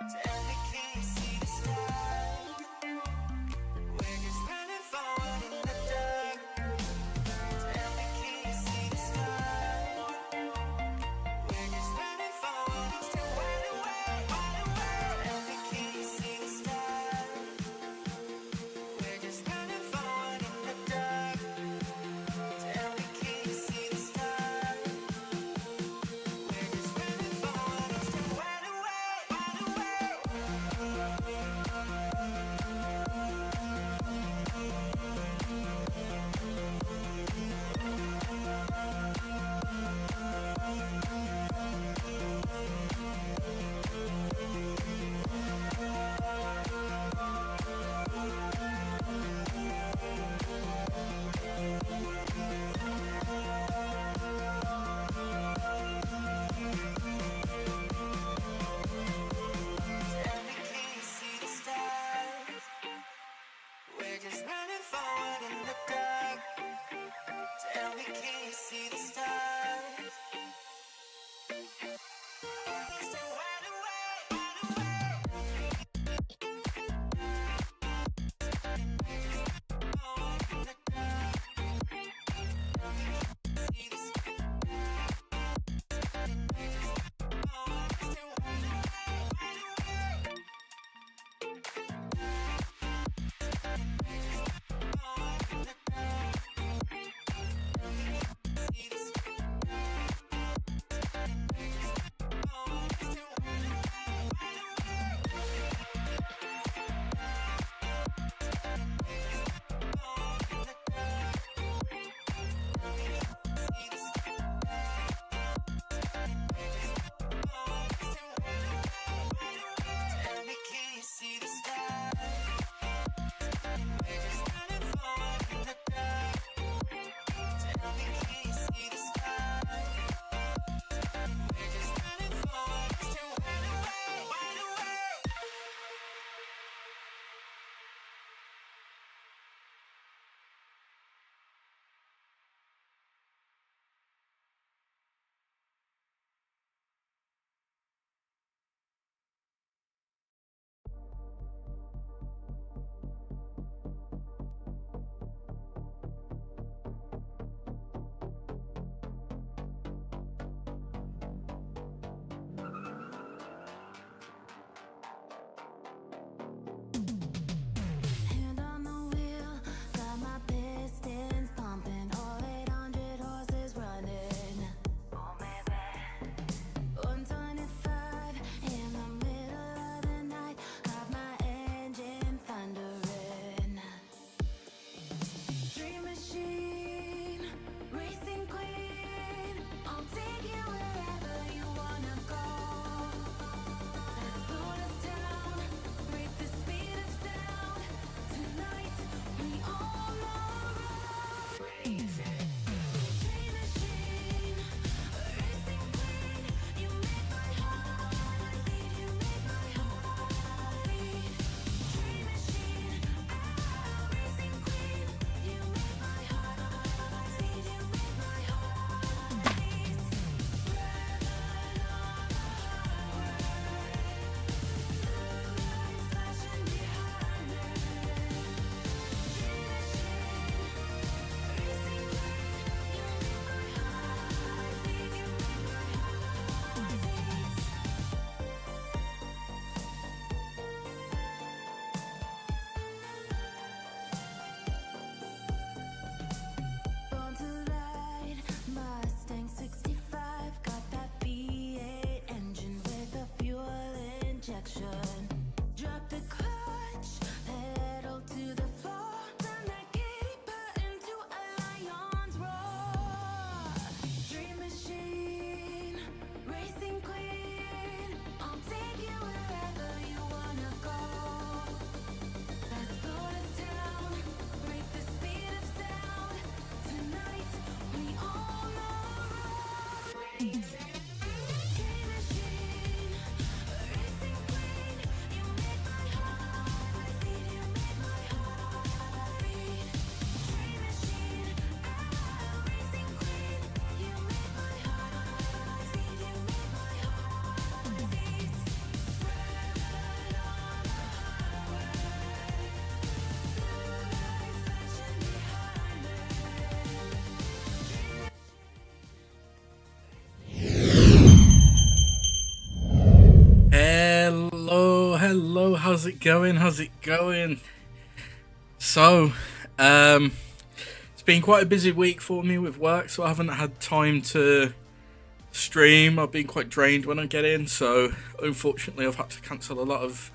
Tell me, can you see the stars? We're just running forward in the dark. Tell me, can you see the stars? We're just running forward, still wide awake, wide awake. Tell me, can you see the stars? We're just running forward in the dark. Tell me, can you see the stars? We're just running forward, still wide awake, wide awake. Tell me, can you see the stars? We're just running forward in the dark. Tell me, can you see the stars? Still wide awake, wide awake. Forward in the dark. See the stars. Forward, still wide awake, wide awake. Forward. going? How's it going? So, it's been quite a busy week for me with work, so I haven't had time to stream. I've been quite drained when I get in, so unfortunately I've had to cancel a lot of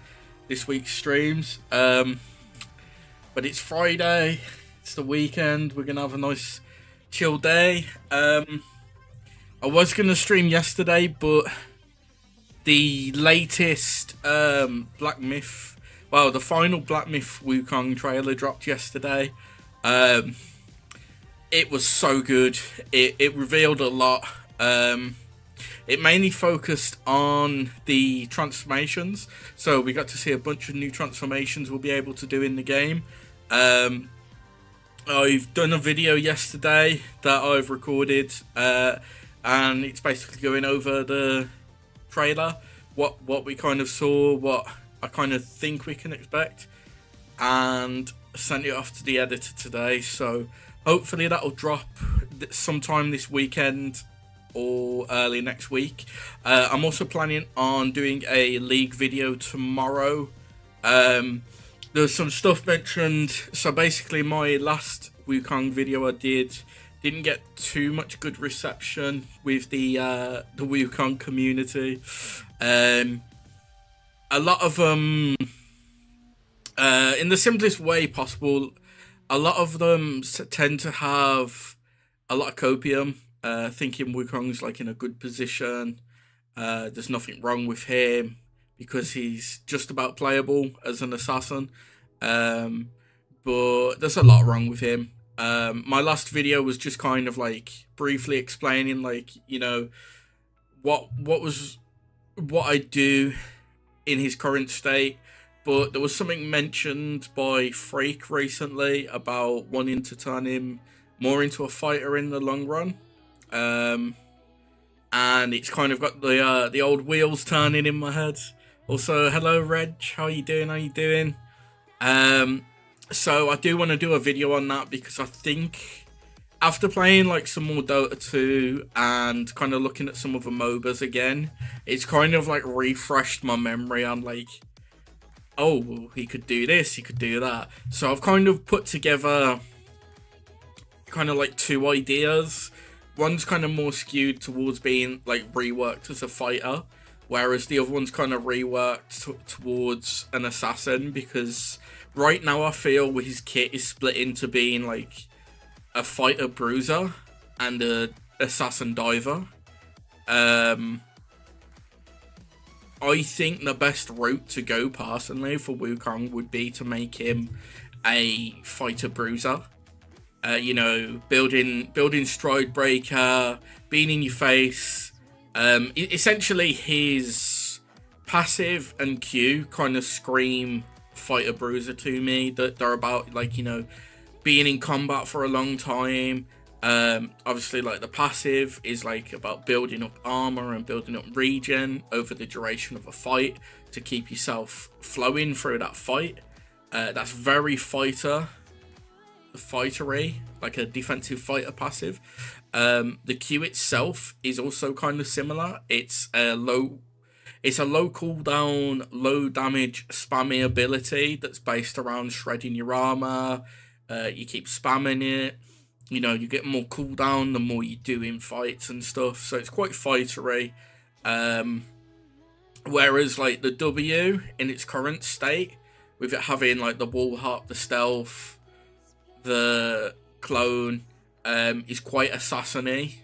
this week's streams. But it's Friday, it's the weekend, we're gonna have a nice chill day. I was gonna stream yesterday, but the latest Black Myth, well, the final Black Myth Wukong trailer dropped yesterday. It was so good. It revealed a lot. It mainly focused on the transformations, so we got to see a bunch of new transformations we'll be able to do in the game. I've done a video yesterday that I've recorded, and it's basically going over the trailer, what we kind of saw, what I kind of think we can expect, and sent it off to the editor today, so hopefully that'll drop sometime this weekend or early next week. I'm also planning on doing a League video tomorrow. There's some stuff mentioned, so basically my last Wukong video I didn't get too much good reception with the Wukong community. A lot of them, in the simplest way possible, a lot of them tend to have a lot of copium, thinking Wukong's like in a good position. There's nothing wrong with him because he's just about playable as an assassin. But there's a lot wrong with him. My last video was just kind of like briefly explaining, like, you know, what I do in his current state. But there was something mentioned by Freak recently about wanting to turn him more into a fighter in the long run. And it's kind of got the old wheels turning in my head. Also, hello Reg, how you doing? So I do want to do a video on that because I think after playing like some more Dota 2 and kind of looking at some of the MOBAs again, it's kind of like refreshed my memory on like, oh, well, he could do this, he could do that. So I've kind of put together kind of like two ideas. One's kind of more skewed towards being like reworked as a fighter, whereas the other one's kind of reworked towards an assassin, because right now I feel his kit is split into being like a fighter bruiser and a assassin diver. I think the best route to go personally for Wukong would be to make him a fighter bruiser. You know, building stride breaker, being in your face. Essentially his passive and Q kind of scream fighter bruiser to me, that they're about like, you know, being in combat for a long time. Obviously like the passive is like about building up armor and building up regen over the duration of a fight to keep yourself flowing through that fight. That's very fightery, like a defensive fighter passive. The Q itself is also kind of similar. It's a low cooldown, low damage spammy ability that's based around shredding your armor. You keep spamming it, you know, you get more cooldown the more you do in fights and stuff, so it's quite fightery. Whereas like the W in its current state, with it having like the wall hop, the stealth, the clone, is quite assassin-y.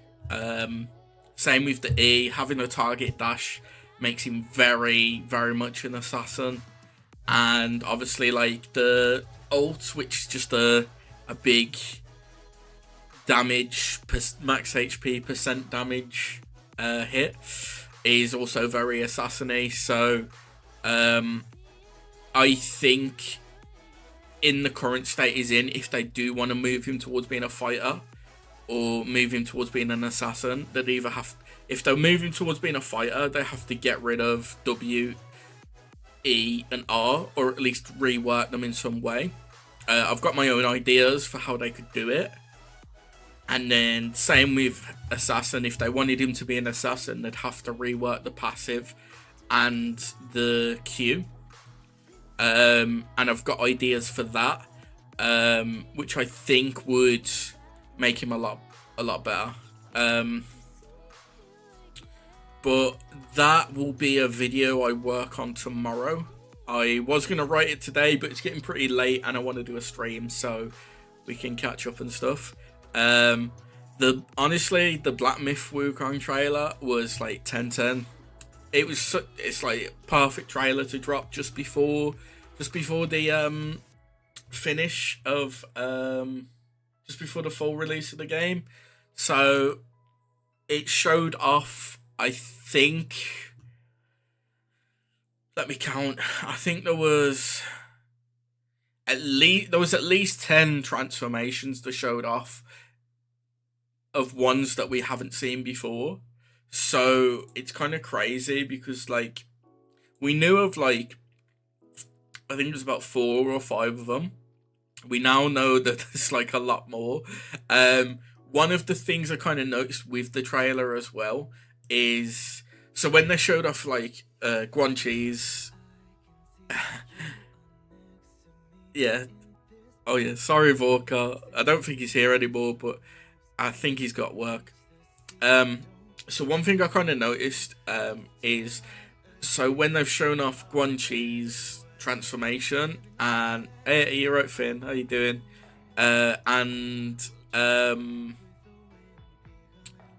Same with the E, having the target dash makes him very, very much an assassin. And obviously like the ult, which is just a big damage, max HP, percent damage hit, is also very assassin-y. So I think in the current state he's in, if they do want to move him towards being a fighter or move him towards being an assassin, they'd either have, if they're moving towards being a fighter, they have to get rid of W, E and R, or at least rework them in some way. I've got my own ideas for how they could do it. And then same with assassin, if they wanted him to be an assassin, they'd have to rework the passive and the Q. and I've got ideas for that, which I think would make him a lot better. But that will be a video I work on tomorrow. I was going to write it today, but it's getting pretty late and I want to do a stream so we can catch up and stuff. Honestly, the Black Myth Wukong trailer was like 10/10. It's like a perfect trailer to drop just before the finish of just before the full release of the game. So it showed off, I think, let me count. I think there was at least 10 transformations that showed off of ones that we haven't seen before. So it's kind of crazy because like we knew of like, I think there's about 4 or 5 of them. We now know that there's like a lot more. One of the things I kind of noticed with the trailer as well is, so when they showed off like Guan Chi's yeah, oh yeah, sorry Vorka, I don't think he's here anymore, but I think he's got work. So one thing I kind of noticed is, so when they've shown off Guan Chi's transformation, and hey, you're right, Finn, how you doing? And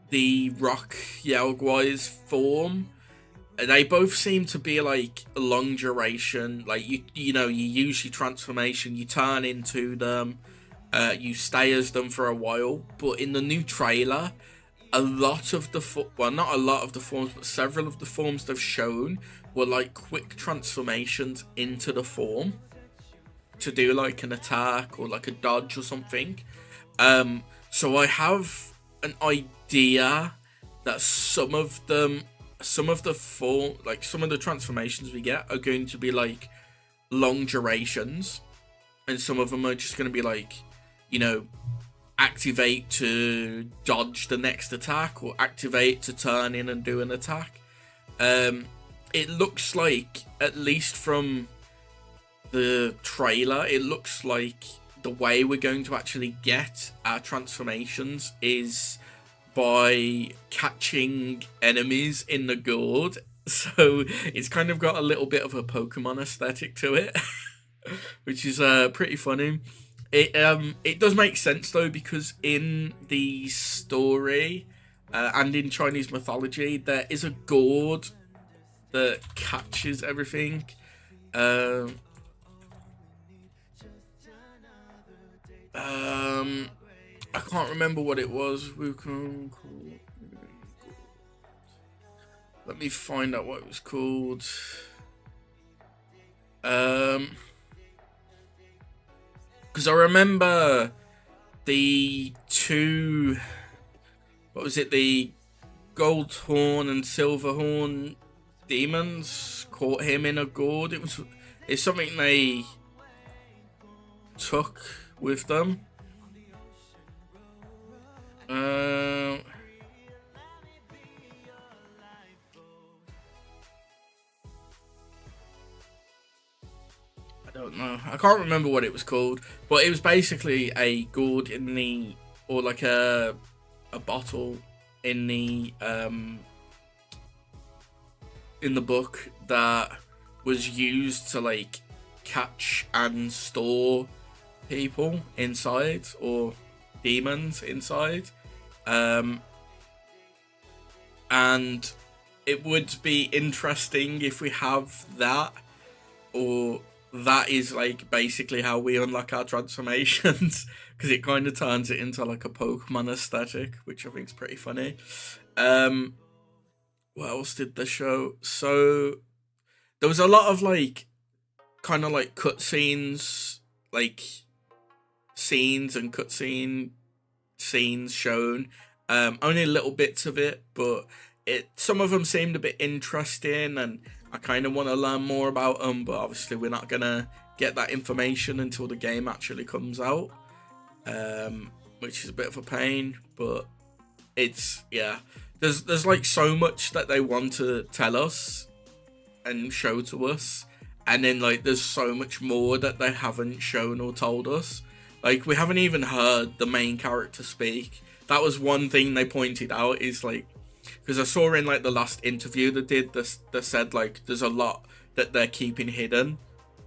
the Rock Yaoguai's form, they both seem to be like a long duration. Like you know, you use your transformation, you turn into them, you stay as them for a while. But in the new trailer, a lot of the well, not a lot of the forms, but several of the forms they've shown were like quick transformations into the form to do like an attack or like a dodge or something. So I have an idea that some of the transformations we get are going to be like long durations, and some of them are just going to be like, you know, activate to dodge the next attack or activate to turn in and do an attack. It looks like, at least from the trailer, it looks like the way we're going to actually get our transformations is by catching enemies in the gourd. So it's kind of got a little bit of a Pokemon aesthetic to it, which is pretty funny. It does make sense though, because in the story and in Chinese mythology, there is a gourd that catches everything. I can't remember what it was. Let me find out what it was called. Because I remember the two, what was it, the gold horn and silver horn demons caught him in a gourd. It's something they took with them. I don't know. I can't remember what it was called, but it was basically a gourd in the, or like a bottle in the book that was used to like catch and store people inside, or demons inside. And it would be interesting if we have that, or that is like basically how we unlock our transformations, because it kind of turns it into like a Pokemon aesthetic, which I think is pretty funny. What else did they show? So there was a lot of like kind of like cutscenes, like scenes and cutscene scenes shown. Only little bits of it, but some of them seemed a bit interesting, and I kind of want to learn more about them, but obviously we're not gonna get that information until the game actually comes out, which is a bit of a pain. But it's, yeah, there's like so much that they want to tell us and show to us, and then like there's so much more that they haven't shown or told us. Like, we haven't even heard the main character speak. That was one thing they pointed out, is like, because I saw in like the last interview they did this, they said like there's a lot that they're keeping hidden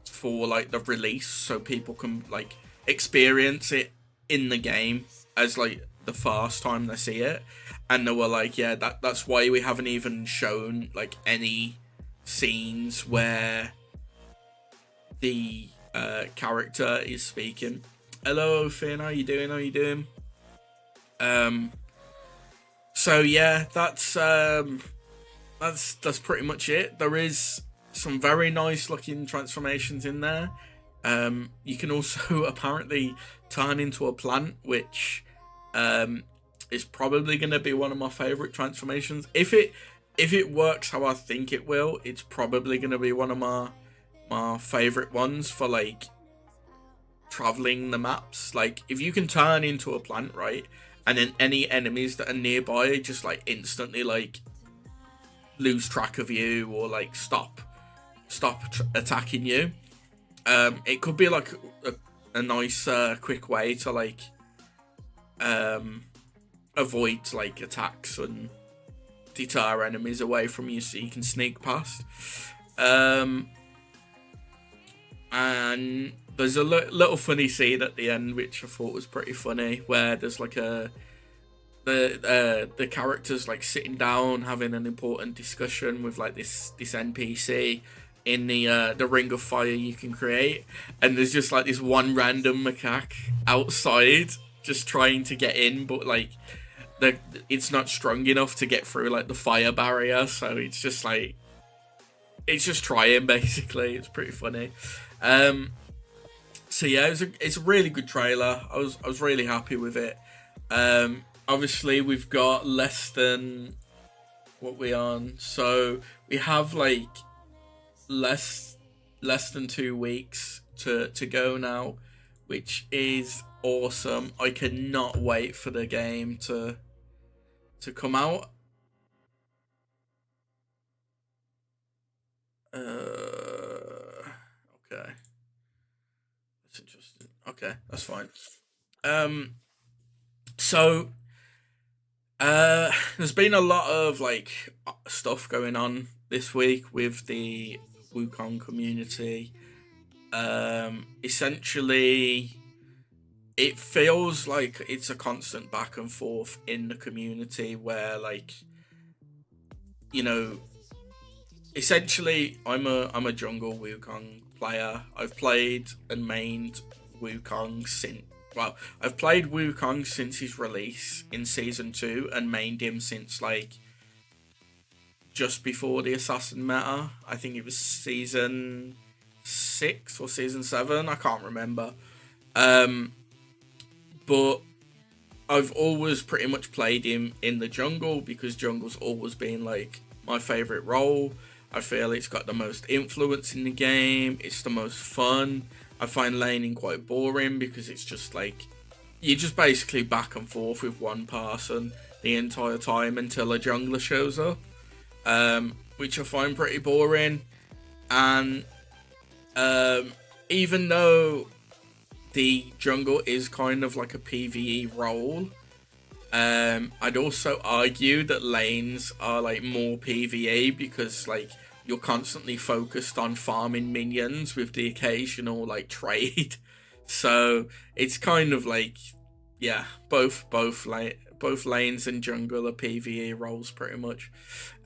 for like the release, so people can like experience it in the game as like the first time they see it. And they were like, yeah, that's why we haven't even shown like any scenes where the character is speaking. Hello Finn, how you doing? So yeah, that's pretty much it. There is some very nice looking transformations in there. You can also apparently turn into a plant, which is probably going to be one of my favorite transformations. If it works how I think it will, it's probably going to be one of my favorite ones for like traveling the maps. Like, if you can turn into a plant, right, and then any enemies that are nearby just like instantly like lose track of you, or like stop attacking you, it could be like a nice quick way to like avoid like attacks and deter enemies away from you, so you can sneak past. And there's a little funny scene at the end which I thought was pretty funny, where there's like the characters like sitting down having an important discussion with like this NPC in the ring of fire you can create, and there's just like this one random macaque outside just trying to get in, but like it's not strong enough to get through like the fire barrier, so it's just trying basically. It's pretty funny. So yeah, it's a really good trailer. I was really happy with it. Obviously we've got less than what we on, so we have like less than 2 weeks to go now, which is awesome. I cannot wait for the game to come out. Okay, that's interesting. Okay, that's fine. So there's been a lot of like stuff going on this week with the Wukong community. Essentially, it feels like it's a constant back and forth in the community, where like, you know, essentially I'm a jungle Wukong player. I've played and mained Wukong since, well, I've played Wukong since his release in Season 2 and mained him since like just before the Assassin meta. I think it was Season 6 or Season 7, I can't remember. But I've always pretty much played him in the jungle, because jungle's always been like my favourite role. I feel it's got the most influence in the game, it's the most fun. I find laning quite boring, because it's just like, you're just basically back and forth with one person the entire time until a jungler shows up, which I find pretty boring. And even though the jungle is kind of like a PvE role, I'd also argue that lanes are like more PvE, because like you're constantly focused on farming minions with the occasional like trade. So it's kind of like, yeah, both lanes and jungle are PvE roles pretty much.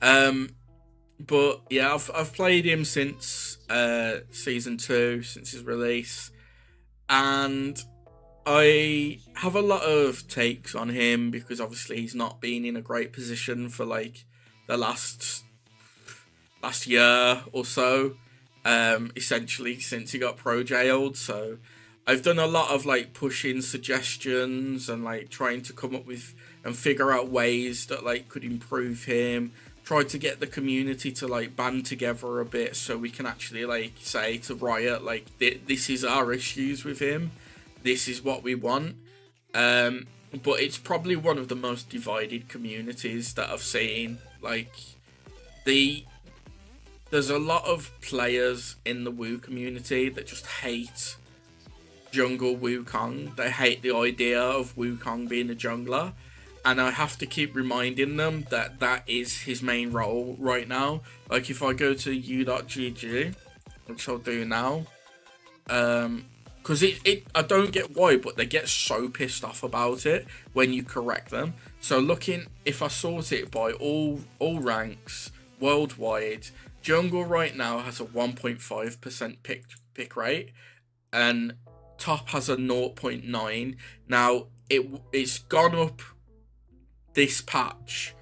But yeah, I've played him since Season 2, since his release, and I have a lot of takes on him, because obviously he's not been in a great position for like the last year or so, essentially since he got pro jailed. So I've done a lot of like pushing suggestions and like trying to come up with and figure out ways that like could improve him. Tried to get the community to like band together a bit, so we can actually like say to Riot like, this is our issues with him, this is what we want. But it's probably one of the most divided communities that I've seen. Like, the there's a lot of players in the Wu community that just hate jungle Wukong. They hate the idea of Wukong being a jungler, and I have to keep reminding them that that is his main role right now. Like if I go to u.gg, which I'll do now, because I don't get why, but they get so pissed off about it when you correct them. So looking, if I sort it by all ranks worldwide, jungle right now has a 1.5% pick rate, and top has a 0.9. Now it's gone up this patch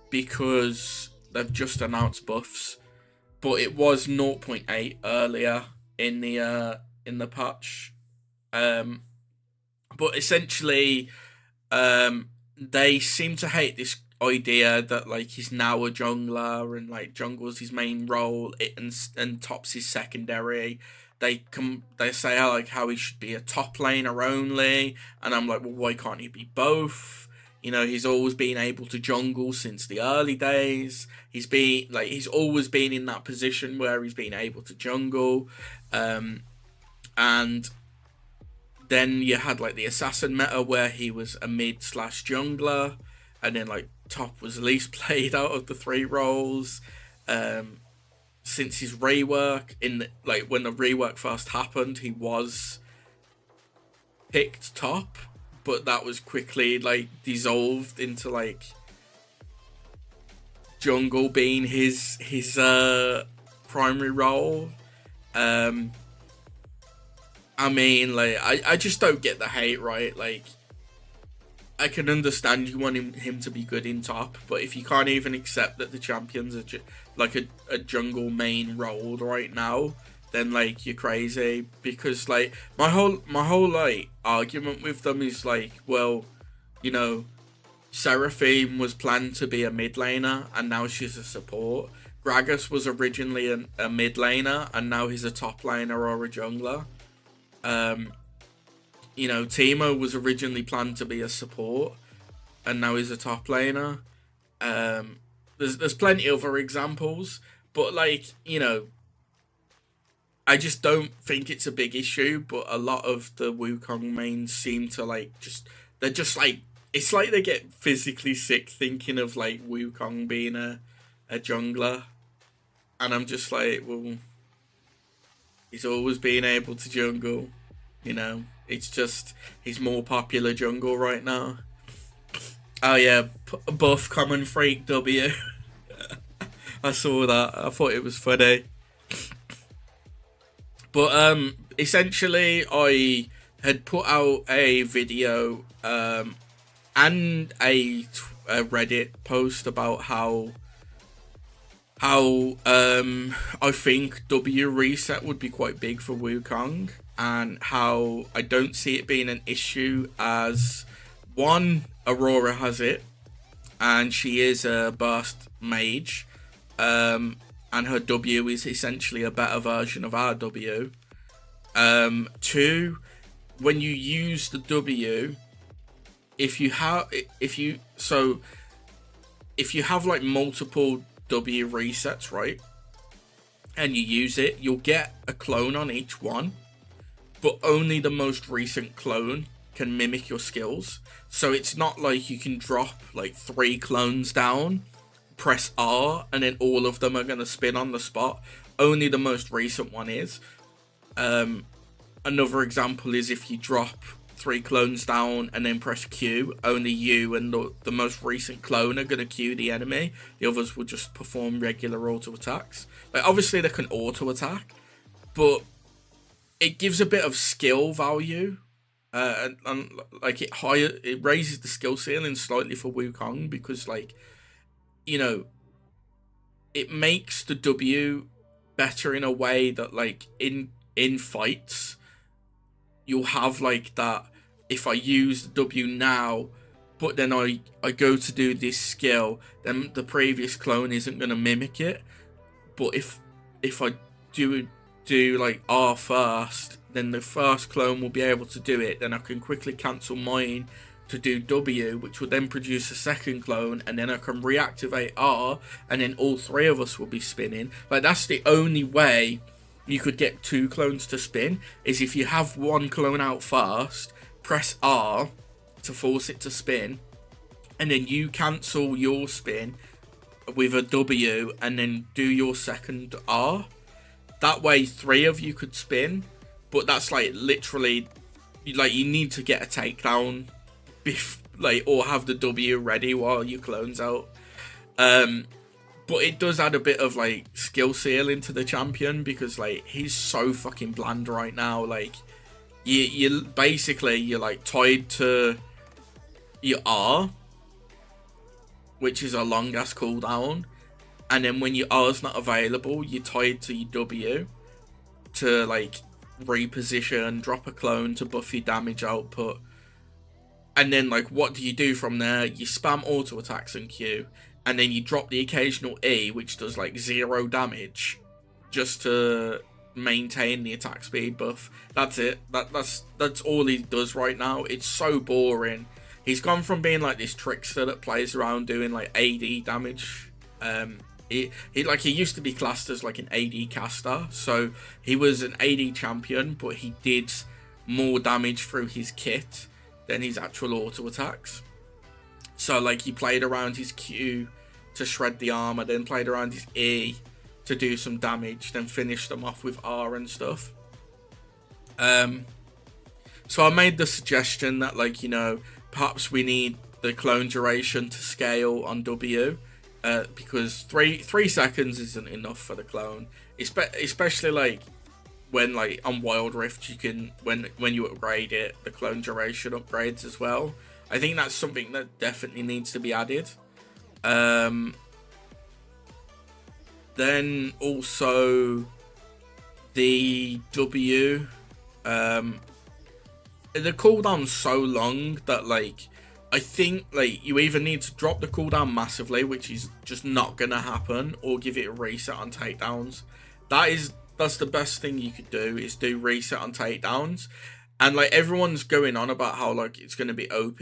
because they've just announced buffs, but it was 0.8 earlier in the patch. But essentially, they seem to hate this idea that like he's now a jungler and like jungle's his main role, and top's his secondary. They say like how he should be a top laner only, and I'm like, well, why can't he be both? You know, he's always been able to jungle since the early days. He's always been in that position where he's been able to jungle, and then you had like the assassin meta where he was a mid/jungler, and then like top was least played out of the three roles. Since his rework when the rework first happened, he was picked top, but that was quickly like dissolved into like jungle being his primary role. I mean, like, I just don't get the hate, right? Like, I can understand you wanting him to be good in top, but if you can't even accept that the champions are like a jungle main role right now, then like you're crazy. Because like my whole like argument with them is like, well, you know, Seraphine was planned to be a mid laner and now she's a support. Gragas was originally a mid laner and now he's a top laner or a jungler. You know, Teemo was originally planned to be a support and now he's a top laner. There's plenty of other examples, but like, you know, I just don't think it's a big issue, but a lot of the Wukong mains seem to like they're just like, it's like they get physically sick thinking of like Wukong being a jungler, and I'm just like, well, he's always been able to jungle, you know. It's just he's more popular jungle right now. Oh yeah, buff common freak W. I saw that. I thought it was funny. But essentially, I had put out a video and a Reddit post about how I think W reset would be quite big for Wukong, and how I don't see it being an issue as, one, Aurora has it, and she is a burst mage, and her W is essentially a better version of our W. Two, when you use the W, if you have like multiple W resets, right, and you use it, you'll get a clone on each one, but only the most recent clone can mimic your skills. So it's not like you can drop like 3 clones down, press R, and then all of them are going to spin on the spot. Only the most recent one is. Another example is if you drop 3 clones down and then press Q, only you and the most recent clone are going to Q the enemy. The others will just perform regular auto attacks. Like, obviously they can auto attack, but it gives a bit of skill value. And like it raises the skill ceiling slightly for Wukong, because like, you know, it makes the W better in a way that like in fights you'll have like that, if I use the W now but then I go to do this skill, then the previous clone isn't going to mimic it. But if I do like R first, then the first clone will be able to do it, then I can quickly cancel mine to do W, which would then produce a second clone, and then I can reactivate R, and then all three of us will be spinning. Like, that's the only way you could get 2 clones to spin, is if you have one clone out first, press R to force it to spin, and then you cancel your spin with a W, and then do your second R. That way 3 of you could spin, but that's like literally, like, you need to get a takedown, or have the W ready while your clone's out. But it does add a bit of like skill ceiling to the champion, because like he's so fucking bland right now. Like you basically, you're like tied to your R, which is a long ass cooldown, and then when your R's not available, you're tied to your W to like reposition, drop a clone to buff your damage output. And then, like, what do you do from there? You spam auto attacks and Q, and then you drop the occasional E, which does like 0 damage, just to maintain the attack speed buff. That's it. That's all he does right now. It's so boring. He's gone from being like this trickster that plays around doing like AD damage. He used to be classed as like an AD caster, so he was an AD champion, but he did more damage through his kit than his actual auto attacks. So like he played around his Q to shred the armor, then played around his E to do some damage, then finished them off with R and stuff. So I made the suggestion that, like, you know, perhaps we need the clone duration to scale on W, because three seconds isn't enough for the clone, especially like when like on Wild Rift, you can, when you upgrade it, the clone duration upgrades as well. I think that's something that definitely needs to be added. Then also the W, the cooldown's so long that like I think like you either need to drop the cooldown massively, which is just not gonna happen, or give it a reset on takedowns. That's the best thing you could do, is do reset on takedowns. And like everyone's going on about how like it's gonna be OP,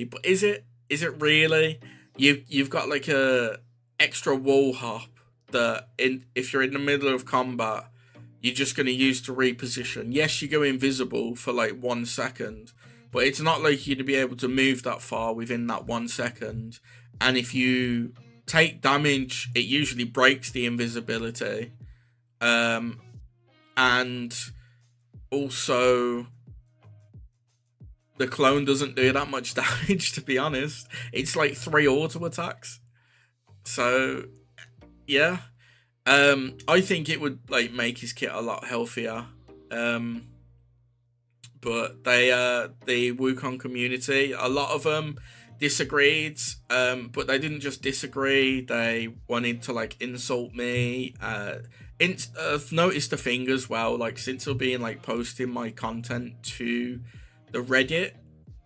but is it really? You've got like a extra wall hop that if you're in the middle of combat, you're just gonna use to reposition. Yes, you go invisible for like 1 second, but it's not like you'd be able to move that far within that 1 second. And if you take damage, it usually breaks the invisibility. And also the clone doesn't do that much damage, to be honest. It's like 3 auto attacks. So yeah, I think it would like make his kit a lot healthier. But the Wukong community, a lot of them disagreed, but they didn't just disagree, they wanted to like insult me. I've noticed a thing as well, like since I've been like posting my content to the Reddit,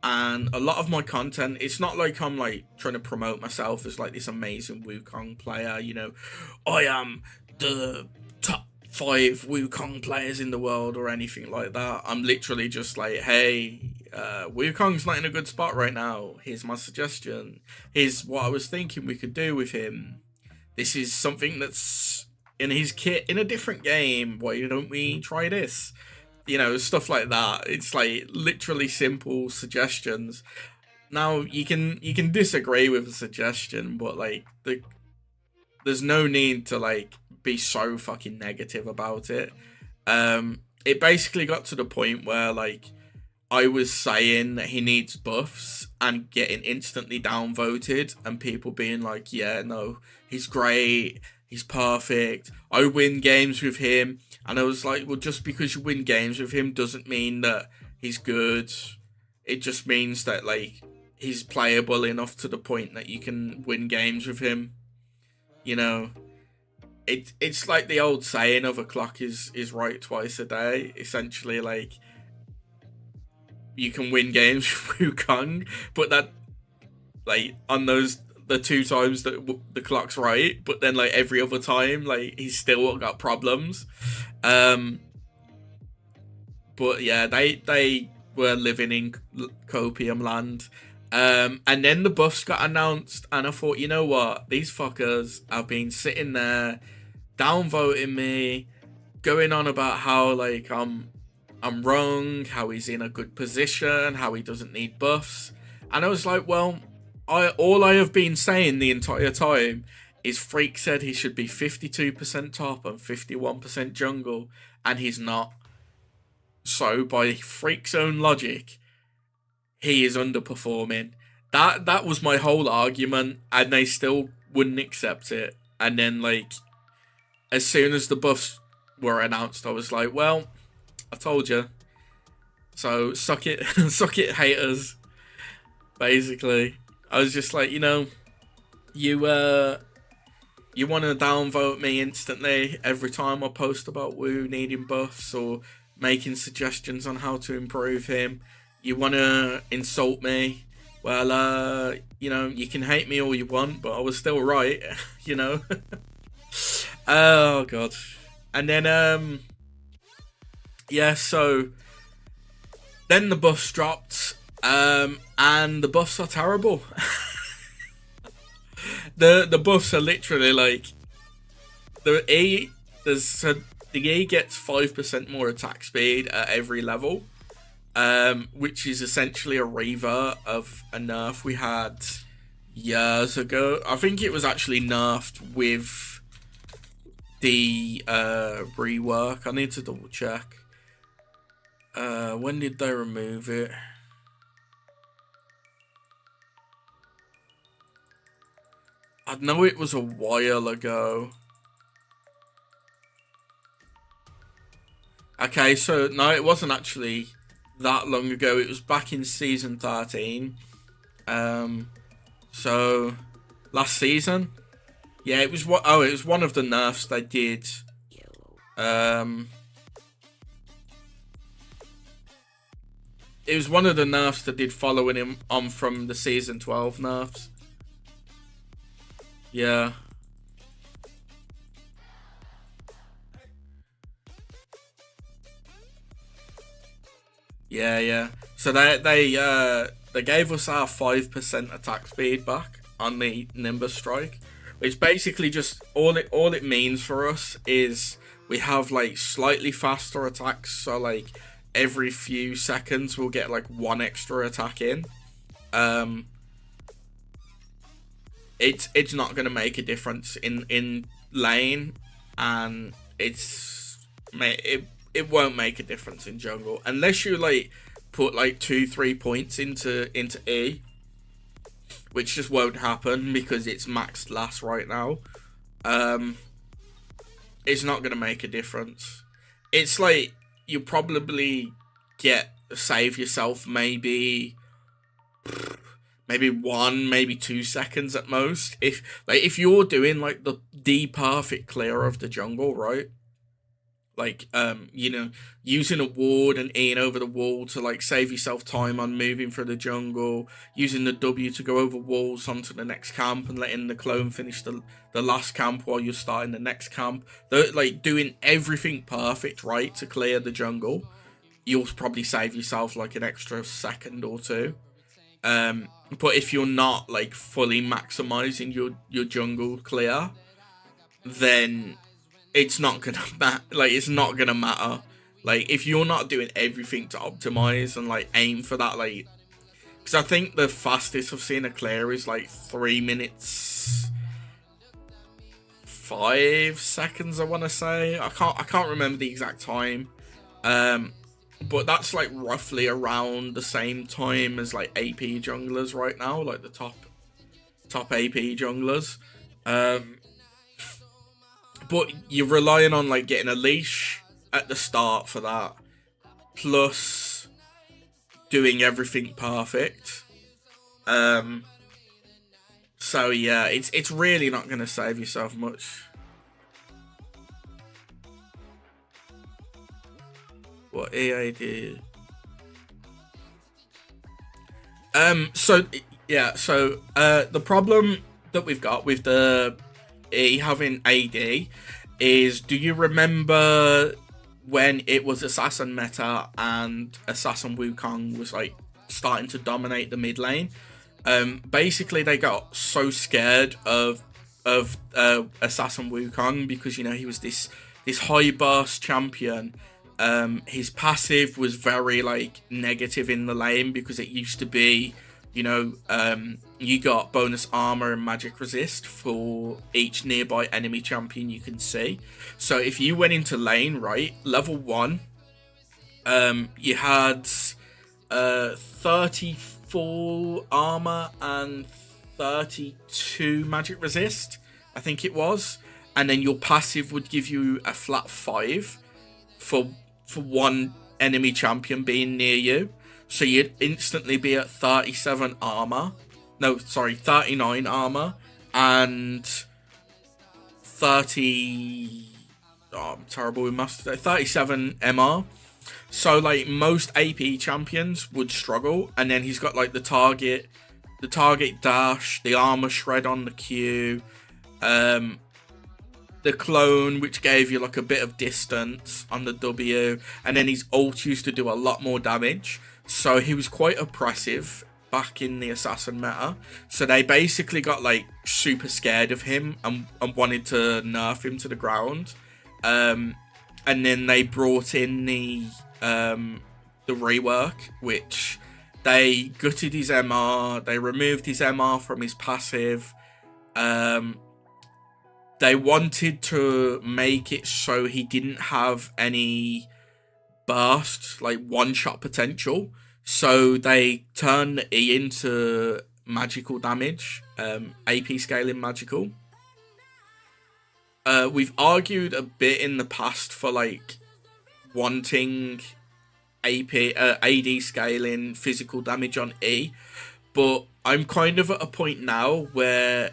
and a lot of my content, it's not like I'm like trying to promote myself as like this amazing Wukong player, you know, I am the top 5 Wukong players in the world or anything like that. I'm literally just like, hey, Wukong's not in a good spot right now. Here's my suggestion. Here's what I was thinking we could do with him. This is something that's in his kit in a different game. Why don't we try this? You know, stuff like that. It's like literally simple suggestions. Now you can disagree with a suggestion, but like there's no need to like be so fucking negative about it. It basically got to the point where like I was saying that he needs buffs and getting instantly downvoted, and people being like, yeah, no, he's great, he's perfect, I win games with him. And I was like, well, just because you win games with him doesn't mean that he's good. It just means that like he's playable enough to the point that you can win games with him. You know, it's like the old saying of a clock is right twice a day. Essentially, like you can win games with Wukong, but that like on those the 2 times that the clock's right, but then like every other time like he's still got problems. But yeah, they were living in copium land. And then the buffs got announced, and I thought, you know what, these fuckers have been sitting there downvoting me, going on about how like I'm wrong, how he's in a good position, how he doesn't need buffs. And I was like, well, all I have been saying the entire time is Freak said he should be 52% top and 51% jungle, and he's not. So by Freak's own logic, he is underperforming. That was my whole argument, and they still wouldn't accept it. And then like, as soon as the buffs were announced, I was like, well, I told you. So suck it, suck it, haters. Basically, I was just like, you know, you want to downvote me instantly every time I post about Wu needing buffs or making suggestions on how to improve him. You want to insult me. Well, you know, you can hate me all you want, but I was still right, you know. Oh god. And then yeah, so then the buffs dropped, and the buffs are terrible. The buffs are literally like the E gets 5% more attack speed at every level, which is essentially a revert of a nerf we had years ago. I think it was actually nerfed with the rework. I need to double check. When did they remove it? I know it was a while ago. Okay, so no, it wasn't actually that long ago. It was back in season 13. So last season. Yeah, it was what? Oh, it was one of the nerfs they did. It was one of the nerfs that did following him on from the season 12 nerfs. Yeah. Yeah. So they gave us our 5% attack speed back on the Nimbus Strike, which basically just all it means for us is we have like slightly faster attacks. So like every few seconds we'll get like one extra attack in. It's not gonna make a difference in lane, and it won't make a difference in jungle unless you like put like 2-3 points into E, which just won't happen because it's maxed last right now. It's not gonna make a difference. It's like you probably save yourself maybe 1, maybe 2 seconds at most. If you're doing like the perfect clear of the jungle, right? Like you know, using a ward and E'ing over the wall to like save yourself time on moving through the jungle, using the W to go over walls onto the next camp and letting the clone finish the last camp while you're starting the next camp. Like doing everything perfect, right, to clear the jungle, you'll probably save yourself like an extra second or two. But if you're not like fully maximizing your jungle clear, then it's not gonna it's not gonna matter. Like if you're not doing everything to optimize and like aim for that, like, because I think the fastest I've seen a clear is like 3 minutes 5 seconds. I want to say I can't remember the exact time. But that's like roughly around the same time as like AP junglers right now, like the top AP junglers. But you're relying on like getting a leash at the start for that, plus doing everything perfect. So yeah, it's really not gonna save yourself much. What EA did. So yeah, so the problem that we've got with the E having AD is, do you remember when it was Assassin meta and Assassin Wukong was like starting to dominate the mid lane. Basically they got so scared of Assassin Wukong because, you know, he was this high burst champion. His passive was very like negative in the lane because it used to be, you know, you got bonus armor and magic resist for each nearby enemy champion you can see. So if you went into lane, right, level 1, you had 34 armor and 32 magic resist, I think it was, and then your passive would give you a flat 5 for one enemy champion being near you. So you'd instantly be at 39 armor and 30. Oh, I'm terrible with math today. 37 MR. So like most AP champions would struggle, and then he's got like the target dash, the armor shred on the Q, the clone, which gave you like a bit of distance on the W, and then his ult used to do a lot more damage. So he was quite oppressive back in the Assassin meta. So they basically got like super scared of him and wanted to nerf him to the ground. And then they brought in the rework, which they gutted his MR, they removed his MR from his passive. They wanted to make it so he didn't have any burst, like one-shot potential. So they turned the E into magical damage, AP scaling magical. We've argued a bit in the past for like wanting AD scaling physical damage on E, but I'm kind of at a point now where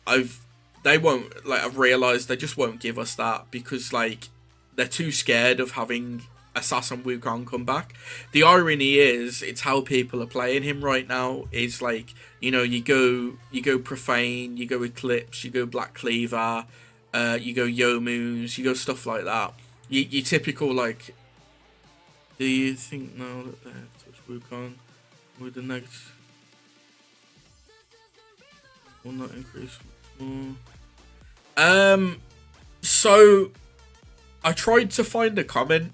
I've realised they just won't give us that because like they're too scared of having Assassin Wukong come back. The irony is, it's how people are playing him right now. Is like, you know, you go Profane, you go Eclipse, you go Black Cleaver, you go Yomu's, you go stuff like that. You typical like. Do you think now that they have touched Wukong with the next? Will not increase more. So I tried to find a comment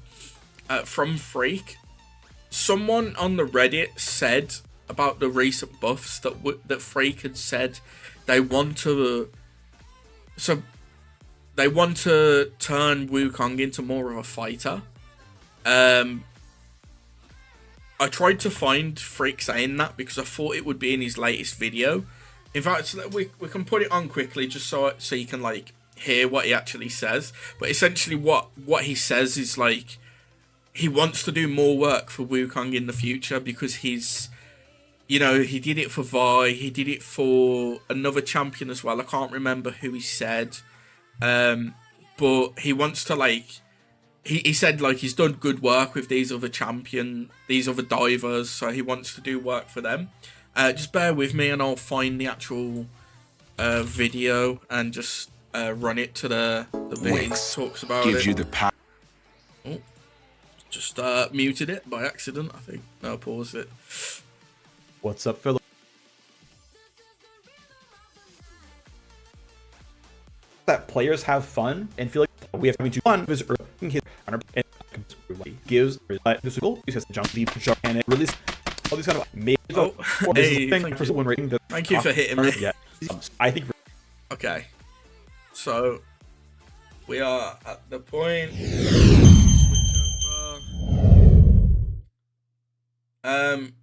from Freak. Someone on the Reddit said about the recent buffs that Freak had said they want to turn Wukong into more of a fighter. I tried to find Freak saying that because I thought it would be in his latest video. In fact, we can put it on quickly just so you can like hear what he actually says. But essentially what he says is like he wants to do more work for Wukong in the future because he's, you know, he did it for Vi, he did it for another champion as well. I can't remember who he said. But he wants to like, he said like he's done good work with these other divers, so he wants to do work for them. Just bear with me and I'll find the actual video and just run it to the bit he talks about gives it. You the power. Oh, just muted it by accident, I think. No, pause it. What's up, Philip? That players have fun and feel like we have to fun because his and gives this goal because the jump deep and it release all these kind of maybe for someone rating that. Thank you for hitting me. Yeah, I think. Okay, so we are at the point.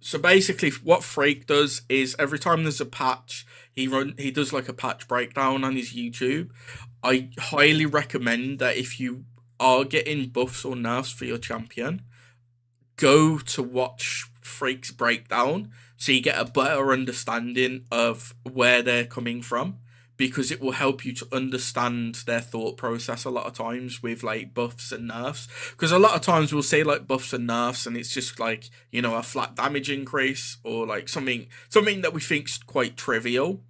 So basically, what Freak does is every time there's a patch, he does like a patch breakdown on his YouTube. I highly recommend that if you are getting buffs or nerfs for your champion, go to watch Freak's breakdown so you get a better understanding of where they're coming from, because it will help you to understand their thought process a lot of times with like buffs and nerfs. Because a lot of times we'll say like buffs and nerfs and it's just like, you know, a flat damage increase or like something that we think's quite trivial.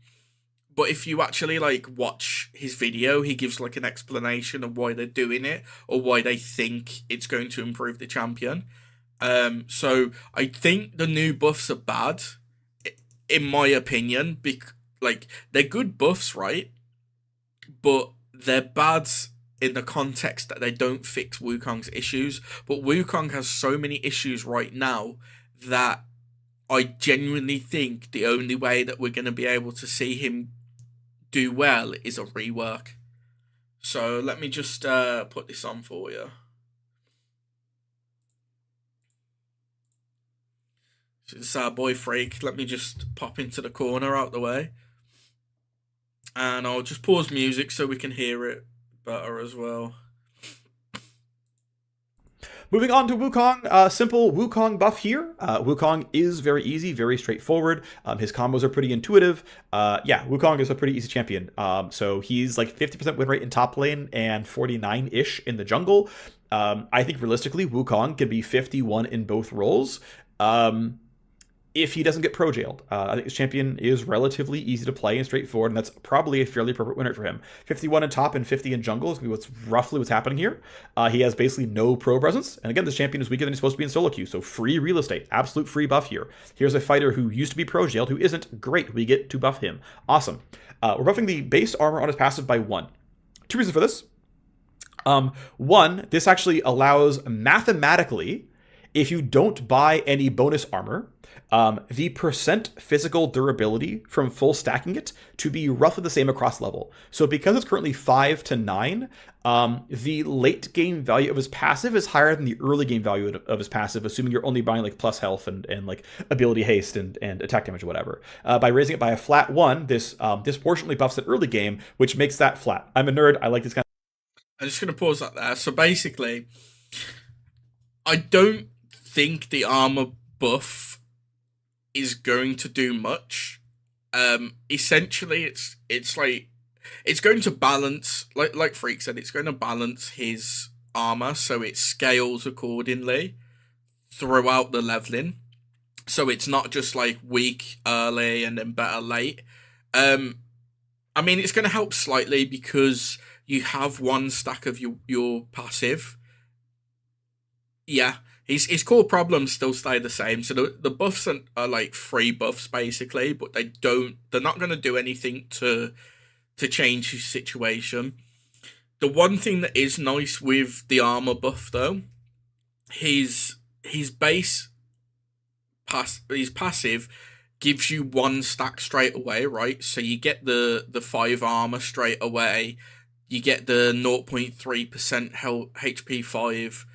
But if you actually like watch his video, he gives like an explanation of why they're doing it or why they think it's going to improve the champion. So I think the new buffs are bad, in my opinion. Like they're good buffs, right? But they're bad in the context that they don't fix Wukong's issues. But Wukong has so many issues right now that I genuinely think the only way that we're going to be able to see him do well is a rework. So let me just put this on for you. So this is our boy Freak. Let me just pop into the corner out the way. And I'll just pause music so we can hear it better as well. Moving on to Wukong, simple Wukong buff here. Wukong is very easy, very straightforward. His combos are pretty intuitive. Yeah, Wukong is a pretty easy champion. So he's like 50% win rate in top lane and 49-ish in the jungle. I think realistically, Wukong can be 51 in both roles. If he doesn't get pro jailed. I think this champion is relatively easy to play and straightforward, and that's probably a fairly appropriate win rate for him. 51 in top and 50 in jungle is going to be roughly what's happening here. He has basically no pro presence, and again, this champion is weaker than he's supposed to be in solo queue, so free real estate, absolute free buff here. Here's a fighter who used to be pro jailed, who isn't. Great, we get to buff him. Awesome. We're buffing the base armor on his passive by 1. 2 reasons for this. 1, this actually allows mathematically, if you don't buy any bonus armor, the percent physical durability from full stacking it to be roughly the same across level. So because it's currently 5 to 9, the late game value of his passive is higher than the early game value of his passive, assuming you're only buying like plus health and like ability haste and attack damage or whatever. By raising it by a flat 1, this disproportionately buffs it early game, which makes that flat. I'm a nerd. I like this kind of... I'm just going to pause that there. So basically, I don't think the armor buff is going to do much. Essentially, it's like it's going to balance, like Freak said, it's going to balance his armor so it scales accordingly throughout the leveling. So it's not just like weak early and then better late. I mean, it's going to help slightly because you have 1 stack of your passive. Yeah. His core problems still stay the same. So the buffs are like free buffs basically, but they're not going to do anything to change his situation. The one thing that is nice with the armor buff though, his passive gives you 1 stack straight away, right? So you get the 5 armor straight away. You get the 0.3% HP 5.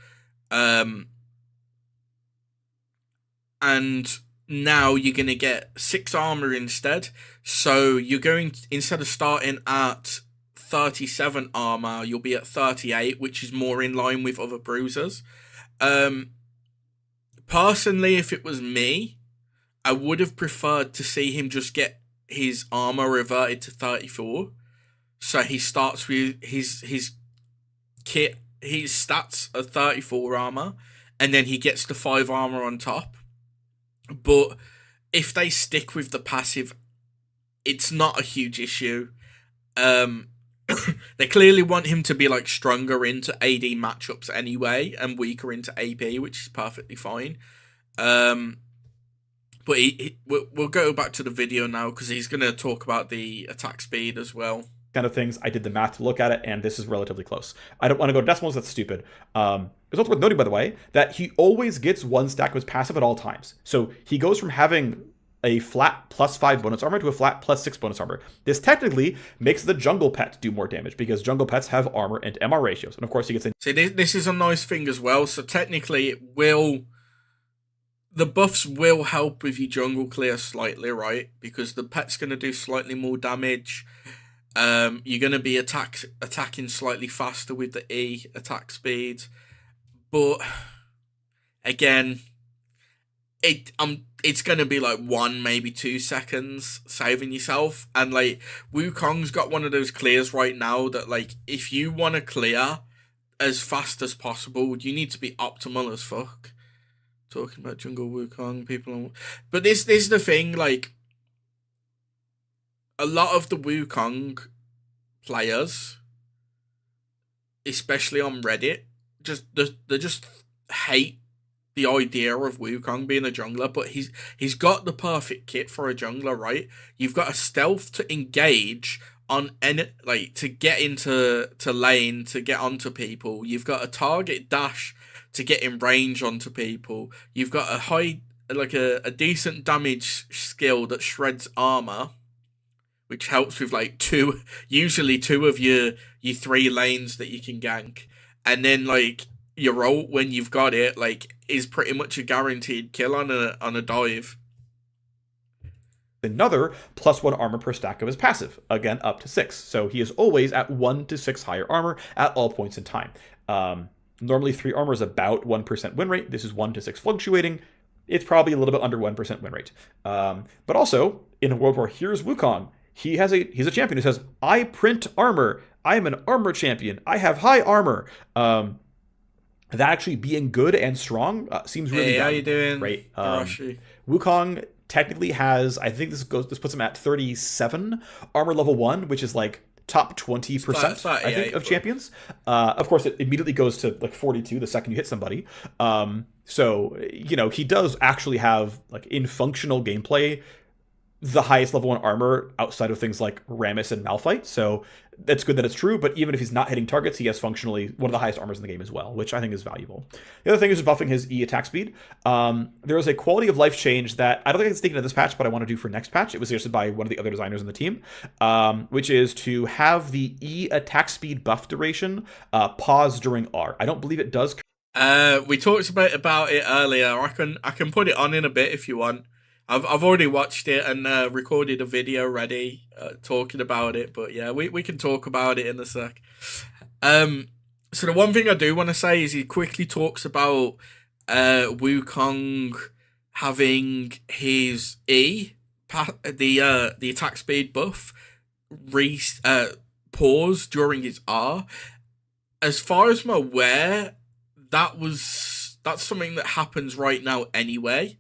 And now you're going to get 6 armor instead. So you're going to, instead of starting at 37 armor, you'll be at 38, which is more in line with other bruisers. Personally, if it was me, I would have preferred to see him just get his armor reverted to 34. So he starts with his kit, his stats are 34 armor, and then he gets the 5 armor on top. But if they stick with the passive, it's not a huge issue. They clearly want him to be like stronger into AD matchups anyway, and weaker into AP, which is perfectly fine. But we'll go back to the video now because he's going to talk about the attack speed as well. Kind of things. I did the math to look at it, and this is relatively close. I don't want to go decimals. That's stupid. It's also worth noting, by the way, that he always gets 1 stack of his passive at all times. So he goes from having a flat +5 bonus armor to a flat +6 bonus armor. This technically makes the jungle pet do more damage because jungle pets have armor and MR ratios. And of course he gets... See, this is a nice thing as well. So technically the buffs will help with your jungle clear slightly, right? Because the pet's going to do slightly more damage. You're going to be attacking slightly faster with the E attack speed. But again, it's going to be like 1, maybe 2 seconds saving yourself. And like Wukong's got one of those clears right now that like if you want to clear as fast as possible, you need to be optimal as fuck. Talking about jungle Wukong, people. But this is the thing, like a lot of the Wukong players, especially on Reddit, they just hate the idea of Wukong being a jungler, but he's got the perfect kit for a jungler, right? You've got a stealth to engage on any, like, to get into lane, to get onto people. You've got a target dash to get in range onto people. You've got a high, like a decent damage skill that shreds armor, which helps with like usually two of your three lanes that you can gank. And then like your ult, when you've got it, like, is pretty much a guaranteed kill on a dive. Another +1 armor per stack of his passive, again up to 6. So he is always at 1 to 6 higher armor at all points in time. Normally 3 armor is about 1% win rate. This is 1 to 6 fluctuating. It's probably a little bit under 1% win rate. But also, in a world where here's Wukong, he's a champion who says, I print armor. I am an armor champion. I have high armor. That actually being good and strong seems really good. How you doing? Right. Arashi? Wukong technically has, I think this puts him at 37 armor level 1, which is like top 20%, I think, of champions. Of course, it immediately goes to like 42 the second you hit somebody. So, you know, he does actually have, like, in functional gameplay, the highest level 1 armor outside of things like Rammus and Malphite. So that's good that it's true, but even if he's not hitting targets, he has functionally one of the highest armors in the game as well, which I think is valuable. The other thing is buffing his E attack speed. There was a quality of life change that I don't think it's taken in this patch, but I want to do for next patch. It was suggested by one of the other designers on the team, which is to have the E attack speed buff duration pause during R. I don't believe it does. We talked about it earlier. I can put it on in a bit if you want. I've already watched it and recorded a video ready talking about it, but yeah, we can talk about it in a sec. So the one thing I do want to say is he quickly talks about Wukong having his the attack speed buff pause during his R. As far as I'm aware, that's something that happens right now anyway.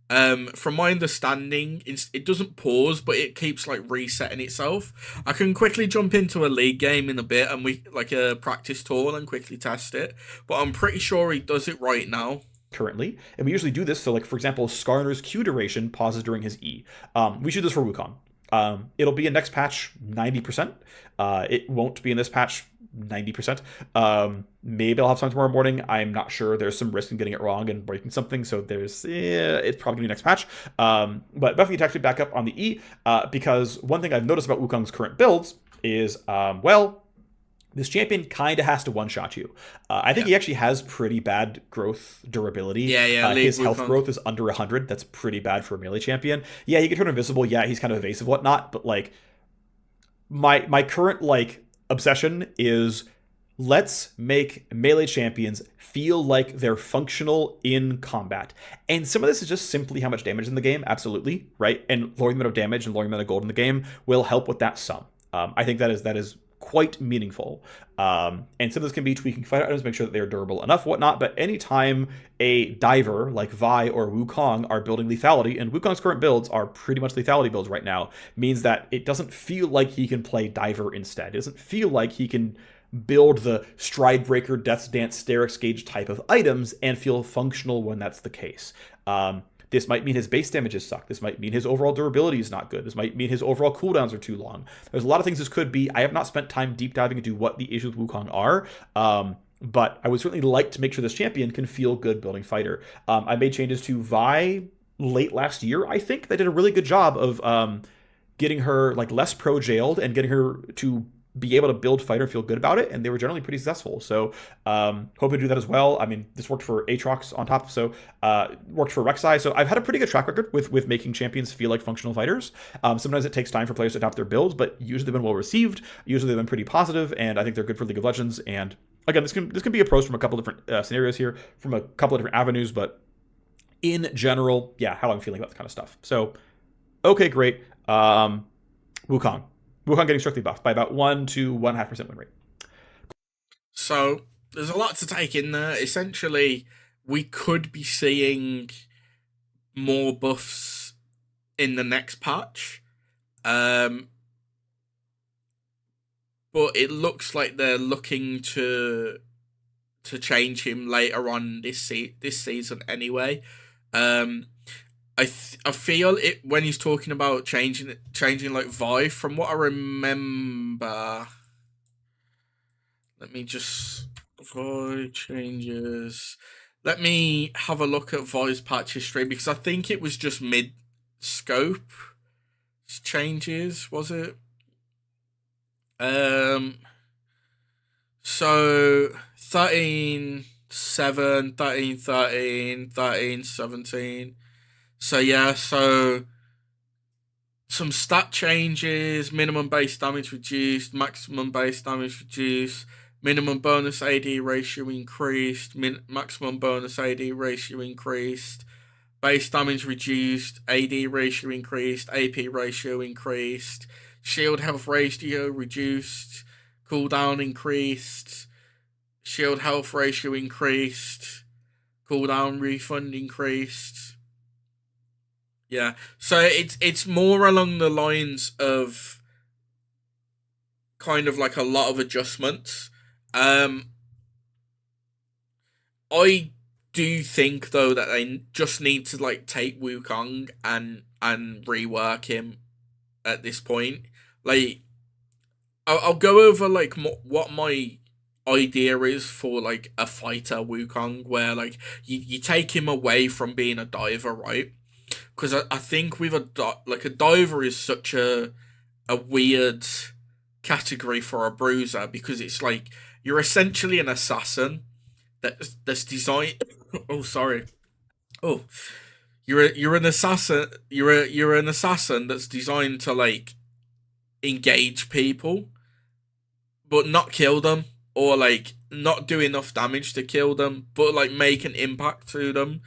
From my understanding, it doesn't pause, but it keeps like resetting itself. I can quickly jump into a league game in a bit and we like a practice tour and quickly test it, but I'm pretty sure he does it right now Currently, and we usually do this. So, like, for example, Skarner's Q duration pauses during his E. We should do this for Wukong. It'll be in next patch 90%. It won't be in this patch 90%. Maybe I'll have some tomorrow morning. I'm not sure. There's some risk in getting it wrong and breaking something, so it's probably gonna be next patch. But buffing attack speed back up on the E, because one thing I've noticed about Wukong's current builds is, this champion kind of has to one-shot you. I think he actually has pretty bad growth durability. His health growth is under 100. That's pretty bad for a melee champion. Yeah, he can turn invisible. Yeah, he's kind of evasive, whatnot. But like, my current like obsession is, let's make melee champions feel like they're functional in combat. And some of this is just simply how much damage in the game. Absolutely, right? And lowering the amount of damage and lowering the amount of gold in the game will help with that sum. I think that is quite meaningful. And some of this can be tweaking fighter items, make sure that they're durable enough, whatnot. But anytime a diver like Vi or Wukong are building lethality, and Wukong's current builds are pretty much lethality builds right now, means that it doesn't feel like he can play diver instead. It doesn't feel like he can build the Stride Breaker, Death's Dance, Sterix Gauge type of items and feel functional when that's the case. This might mean his base damages suck. This might mean his overall durability is not good. This might mean his overall cooldowns are too long. There's a lot of things this could be. I have not spent time deep diving into what the issues with Wukong are, but I would certainly like to make sure this champion can feel good building fighter. I made changes to Vi late last year, I think. They did a really good job of getting her like less pro-jailed and getting her to be able to build fighter and feel good about it, and they were generally pretty successful. So hoping to do that as well. I mean, this worked for Aatrox on top, so worked for Rek'Sai. So I've had a pretty good track record with making champions feel like functional fighters. Sometimes it takes time for players to adopt their builds, but usually they've been well received. Usually they've been pretty positive, and I think they're good for League of Legends. And again, this can be approached from a couple different scenarios here, from a couple of different avenues, but in general, yeah, how I'm feeling about this kind of stuff. So, okay, great. Wukong getting strictly buffed by about 1 to 1.5% win rate. So there's a lot to take in there. Essentially, we could be seeing more buffs in the next patch. but it looks like they're looking to change him later on this season anyway. Um, I feel it when he's talking about changing like Vi. From what I remember, let me just Vi changes. Let me have a look at Vi's patch history because I think it was just mid scope changes, was it? So 13.7, 13.13, 13.17. So yeah, so some stat changes, minimum base damage reduced, maximum base damage reduced, minimum bonus AD ratio increased, maximum bonus AD ratio increased, base damage reduced, AD ratio increased, AP ratio increased, shield health ratio reduced, cooldown increased, shield health ratio increased, cooldown refund increased. Yeah, so it's more along the lines of kind of like a lot of adjustments. I do think though that they just need to like take Wukong and rework him at this point. Like I'll go over like what my idea is for like a fighter Wukong, where like you take him away from being a diver, right? Because I think with a diver is such a weird category for a bruiser because it's like you're essentially an assassin that's designed. Oh, sorry. Oh, you're an assassin. You're an assassin that's designed to like engage people, but not kill them or like not do enough damage to kill them, but like make an impact to them.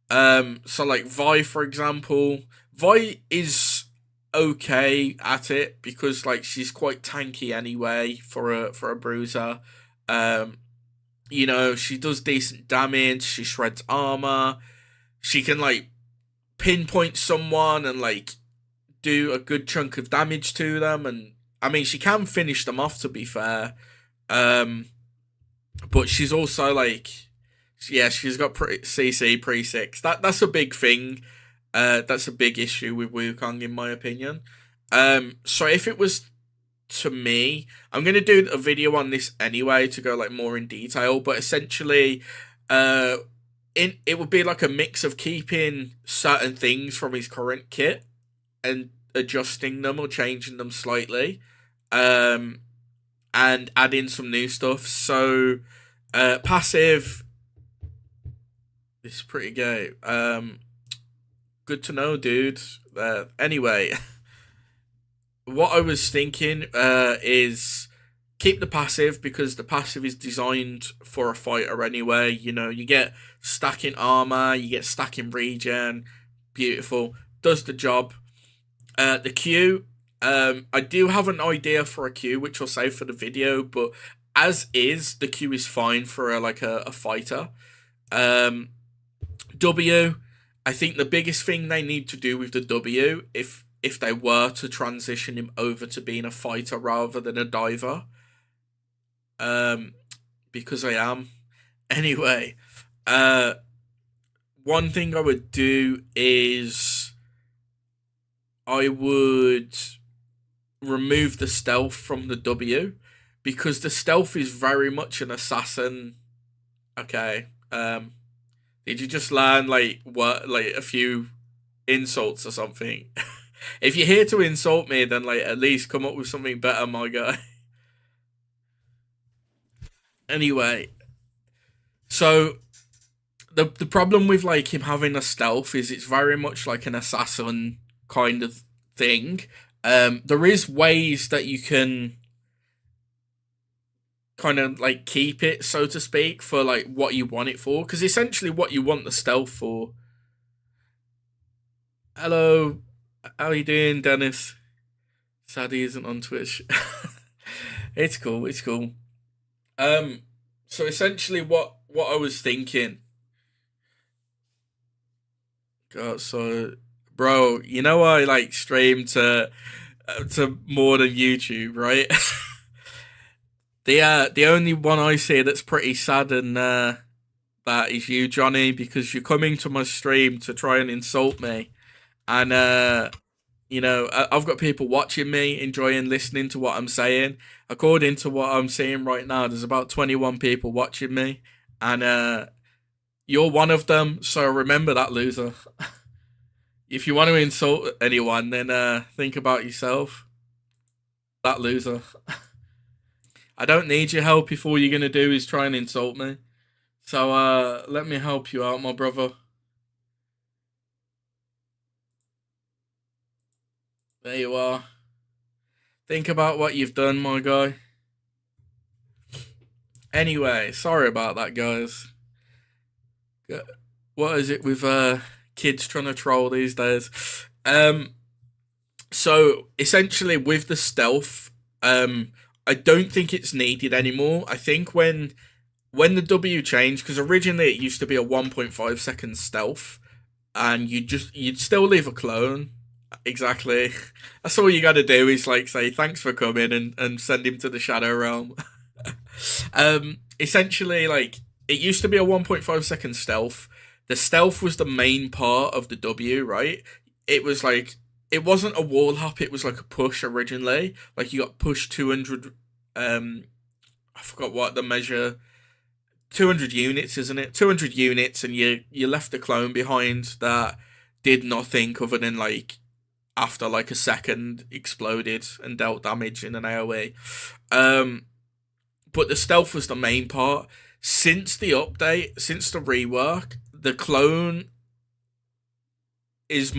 So like Vi, for example, Vi is okay at it because like she's quite tanky anyway for a bruiser. Um, she does decent damage. She shreds armor. She can like pinpoint someone and like do a good chunk of damage to them, and I mean she can finish them off to be fair. Um, but she's also like, yeah, she's got CC pre 6. That's a big thing. That's a big issue with Wukong in my opinion. So if it was to me, I'm gonna do a video on this anyway to go like more in detail. But essentially, it would be like a mix of keeping certain things from his current kit and adjusting them or changing them slightly, and adding some new stuff. So, passive. It's pretty gay. Good to know, dude. Anyway, what I was thinking is keep the passive because the passive is designed for a fighter anyway. You get stacking armor, you get stacking regen. Beautiful. Does the job. The Q, I do have an idea for a Q, which I'll save for the video, but as is, the Q is fine for a fighter. W, I think the biggest thing they need to do with the W, if they were to transition him over to being a fighter rather than a diver, because I am. Anyway, one thing I would do is I would remove the stealth from the W because the stealth is very much an assassin. Okay. Did you just learn like a few insults or something? If you're here to insult me, then like at least come up with something better, my guy. Anyway, so the problem with like him having a stealth is it's very much like an assassin kind of thing. There is ways that you can kind of like keep it, so to speak, for like what you want it for, because essentially what you want the stealth for. Hello, how you doing, Dennis? Sad he isn't on Twitch. It's cool. So essentially what I was thinking. God, so bro, I like stream to more than YouTube, right? The only one I see that's pretty sad and that is you, Johnny, because you're coming to my stream to try and insult me, and I've got people watching me, enjoying listening to what I'm saying. According to what I'm seeing right now, there's about 21 people watching me, and you're one of them. So remember that, loser. If you want to insult anyone, then think about yourself. That loser. I don't need your help if all you're gonna do is try and insult me. So let me help you out, my brother. There you are. Think about what you've done, my guy. Anyway, sorry about that, guys. What is it with kids trying to troll these days? So essentially with the stealth, I don't think it's needed anymore. I think when the W changed, because originally it used to be a 1.5 second stealth, and you'd still leave a clone. Exactly. That's all you gotta do is like say thanks for coming and send him to the Shadow Realm. Essentially, like, it used to be a 1.5 second stealth. The stealth was the main part of the W, right? It was like, it wasn't a wall hop, it was like a push originally. Like, you got pushed 200, I forgot what the measure, 200 units, isn't it? 200 units, and you left the clone behind that did nothing other than, like, after, like, a second, exploded and dealt damage in an AoE. But the stealth was the main part. Since the update, since the rework, the clone is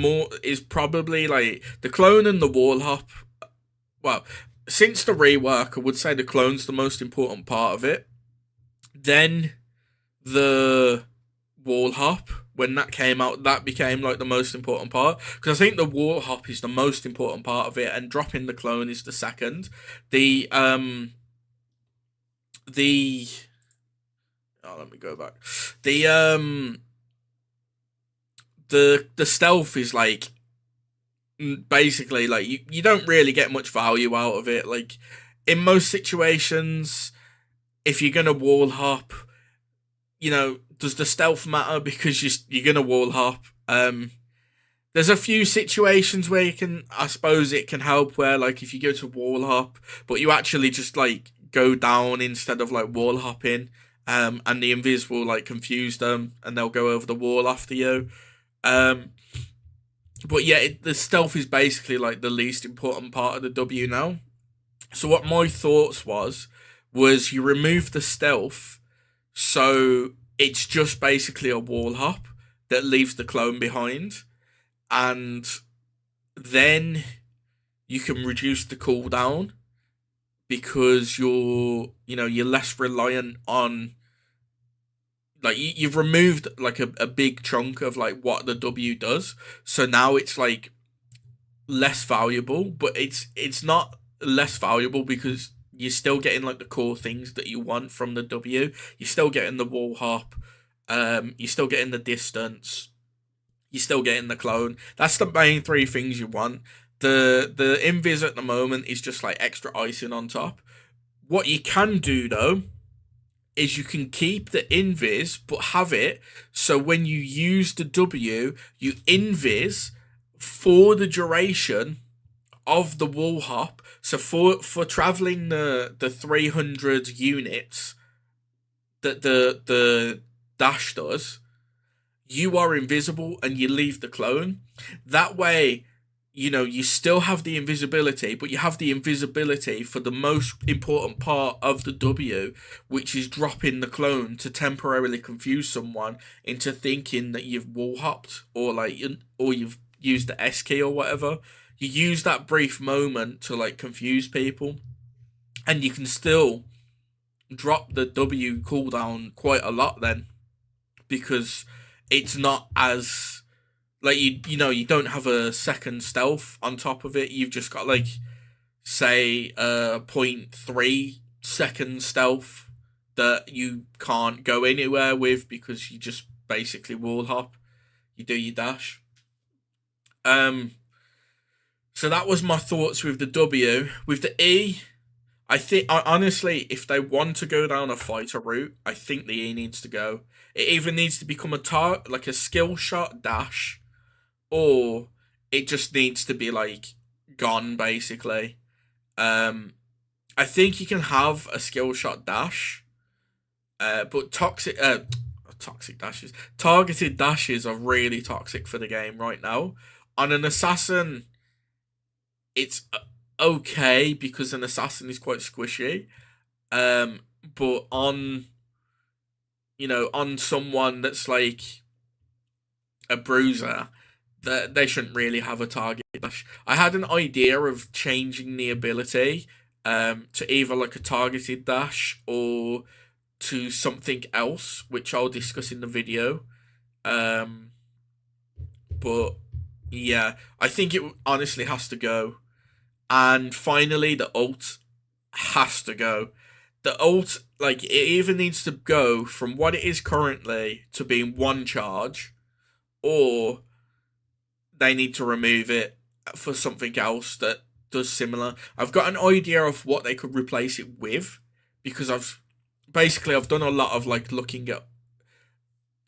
probably like the clone and the wall hop. Well, since the rework, I would say the clone's the most important part of it. Then the wall hop, when that came out, that became like the most important part, because I think the wall hop is the most important part of it, and dropping the clone is the second. Let me go back. The stealth is like basically like you don't really get much value out of it. Like, in most situations, if you're gonna wall hop, does the stealth matter because you're gonna wall hop? There's a few situations where I suppose it can help, where like if you go to wall hop, but you actually just like go down instead of like wall hopping, and the invis will like confuse them and they'll go over the wall after you. But yeah, the stealth is basically like the least important part of the W now. So what my thoughts was you remove the stealth, so it's just basically a wall hop that leaves the clone behind, and then you can reduce the cooldown because you're less reliant on, like, you've removed like a big chunk of like what the W does, so now it's like less valuable, but it's not less valuable because you're still getting like the core things that you want from the W. You're still getting the wall hop, you're still getting the distance, you're still getting the clone. That's the main three things you want. The invis at the moment is just like extra icing on top. What you can do though is you can keep the invis, but have it so when you use the W, you invis for the duration of the wall hop. So for traveling the 300 units that the dash does, you are invisible and you leave the clone. That way, you still have the invisibility, but you have the invisibility for the most important part of the W, which is dropping the clone to temporarily confuse someone into thinking that you've wall hopped or you've used the S key or whatever. You use that brief moment to like confuse people, and you can still drop the W cooldown quite a lot then, because it's not as like you don't have a second stealth on top of it. You've just got like, say, 0.3 second stealth that you can't go anywhere with because you just basically wall hop. You do your dash. So that was my thoughts with the W. With the E, honestly, if they want to go down a fighter route, I think the E needs to go. It either needs to become like a skill shot dash, or it just needs to be like gone basically. I think you can have a skill shot dash, but toxic dashes, targeted dashes are really toxic for the game right now. On an assassin, it's okay because an assassin is quite squishy. But on, on someone that's like a bruiser, that they shouldn't really have a target dash. I had an idea of changing the ability to either like a targeted dash or to something else, which I'll discuss in the video. But yeah, I think it honestly has to go. And finally, the ult has to go. The ult, like, it either needs to go from what it is currently to being one charge, or they need to remove it for something else that does similar. I've got an idea of what they could replace it with, because I've done a lot of like looking at,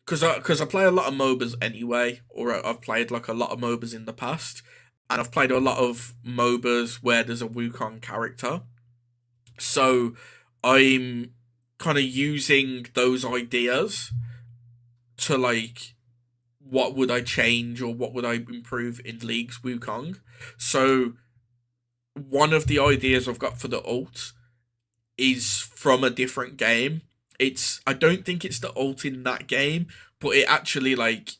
because I play a lot of MOBAs anyway, or I've played like a lot of MOBAs in the past, and I've played a lot of MOBAs where there's a Wukong character. So I'm kind of using those ideas to like, what would I change or what would I improve in League's Wukong? So one of the ideas I've got for the ult is from a different game. I don't think it's the ult in that game, but it actually like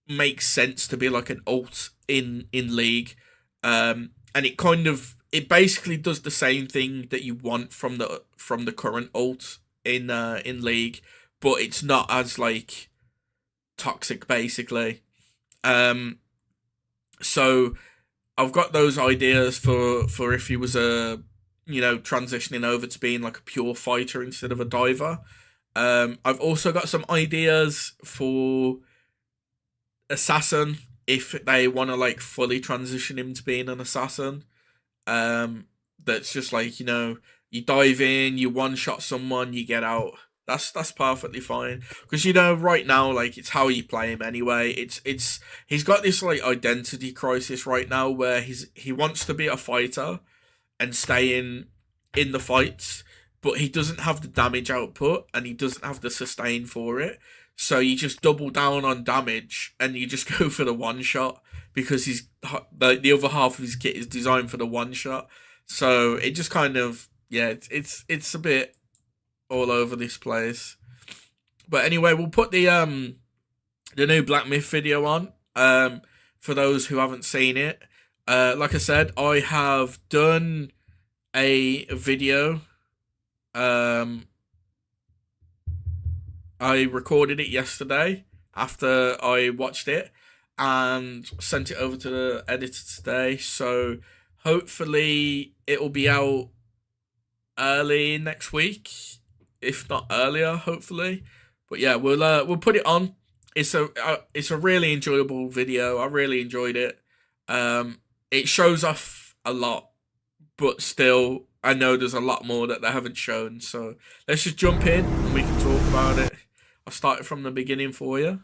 makes sense to be like an ult in League. And it basically does the same thing that you want from the current ult in League, but it's not as like toxic basically. So I've got those ideas for if he was transitioning over to being like a pure fighter instead of a diver. I've also got some ideas for assassin if they want to like fully transition him to being an assassin. That's just like, you dive in, you one shot someone, you get out. That's perfectly fine, because right now, like, it's how you play him anyway. He's got this like identity crisis right now where he wants to be a fighter and stay in the fights, but he doesn't have the damage output and he doesn't have the sustain for it. So you just double down on damage and you just go for the one shot, because the other half of his kit is designed for the one shot. So it just kind of, yeah, it's a bit all over this place. But anyway, we'll put the new Black Myth video on for those who haven't seen it. Like I said, I have done a video. I recorded it yesterday after I watched it and sent it over to the editor today. So hopefully it'll be out early next week, if not earlier, hopefully. But yeah, we'll put it on. It's a really enjoyable video. I really enjoyed it. It shows off a lot, but still, I know there's a lot more that they haven't shown. So let's just jump in and we can talk about it. I'll start it from the beginning for you.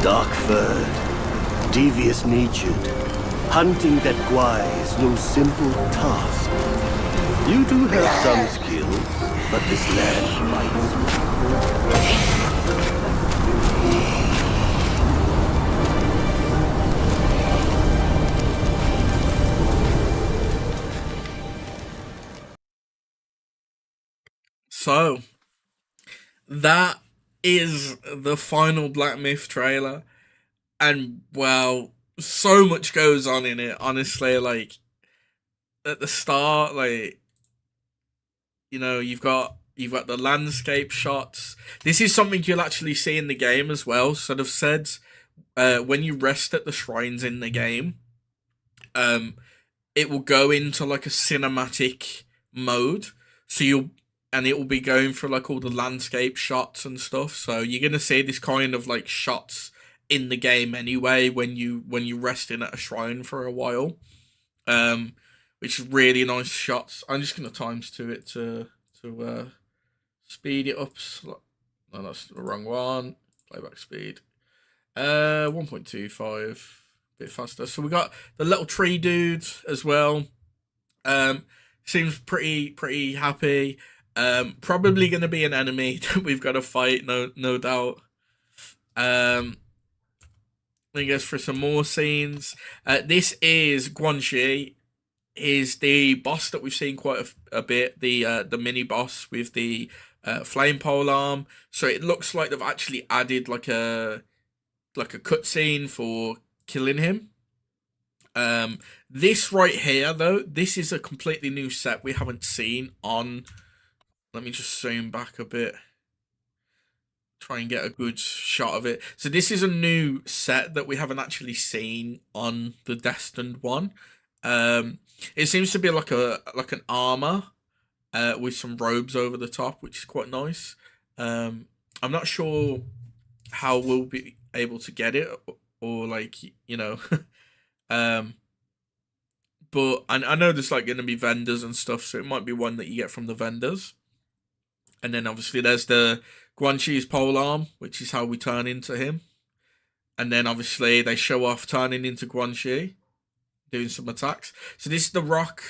Dark-furred, devious-natured, hunting that guai is no simple task. You do have some skills, but this land bites. So, that is the final Black Myth trailer. And, well, so much goes on in it, honestly. Like, at the start, like, you know, you've got the landscape shots. This is something you'll actually see in the game as well. Sort of said, when you rest at the shrines in the game, it will go into like a cinematic mode. So it will be going for like all the landscape shots and stuff. So you're gonna see this kind of like shots in the game anyway when you resting at a shrine for a while. Which is really nice shots. I'm just gonna times to it to speed it up. No, that's the wrong one. Playback speed. 1.25, bit faster. So we got the little tree dude as well. Seems pretty happy. Probably gonna be an enemy that we've got to fight, no doubt. I guess for some more scenes. This is Guanxi. Is the boss that we've seen quite a bit, the mini boss with the flame pole arm. So it looks like they've actually added like a cutscene for killing him. This right here though, this is a completely new set we haven't seen on. Let me just zoom back a bit. Try and get a good shot of it. So this is a new set that we haven't actually seen on the Destined one. It seems to be like an armor with some robes over the top, which is quite nice. I'm not sure how we'll be able to get it, or like, you know. But I know there's like going to be vendors and stuff, so it might be one that you get from the vendors. And then obviously there's the Guanxi's pole arm, which is how we turn into him. And then obviously they show off turning into Guanxi, doing some attacks. So this is the rock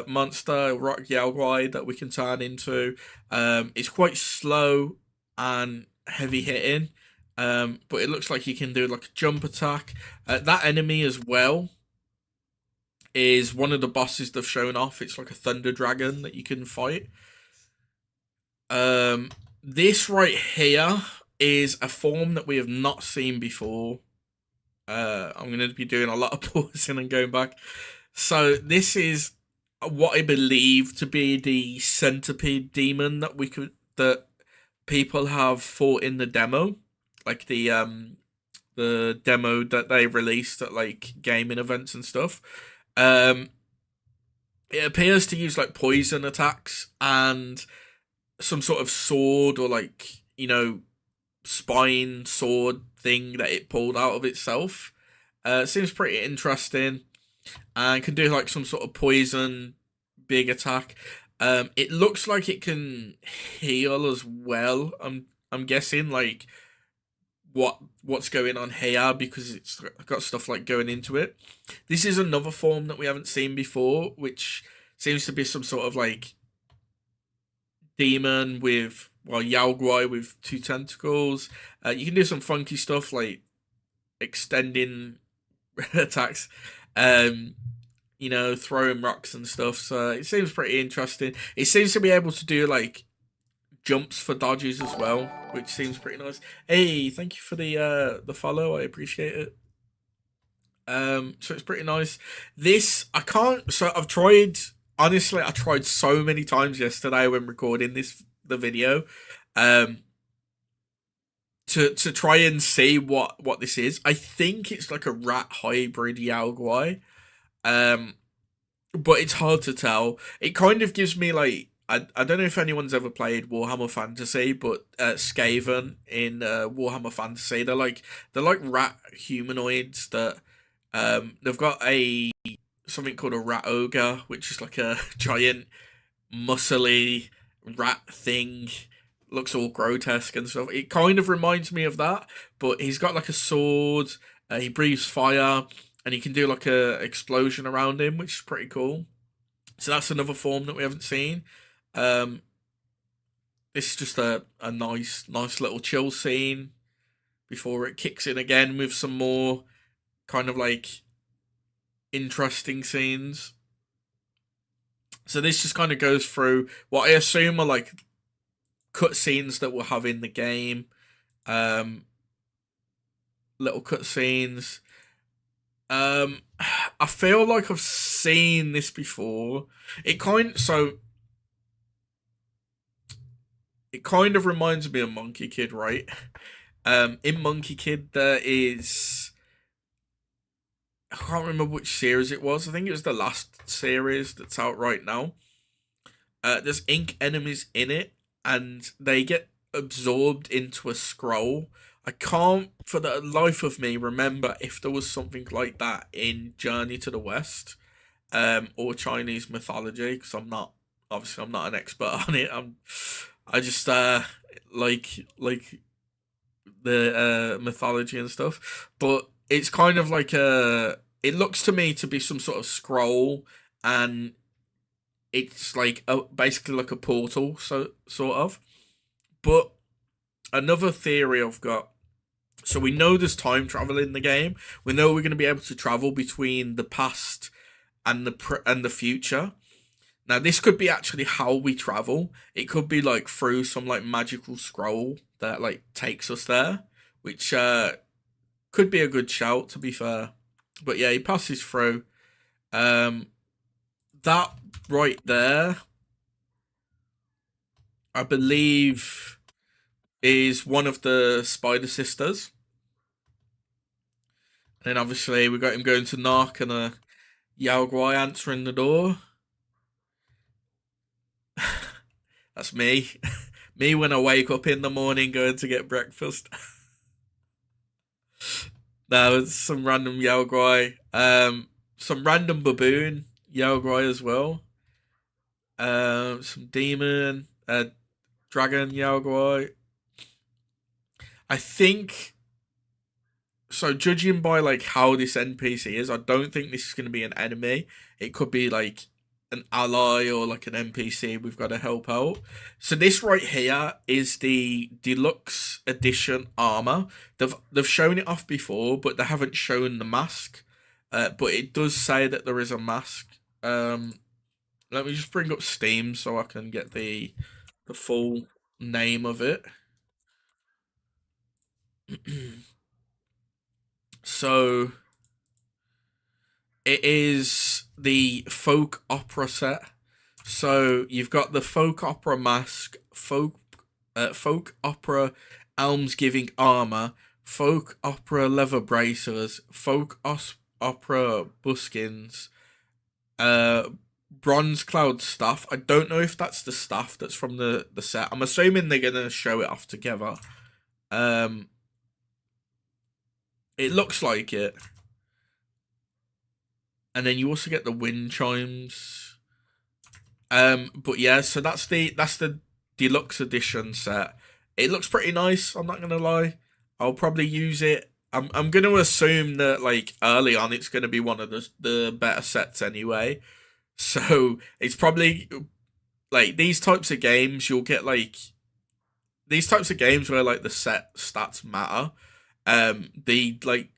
monster, rock Yaoguai that we can turn into. It's quite slow and heavy hitting. But it looks like you can do like a jump attack. That enemy as well is one of the bosses they've shown off. It's like a thunder dragon that you can fight. This right here is a form that we have not seen before. I'm going to be doing a lot of pausing and going back. So this is what I believe to be the centipede demon that people have fought in the demo, like the demo that they released at like gaming events and stuff. It appears to use like poison attacks and some sort of sword or like, you know, spine sword thing that it pulled out of itself. Seems pretty interesting, and can do like some sort of poison big attack. It looks like it can heal as well. I'm guessing like what's going on here, because it's got stuff like going into it. This is another form that we haven't seen before, which seems to be some sort of like demon with, well, Yao Guai with 2 tentacles. You can do some funky stuff like extending attacks, you know, throwing rocks and stuff. So it seems pretty interesting. It seems to be able to do like jumps for dodges as well, which seems pretty nice. Hey, thank you for the follow. I appreciate it. So it's pretty nice. This I can't. So I've tried. Honestly, I tried so many times yesterday when recording the video, to try and see what this is. I think it's like a rat hybrid Yao Guai, but it's hard to tell. It kind of gives me like, I don't know if anyone's ever played Warhammer Fantasy, but Skaven in Warhammer Fantasy, they're like rat humanoids that they've got something called a rat ogre, which is like a giant muscly rat thing. Looks all grotesque and stuff. It kind of reminds me of that, but he's got like a sword. He breathes fire, and he can do like a explosion around him, which is pretty cool. So that's another form that we haven't seen. This is just a nice little chill scene before it kicks in again with some more kind of like interesting scenes. So this just kind of goes through what I assume are like cutscenes that we'll have in the game. Little cutscenes. I feel like I've seen this before. It kind of reminds me of Monkey Kid, right? In Monkey Kid there is, I can't remember which series it was. I think it was the last series that's out right now. There's ink enemies in it, and they get absorbed into a scroll. I can't, for the life of me, remember if there was something like that in Journey to the West, or Chinese mythology, because I'm not an expert on it. I just like the mythology and stuff, but it's kind of like it looks to me to be some sort of scroll, and it's like basically like a portal, so sort of. But another theory I've got. So we know there's time travel in the game. We know we're going to be able to travel between the past and the future. Now this could be actually how we travel. It could be like through some like magical scroll that like takes us there, which could be a good shout, to be fair. But yeah, he passes through. That right there, I believe, is one of the Spider Sisters. And then obviously we got him going to knock, and a Yao Guai answering the door. That's me. Me when I wake up in the morning going to get breakfast. Now it's some random Yao Guai. Some random baboon Yao Guai as well. Some demon, dragon Yao Guai. I think, so judging by like how this NPC is, I don't think this is going to be an enemy. It could be like an ally or like an NPC we've got to help out. So this right here is the deluxe edition armor. They've shown it off before, but they haven't shown the mask. But it does say that there is a mask. Let me just bring up Steam so I can get the full name of it. So it is the folk opera set. So you've got the folk opera mask, folk opera almsgiving armor, folk opera leather bracers, folk opera buskins, bronze cloud staff. I don't know if that's the staff that's from the set. I'm assuming they're gonna show it off together. It looks like it. And then you also get the wind chimes. But yeah, so that's the deluxe edition set. It looks pretty nice, I'm not gonna lie. I'll probably use it. I'm gonna assume that like early on it's gonna be one of the better sets anyway. So it's probably like these types of games you'll get like these types of games where like the set stats matter. The like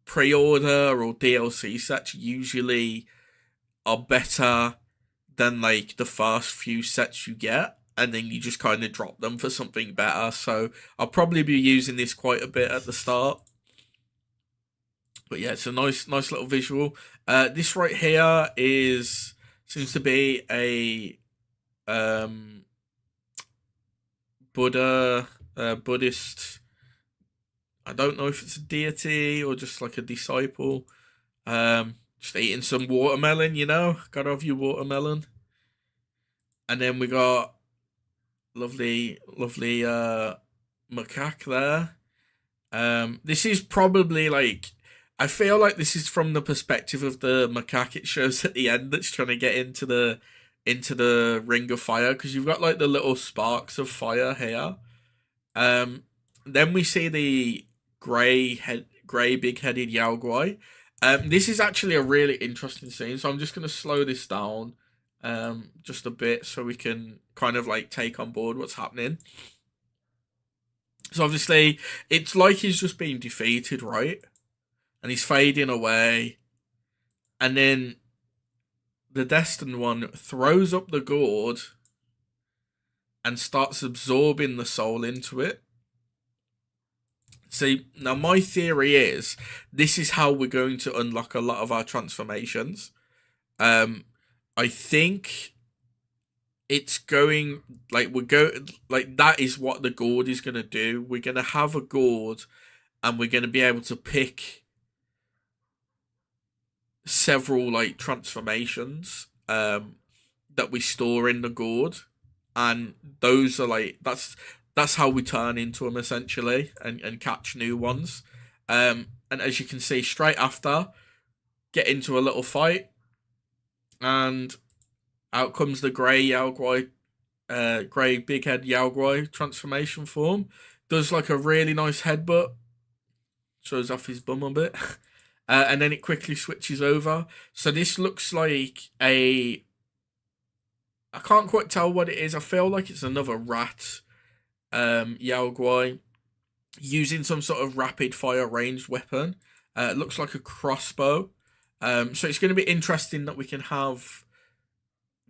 pre-order or DLC sets usually are better than like the first few sets you get, and then you just kind of drop them for something better. So I'll probably be using this quite a bit at the start. But yeah, it's a nice little visual. This right here seems to be a Buddhist. I don't know if it's a deity or just like a disciple. Just eating some watermelon, you know. Gotta have your watermelon. And then we got lovely macaque there. This is probably like, I feel like this is from the perspective of the macaque it shows at the end that's trying to get into the ring of fire, because you've got like the little sparks of fire here. Then we see the grey big-headed Yao Guai. This is actually a really interesting scene, so I'm just going to slow this down just a bit so we can kind of like take on board what's happening. So obviously it's like he's just been defeated, right? And he's fading away, and then the Destined One throws up the gourd and starts absorbing the soul into it. See, now my theory is this is how we're going to unlock a lot of our transformations. I think it's going like that is what the gourd is going to do. We're going to have a gourd and we're going to be able to pick several like transformations that we store in the gourd, and those are like that's how we turn into them essentially and catch new ones. And as you can see, straight after, get into a little fight, and out comes the grey Yao Guai, grey big head Yao Guai transformation form. Does like a really nice headbutt, shows off his bum a bit. And then it quickly switches over. So this looks like I can't quite tell what it is. I feel like it's another rat Yao Guai using some sort of rapid fire ranged weapon. It looks like a crossbow. So it's going to be interesting that we can have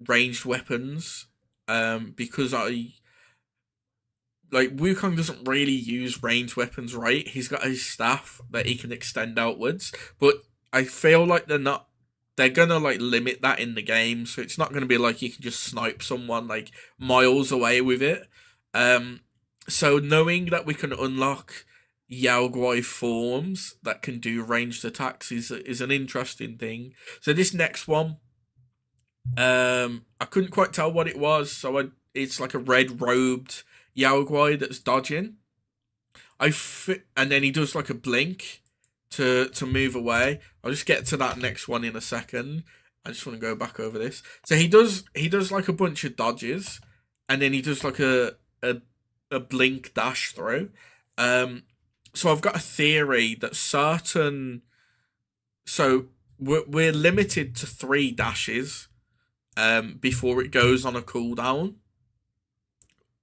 ranged weapons. Because Wukong doesn't really use ranged weapons, right? He's got his staff that he can extend outwards, but I feel like they're gonna like limit that in the game, so it's not gonna be like you can just snipe someone like miles away with it. So knowing that we can unlock Yao Guai forms that can do ranged attacks is an interesting thing. So this next one, I couldn't quite tell what it was, so it's like a red robed Yao Guai that's dodging. And then he does like a blink to move away. I'll just get to that next one in a second. I just want to go back over this. So he does like a bunch of dodges, and then he does like a blink dash through. So I've got a theory that so we're limited to 3 dashes. before it goes on a cooldown.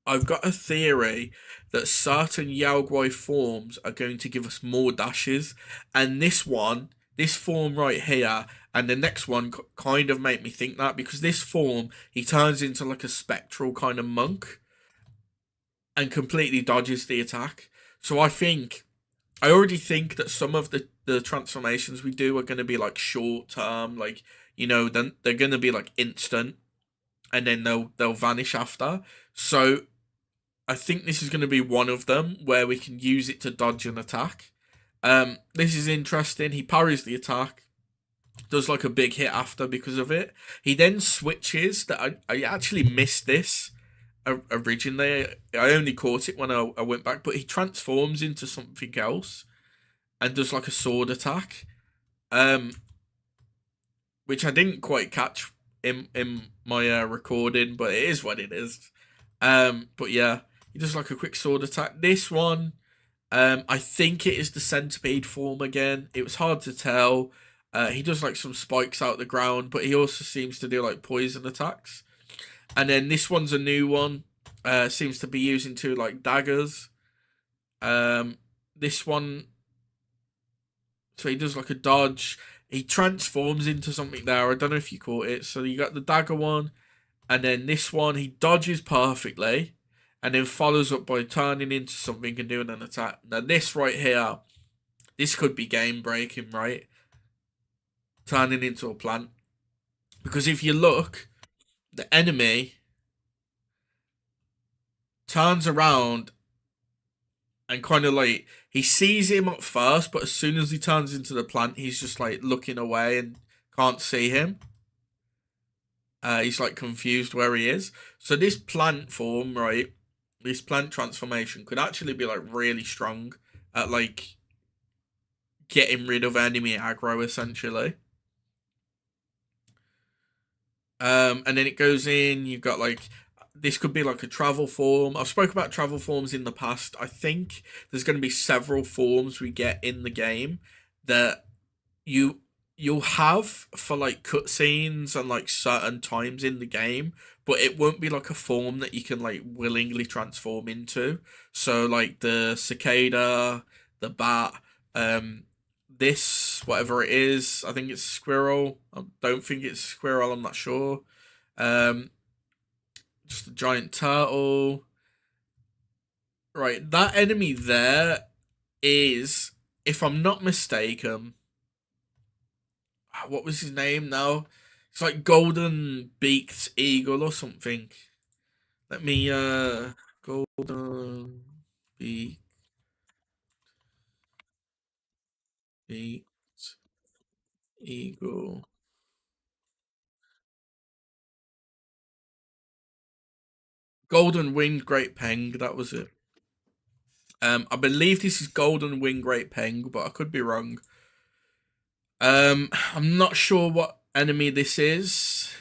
I've got a theory that certain Yaogwai forms are going to give us more dashes, and this form right here, and the next one kind of make me think that, because this form, he turns into like a spectral kind of monk and completely dodges the attack. So I already think that some of the transformations we do are going to be like short term, like, then they're going to be like instant, and then they'll vanish after. So I think this is going to be one of them where we can use it to dodge an attack. This is interesting. He parries the attack, does like a big hit after because of it. He then switches. That I actually missed this originally. I only caught it when I went back, but he transforms into something else and does like a sword attack, which I didn't quite catch in my recording, but it is what it is. But yeah, he does like a quick sword attack. This one, I think it is the centipede form again. It was hard to tell. He does like some spikes out the ground, but he also seems to do like poison attacks. And then this one's a new one. Seems to be using two like daggers. This one, so he does like a dodge. He transforms into something there. I don't know if you caught it. So you got the dagger one, and then this one, he dodges perfectly, and then follows up by turning into something and doing an attack. Now this right here, this could be game breaking, right? Turning into a plant. Because if you look, the enemy turns around and kind of like, he sees him at first, but as soon as he turns into the plant, he's just like looking away and can't see him. He's like confused where he is. So this plant form, right, this plant transformation could actually be like really strong at like getting rid of enemy aggro essentially. And then it goes in, you've got like, this could be like a travel form. I've spoke about travel forms in the past. I think there's going to be several forms we get in the game that you'll have for like cutscenes and like certain times in the game, but it won't be like a form that you can like willingly transform into. So like the cicada, the bat, this, whatever it is, I think it's squirrel. I don't think it's squirrel, I'm not sure. Just a giant turtle. Right, that enemy there is, if I'm not mistaken, what was his name now? It's like golden beaked eagle or something. Let me golden beaked eagle. Golden winged great peng, that was it. I believe this is golden winged great peng, but I could be wrong. I'm not sure what enemy this is.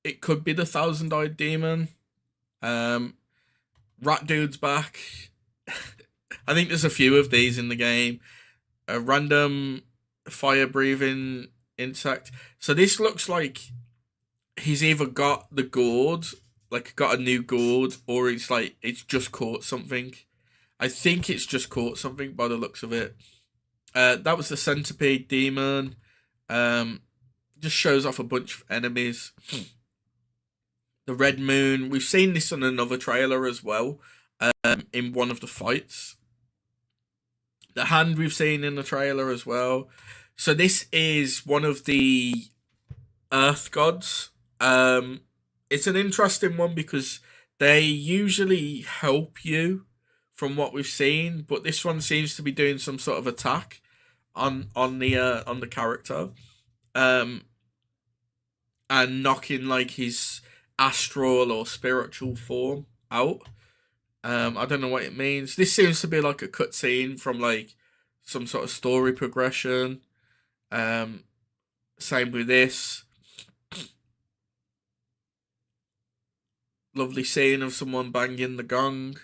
It could be the thousand-eyed demon. Rat dude's back. I think there's a few of these in the game. A random fire-breathing insect. So this looks like he's either got the gourd, like got a new gourd, or it's like it's just caught something. I think it's just caught something by the looks of it. That was the centipede demon. Just shows off a bunch of enemies. The red moon. We've seen this on another trailer as well. In one of the fights. The hand we've seen in the trailer as well. So this is one of the earth gods. It's an interesting one because they usually help you from what we've seen, but this one seems to be doing some sort of attack on the character, and knocking like his astral or spiritual form out. I don't know what it means. This seems to be like a cutscene from like some sort of story progression. Same with this. Lovely scene of someone banging the gong.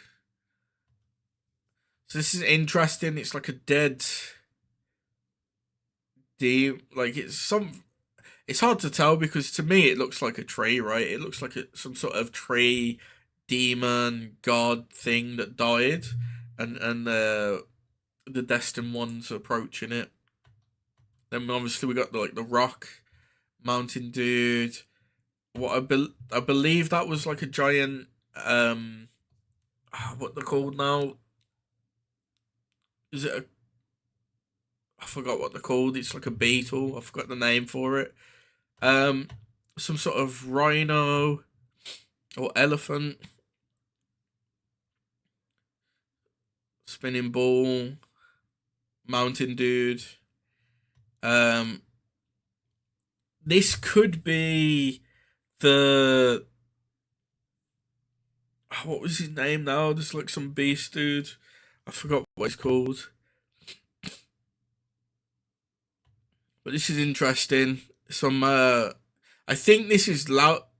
So this is interesting. It's like a dead like it's some. It's hard to tell because to me it looks like a tree, right? It looks like some sort of tree demon god thing that died, and the destined ones approaching it. Then obviously we got the rock mountain dude. What I believe that was like a giant what they're called now. Is it a I forgot what they're called. It's like a beetle. I forgot the name for it. Some sort of rhino or elephant. Spinning ball. Mountain dude. This could be the what was his name now? Just like some beast dude. I forgot what he's called. But this is interesting. I think this is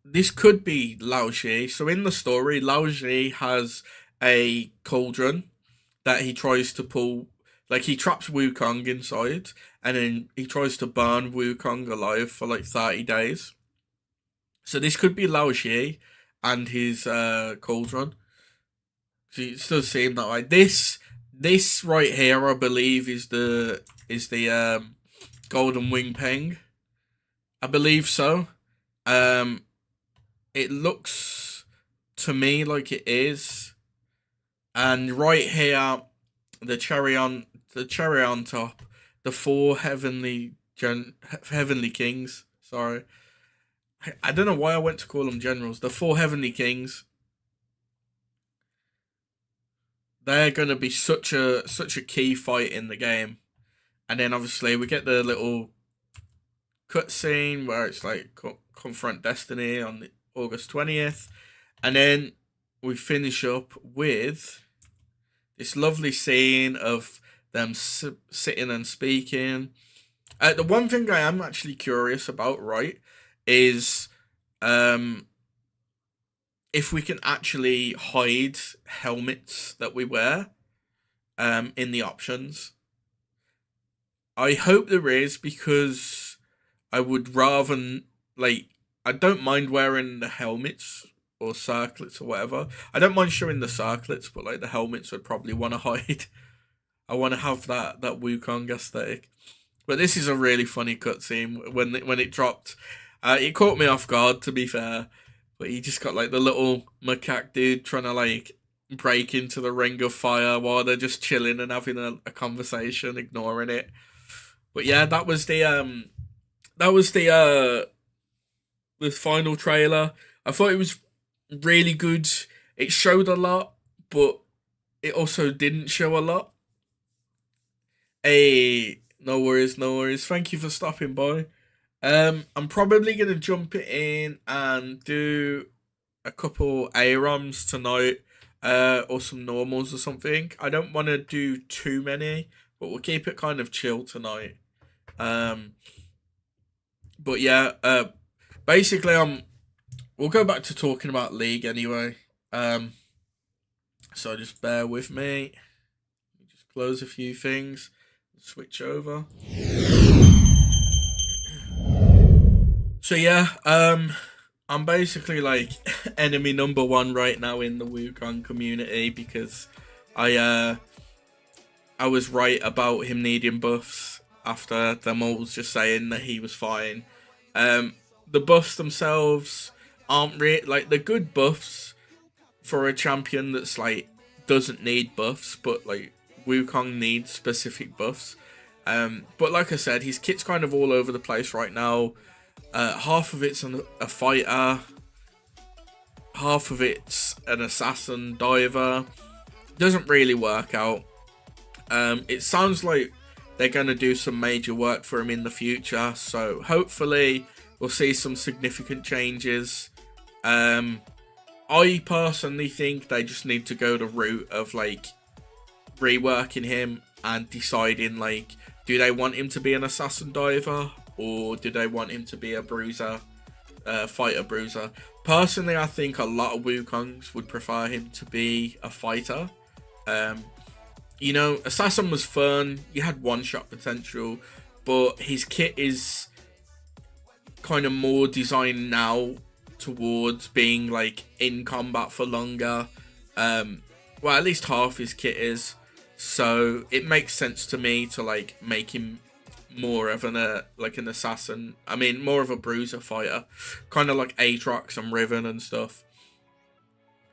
This could be Lao Shi. So in the story, Lao Shi has a cauldron that he tries to pull. Like he traps Wukong inside, and then he tries to burn Wukong alive for like 30 days. So this could be Lao Shi and his cauldron. So it does seem that way. This right here, I believe, is the Golden Wing Peng. I believe so. It looks to me like it is. And right here, the cherry on top, the four heavenly kings. Sorry, I don't know why I went to call them generals. The four heavenly kings. They're gonna be such a key fight in the game. And then obviously we get the little cutscene where it's like confront Destiny on the August 20th. And then we finish up with this lovely scene of them sitting and speaking. The one thing I am actually curious about, right, is if we can actually hide helmets that we wear in the options. I hope there is, because I would rather, like, I don't mind wearing the helmets or circlets or whatever. I don't mind showing the circlets, but like the helmets I'd probably want to hide. I want to have that Wukong aesthetic. But this is a really funny cutscene when it dropped. It caught me off guard, to be fair. But you just got like the little macaque dude trying to like break into the ring of fire while they're just chilling and having a conversation, ignoring it. But yeah, that was the final trailer. I thought it was really good. It showed a lot, but it also didn't show a lot. Hey, no worries. Thank you for stopping by. I'm probably gonna jump it in and do a couple AROMs tonight, or some normals or something. I don't want to do too many, but we'll keep it kind of chill tonight. But yeah, basically, we'll go back to talking about League anyway. So just bear with me. Just close a few things. Switch over. So yeah, I'm basically like enemy number one right now in the Wukong community because I was right about him needing buffs after them all just saying that he was fine. The buffs themselves aren't like the good buffs for a champion that's like doesn't need buffs, but like Wukong needs specific buffs. But like I said, his kit's kind of all over the place right now. Half of it's a fighter, half of it's an assassin diver. Doesn't really work out. It sounds like they're going to do some major work for him in the future, so hopefully we'll see some significant changes. I personally think they just need to go the route of like reworking him and deciding like, do they want him to be an assassin diver or do they want him to be a bruiser, fighter bruiser? Personally, I think a lot of Wukongs would prefer him to be a fighter. You know, assassin was fun. You had one shot potential, but his kit is kind of more designed now towards being like in combat for longer. Well, at least half his kit is. So it makes sense to me to like make him more of an like an assassin. I mean, more of a bruiser fighter, kind of like Aatrox and Riven and stuff.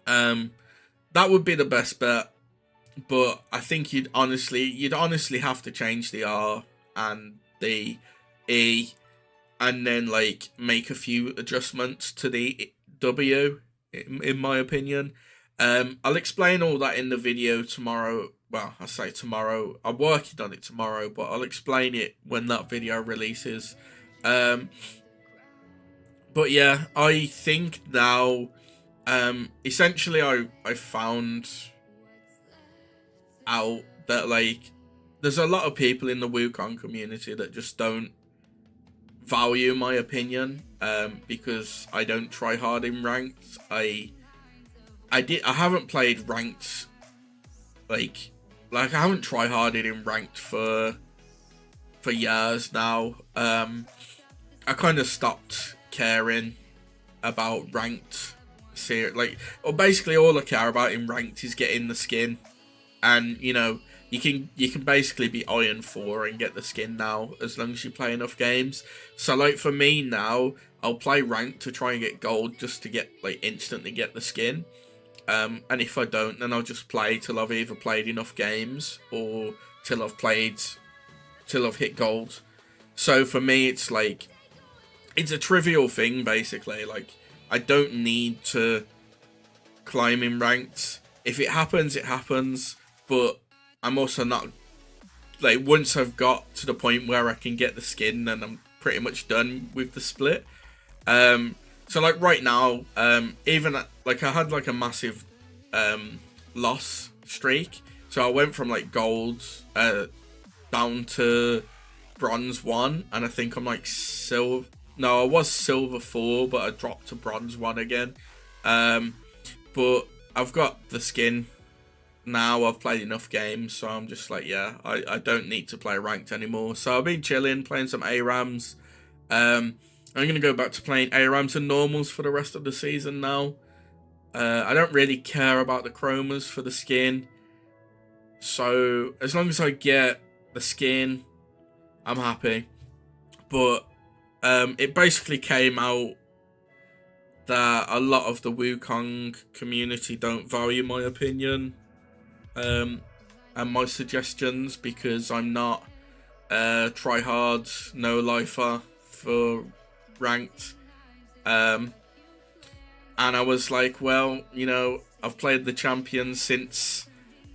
That would be the best bet, but I think you'd honestly have to change the R and the E, and then like make a few adjustments to the W, in my opinion. I'll explain all that in the video tomorrow. Well, I say tomorrow. I'm working on it tomorrow, but I'll explain it when that video releases. But yeah, I think now, essentially I found out that like there's a lot of people in the Wukong community that just don't value my opinion, because I don't try hard in ranked. I haven't played ranked like I haven't tried hard in ranked for years now. I kind of stopped caring about ranked or basically all I care about in ranked is getting the skin, and you know, you can basically be Iron 4 and get the skin now as long as you play enough games. So like for me now, I'll play ranked to try and get gold just to get like instantly get the skin. And if I don't, then I'll just play till I've either played enough games or till I've hit gold. So for me, it's like, it's a trivial thing basically. Like, I don't need to climb in ranked. If it happens, it happens. But I'm also not, like, once I've got to the point where I can get the skin, then I'm pretty much done with the split. So like right now, even like I had like a massive loss streak. So I went from like gold down to bronze 1, and I think I'm like silver. No, I was silver 4, but I dropped to bronze 1 again. But I've got the skin now. I've played enough games, so I'm just like, yeah, I don't need to play ranked anymore. So I've been chilling, playing some ARAMs. I'm going to go back to playing ARAMs and normals for the rest of the season now. I don't really care about the chromas for the skin. So as long as I get the skin, I'm happy. But it basically came out that a lot of the Wukong community don't value my opinion and my suggestions, because I'm not try hard, no lifer for ranked. And I was like, well, you know, I've played the champion since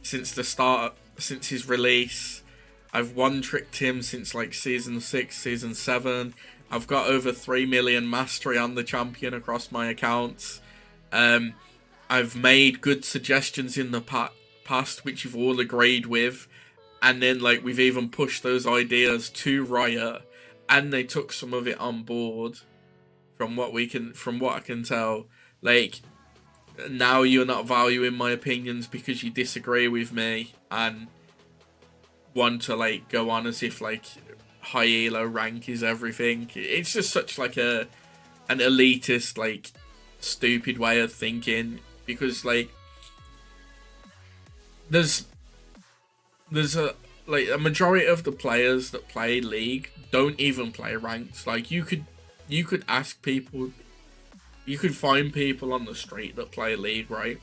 the start, since his release. I've one-tricked him since like season 6, season 7. I've got over 3 million mastery on the champion across my accounts. I've made good suggestions in the past, which you've all agreed with. And then like we've even pushed those ideas to Riot, and they took some of it on board from what I can tell. Like, now you're not valuing my opinions because you disagree with me and want to like go on as if like high elo rank is everything. It's just such like an elitist, like stupid way of thinking, because like there's a majority of the players that play League don't even play ranked. Like you could ask people, you could find people on the street that play League, right?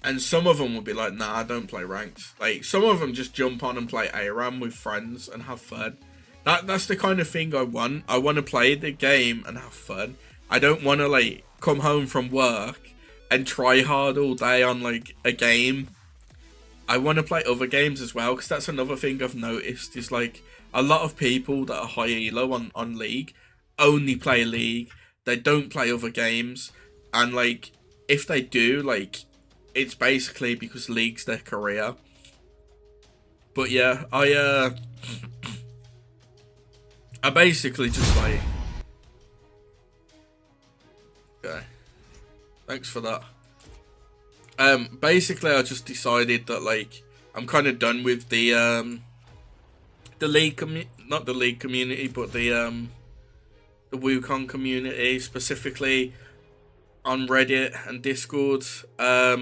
And some of them will be like, nah, I don't play ranked. Like, some of them just jump on and play ARAM with friends and have fun. That's the kind of thing I want. I want to play the game and have fun. I don't want to, like, come home from work and try hard all day on, like, a game. I want to play other games as well, because that's another thing I've noticed, is, like, a lot of people that are high elo on League only play League. They don't play other games. And, like, if they do, like, it's basically because League's their career. But yeah, I basically just like... Okay. Thanks for that. Basically I just decided that like I'm kind of done with the League not the League community, but the the Wukong community, specifically on Reddit and Discord. They're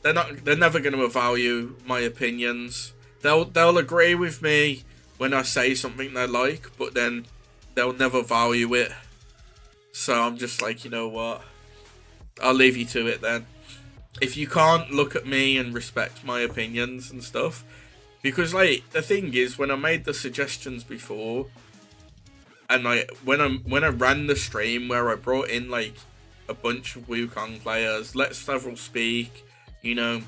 never going to value my opinions. They'll agree with me when I say something they like, but then they'll never value it. So I'm just like, you know what? I'll leave you to it then. If you can't look at me and respect my opinions and stuff, because like the thing is, when I made the suggestions before, and like when I ran the stream where I brought in like a bunch of Wukong players, let several speak, you know,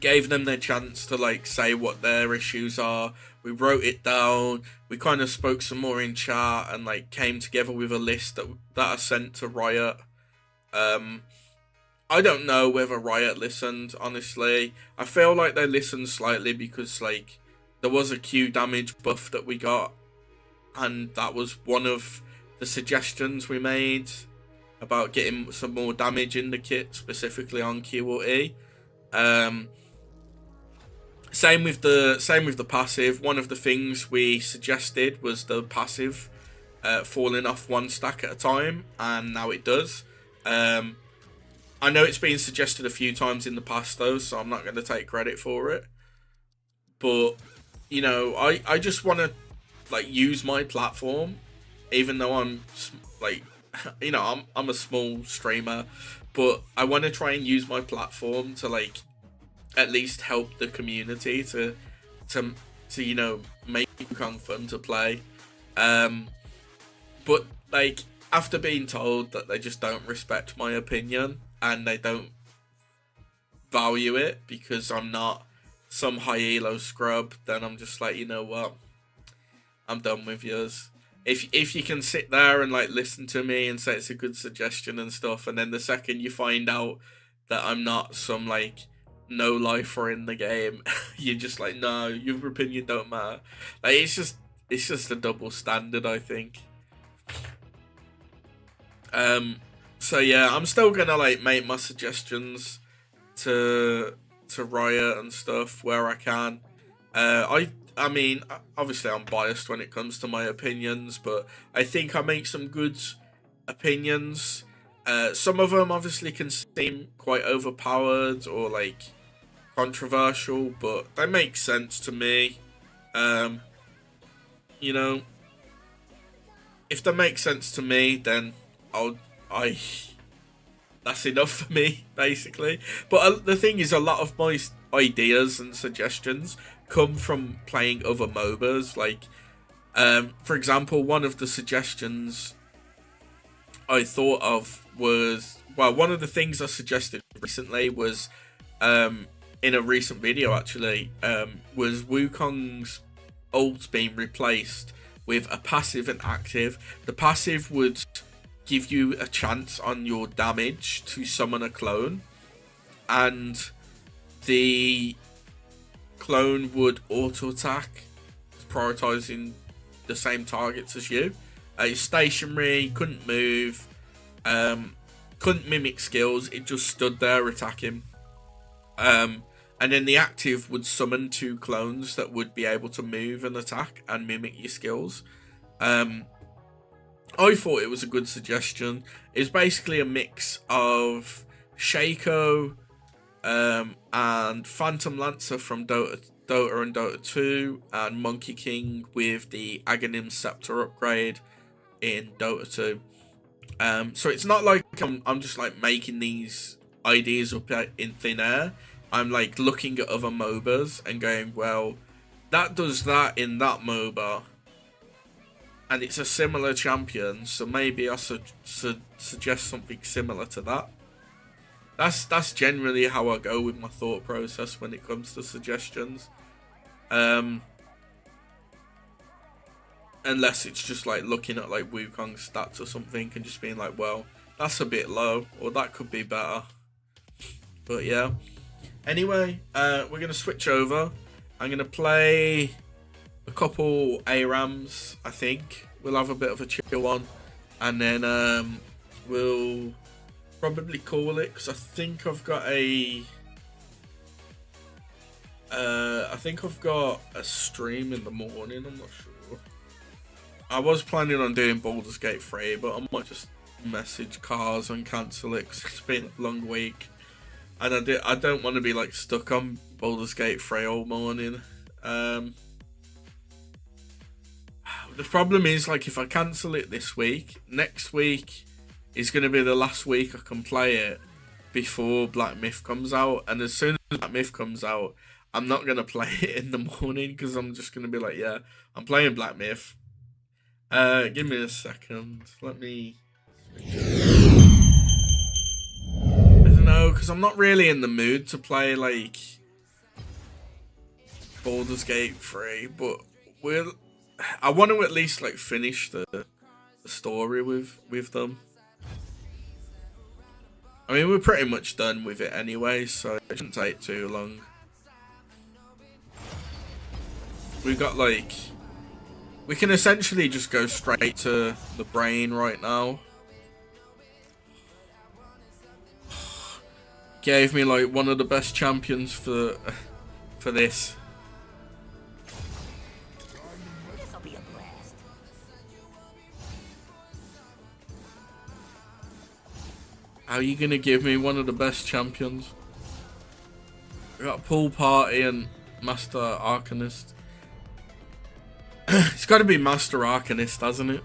gave them their chance to like say what their issues are. We wrote it down. We kind of spoke some more in chat and like came together with a list that I sent to Riot. I don't know whether Riot listened, honestly. I feel like they listened slightly because like there was a Q damage buff that we got, and that was one of the suggestions we made about getting some more damage in the kit, specifically on Q or E. Same with the passive. One of the things we suggested was the passive falling off one stack at a time, and now it does. I know it's been suggested a few times in the past though, so I'm not going to take credit for it. But you know, I just want to like use my platform, even though I'm like, you know, I'm a small streamer, but I want to try and use my platform to like at least help the community to you know, make Wukong fun to play. But like after being told that they just don't respect my opinion and they don't value it because I'm not some high elo scrub, then I'm just like, you know what, I'm done with yours. If you can sit there and like listen to me and say it's a good suggestion and stuff, and then the second you find out that I'm not some like no lifer in the game, you're just like, no, your opinion don't matter. Like it's just a double standard, I think. So yeah, I'm still gonna like make my suggestions to Riot and stuff where I can. I mean, obviously I'm biased when it comes to my opinions, but I think I make some good opinions. Some of them obviously can seem quite overpowered or like controversial, but they make sense to me. You know, if they make sense to me, then that's enough for me, basically. But the thing is, a lot of my ideas and suggestions come from playing other MOBAs. Like, for example, one of the suggestions I thought of was, well, one of the things I suggested recently was, in a recent video actually, was Wukong's ult being replaced with a passive and active. The passive would give you a chance on your damage to summon a clone, and the clone would auto attack, prioritizing the same targets as you. It's stationary, couldn't move, couldn't mimic skills, it just stood there attacking. And then the active would summon two clones that would be able to move and attack and mimic your skills. I thought it was a good suggestion. It's basically a mix of Shaco and Phantom Lancer from Dota and Dota 2 and Monkey King with the Aghanim Scepter upgrade in Dota 2. So it's not like I'm just like making these ideas up in thin air. I'm like looking at other MOBAs and going, well, that does that in that MOBA, and it's a similar champion, so maybe I suggest something similar to that. That's generally how I go with my thought process when it comes to suggestions. Unless it's just like looking at like Wukong stats or something and just being like, well, that's a bit low, or that could be better. But yeah. Anyway, we're going to switch over. I'm going to play a couple ARAMs, I think. We'll have a bit of a chill one. And then we'll probably call it, because I think I've got a stream in the morning, I'm not sure. I was planning on doing Baldur's Gate 3, but I might just message Cars and cancel it 'cause it's been a long week. And I don't want to be like stuck on Baldur's Gate 3 all morning. The problem is, like, if I cancel it this week, next week is going to be the last week I can play it before Black Myth comes out. And as soon as Black Myth comes out, I'm not going to play it in the morning because I'm just going to be like, yeah, I'm playing Black Myth. Give me a second. Let me... I don't know, because I'm not really in the mood to play, like, Baldur's Gate 3, but I want to at least, like, finish the story with them. I mean, we're pretty much done with it anyway, so it shouldn't take too long. We've got, like... We can essentially just go straight to the brain right now. Gave me, like, one of the best champions for this. How are you gonna give me one of the best champions? We got Pool Party and Master Arcanist. It's got to be Master Arcanist, hasn't it?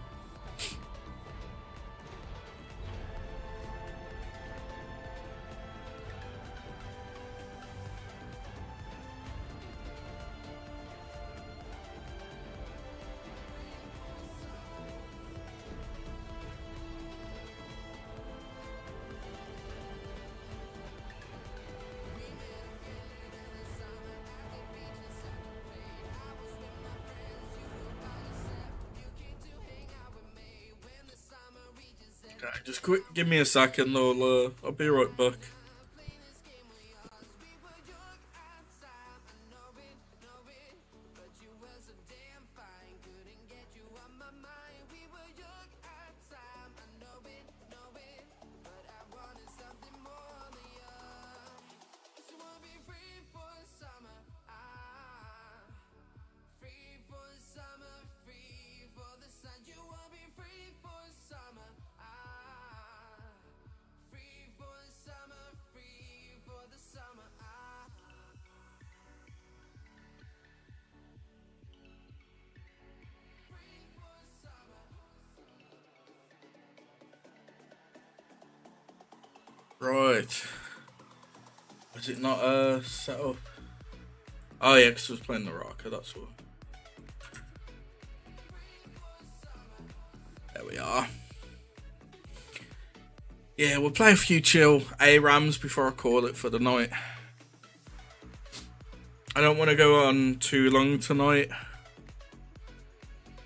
Okay, just give me a second, I'll be right back. Right. Was it not set up? Oh yeah, because I was playing the rocker, that's what. There we are. Yeah, we'll play a few chill ARAMs before I call it for the night. I don't want to go on too long tonight.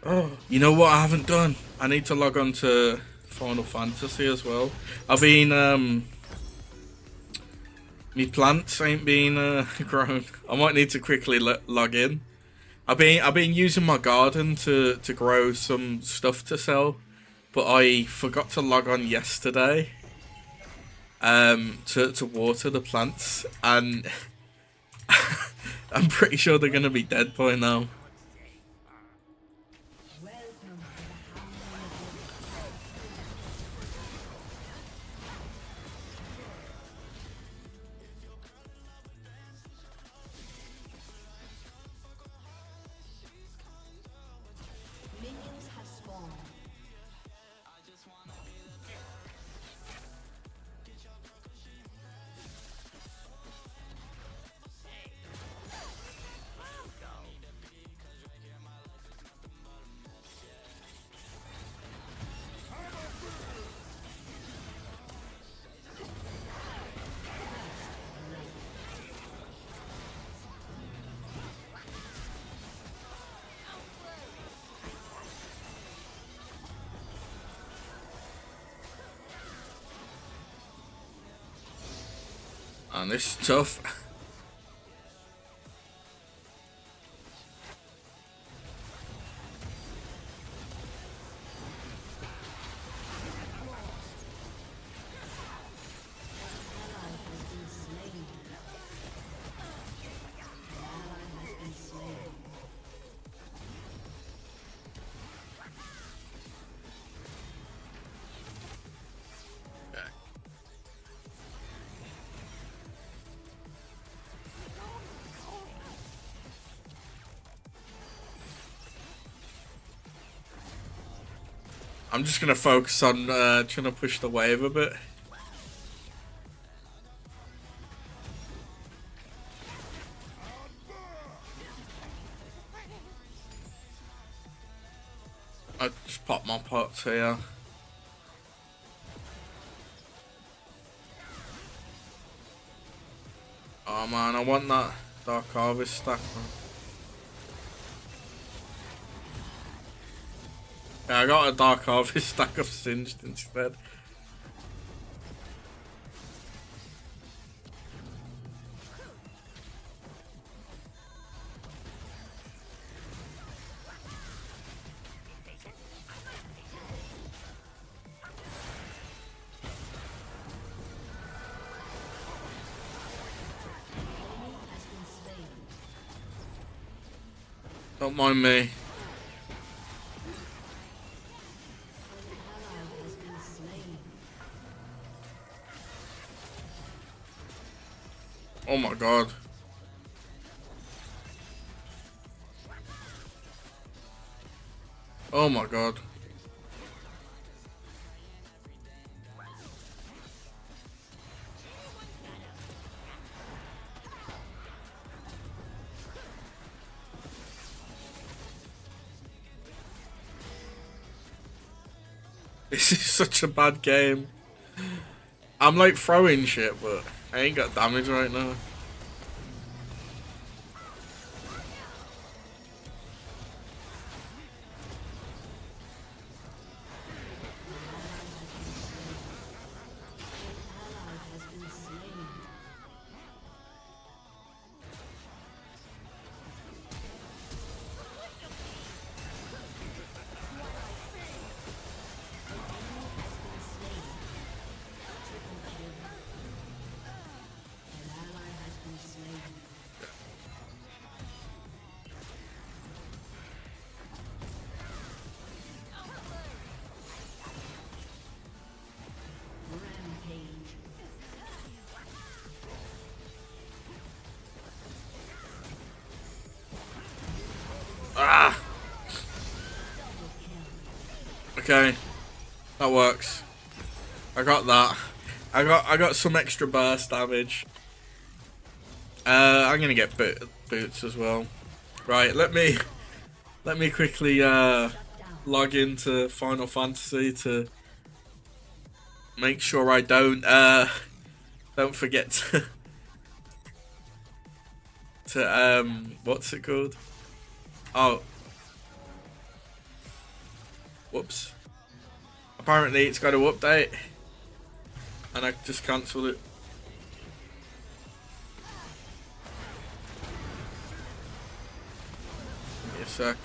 Oh, you know what I haven't done? I need to log on to Final Fantasy as well. I've been my plants ain't been grown. I might need to quickly log in. I've been using my garden to grow some stuff to sell, but I forgot to log on yesterday to water the plants, and I'm pretty sure they're gonna be dead by now. And this is tough. I'm just gonna focus on trying to push the wave a bit. I just pop my pots here. Oh man, I want that Dark Harvest stack, man. Yeah, I got a Dark Harvest stack of Singed instead. Don't mind me. Oh my god. Oh my god. This is such a bad game. I'm like throwing shit, but I ain't got damage right now. Ah. Okay, that works. I got that. I got some extra burst damage. I'm gonna get boots as well. Right, let me quickly log into Final Fantasy to make sure I don't forget to what's it called? Oh, whoops. Apparently it's got to update, and I just cancelled it. Give me a sec.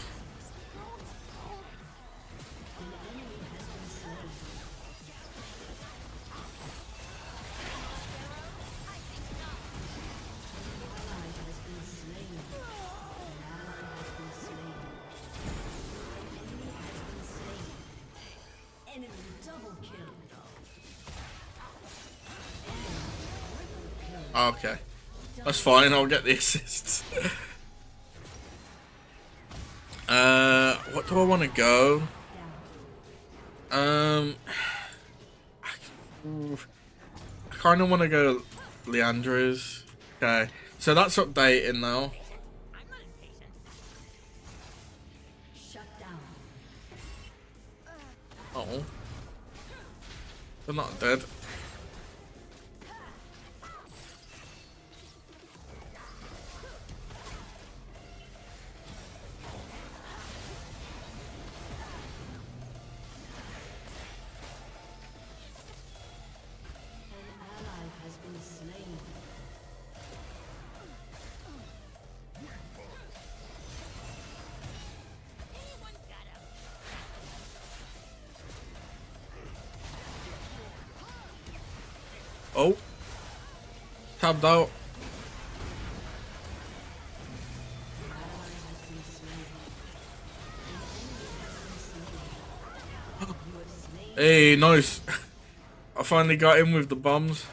Okay, that's fine. I'll get the assists. What do I want to go? I kind of want to go Leandra's. Okay, so that's updating now. Oh, they're not dead. Oh, tapped out. Hey, nice. I finally got him with the bombs.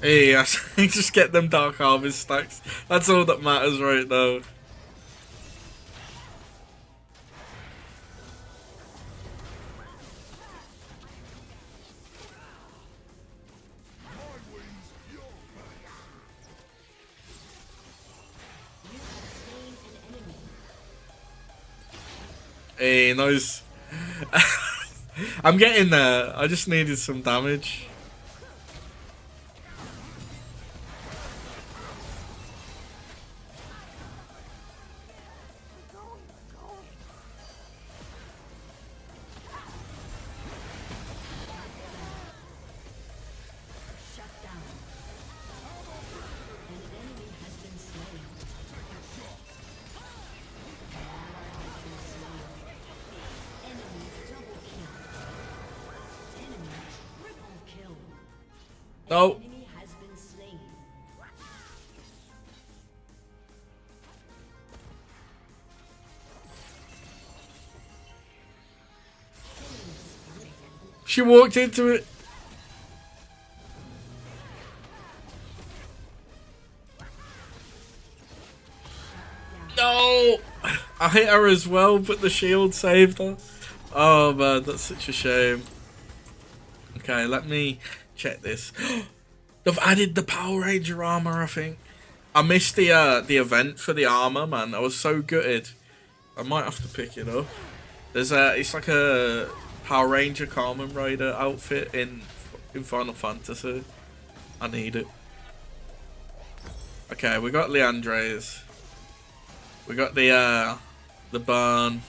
Hey, I just get them Dark Harvest stacks. That's all that matters right now. Hey, nice. I'm getting there. I just needed some damage. No. She walked into it. No! I hit her as well, but the shield saved her. Oh man, that's such a shame. Okay, let me check this. They've added the Power Ranger armor, I think. I missed the event for the armor, man. I was so gutted. I might have to pick it up. It's like a Power Ranger Kamen Rider outfit in Final Fantasy. I need it. Okay, we got Leandre's. We got the burn.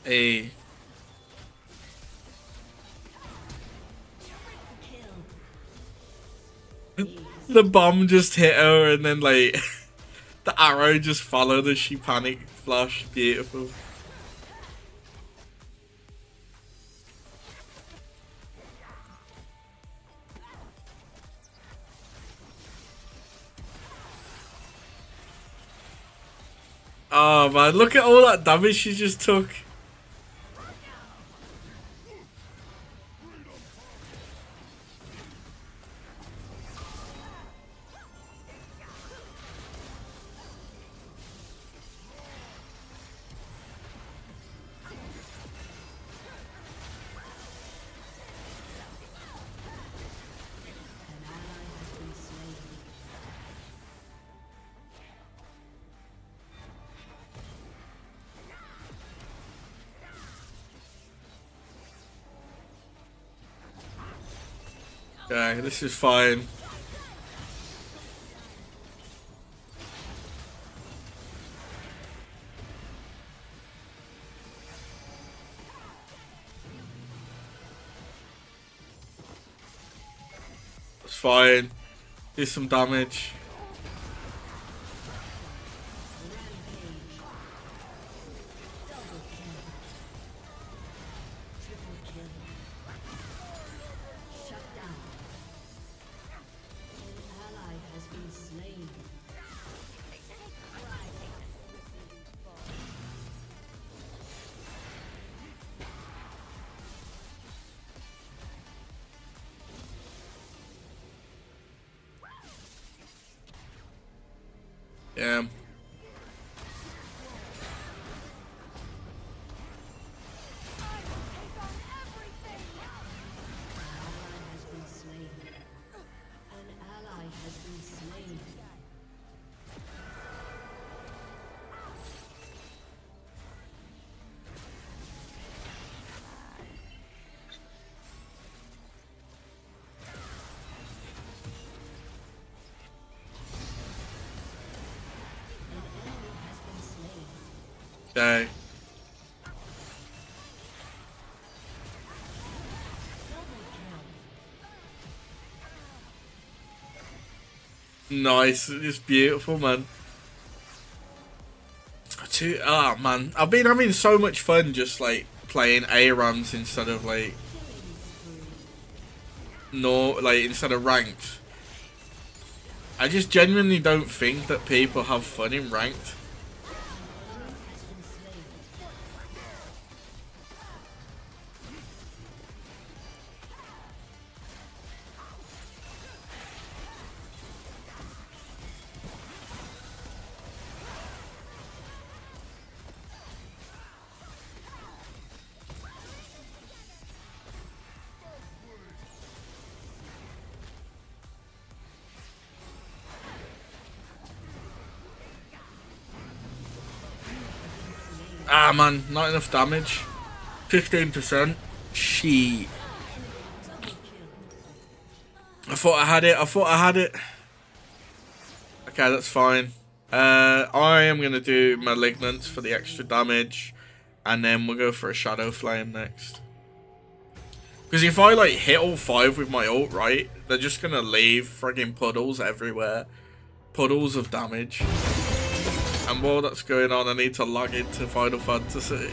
Hey. The bomb just hit her and then like the arrow just followed as she panicked flash. Beautiful. Oh man, look at all that damage she just took. Okay, this is fine. It's fine. Do some damage. Yeah. Okay. Nice, it's beautiful, man. Oh man, I've been having so much fun just like playing ARAMs instead of like instead of ranked. I just genuinely don't think that people have fun in ranked. Ah man, not enough damage. 15%. Shit. I thought I had it. Okay, that's fine. I am gonna do Malignant for the extra damage, and then we'll go for a Shadow Flame next. Because if I like hit all 5 with my ult, right, they're just gonna leave friggin' puddles everywhere. Puddles of damage. And while that's going on, I need to log into Final Fantasy.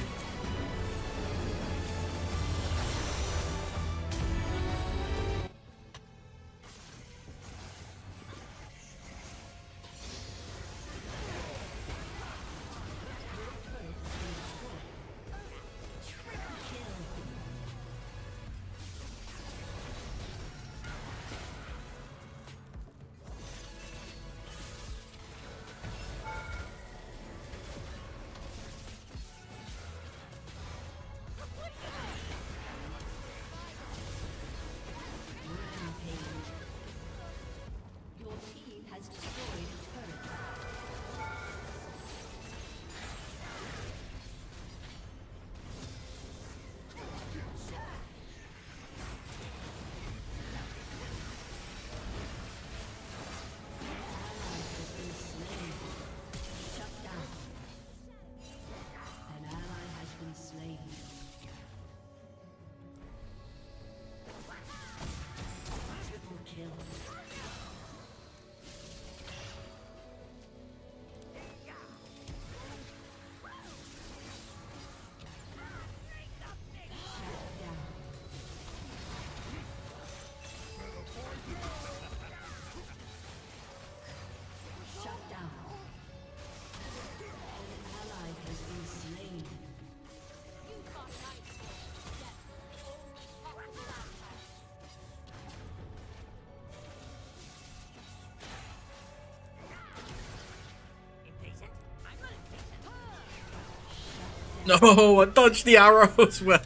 No, I dodged the arrow as well.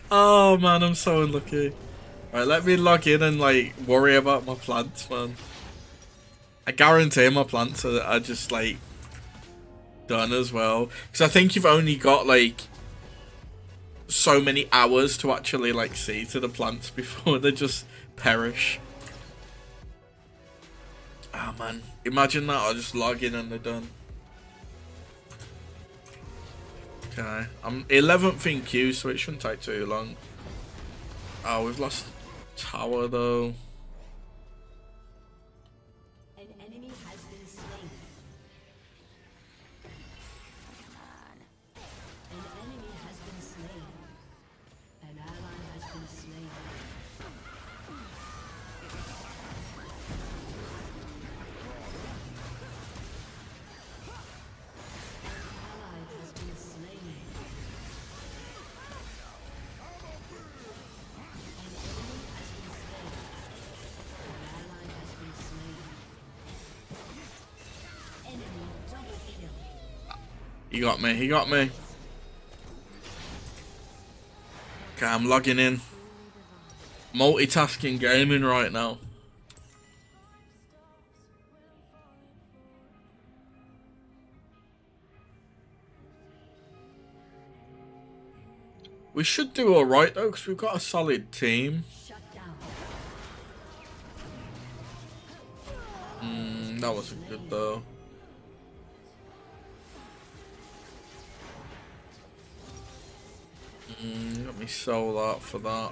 Oh man, I'm so unlucky. Right, let me log in and like worry about my plants, man. I guarantee my plants are just like done as well. Because I think you've only got like so many hours to actually like see to the plants before they just perish. Oh man, imagine that. I'll just log in and they're done. Okay, I'm 11th in queue, so it shouldn't take too long. Oh, we've lost tower though. An enemy has been slain. An enemy has been slain. An ally has been slain. He got me, he got me. Okay, I'm logging in. Multitasking gaming right now. We should do alright though, because we've got a solid team. That wasn't good though. Let me sell that for that.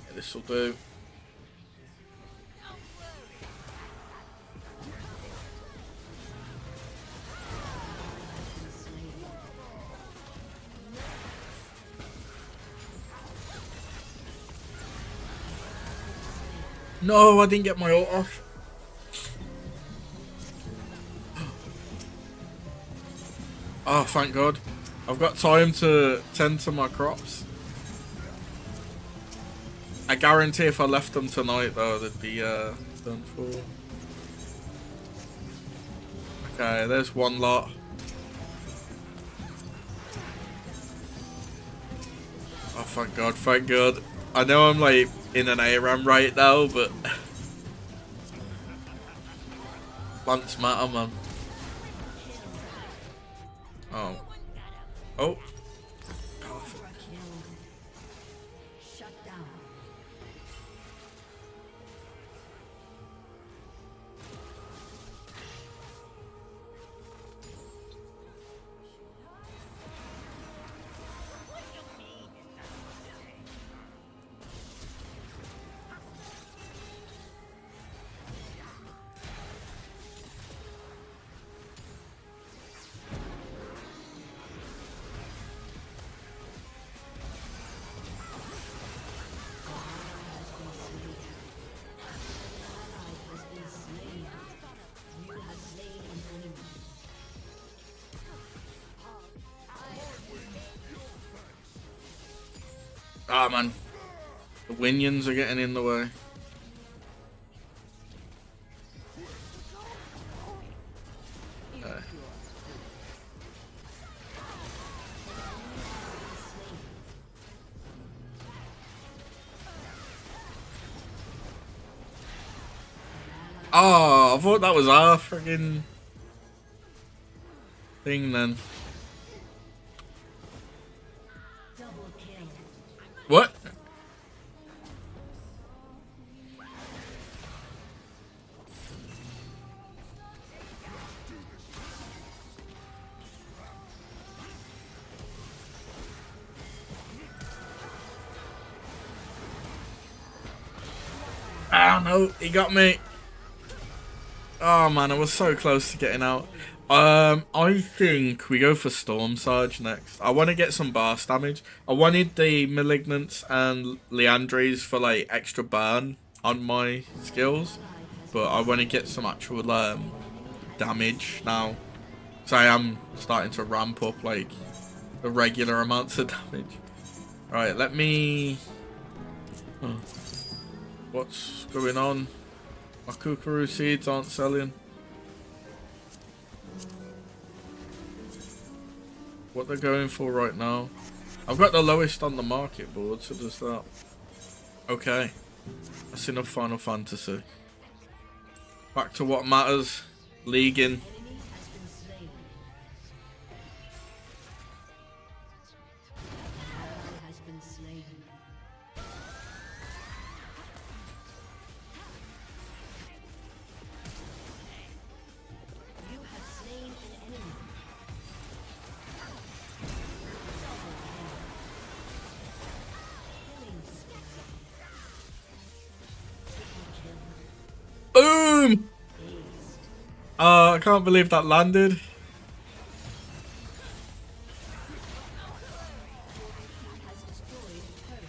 Yeah, this will do. No, I didn't get my ult off. Oh, thank God. I've got time to tend to my crops. I guarantee if I left them tonight, though, they'd be done for. Okay, there's one lot. Oh, thank God, thank God. I know I'm like in an ARAM right now, but plants matter, man. Oh. Oh. Shut down. Ah, man. The Winions are getting in the way. Oh, I thought that was our friggin' thing then. Double kill. What? Oh no, he got me. Oh man, I was so close to getting out. I think we go for Storm Surge next. I want to get some burst damage. I wanted the Malignants and Leandres for like extra burn on my skills, but I want to get some actual damage now. So I am starting to ramp up like the regular amounts of damage. Right, let me. Huh. What's going on? My kookaroo seeds aren't selling. What they're going for right now. I've got the lowest on the market board, so does that. Okay. That's enough Final Fantasy. Back to what matters. Leaguing. Enemy has been slain. An ally has been slain. You have slain an enemy. Killing spree. Triple kill. Boom! I can't believe that landed. Has destroyed a turret.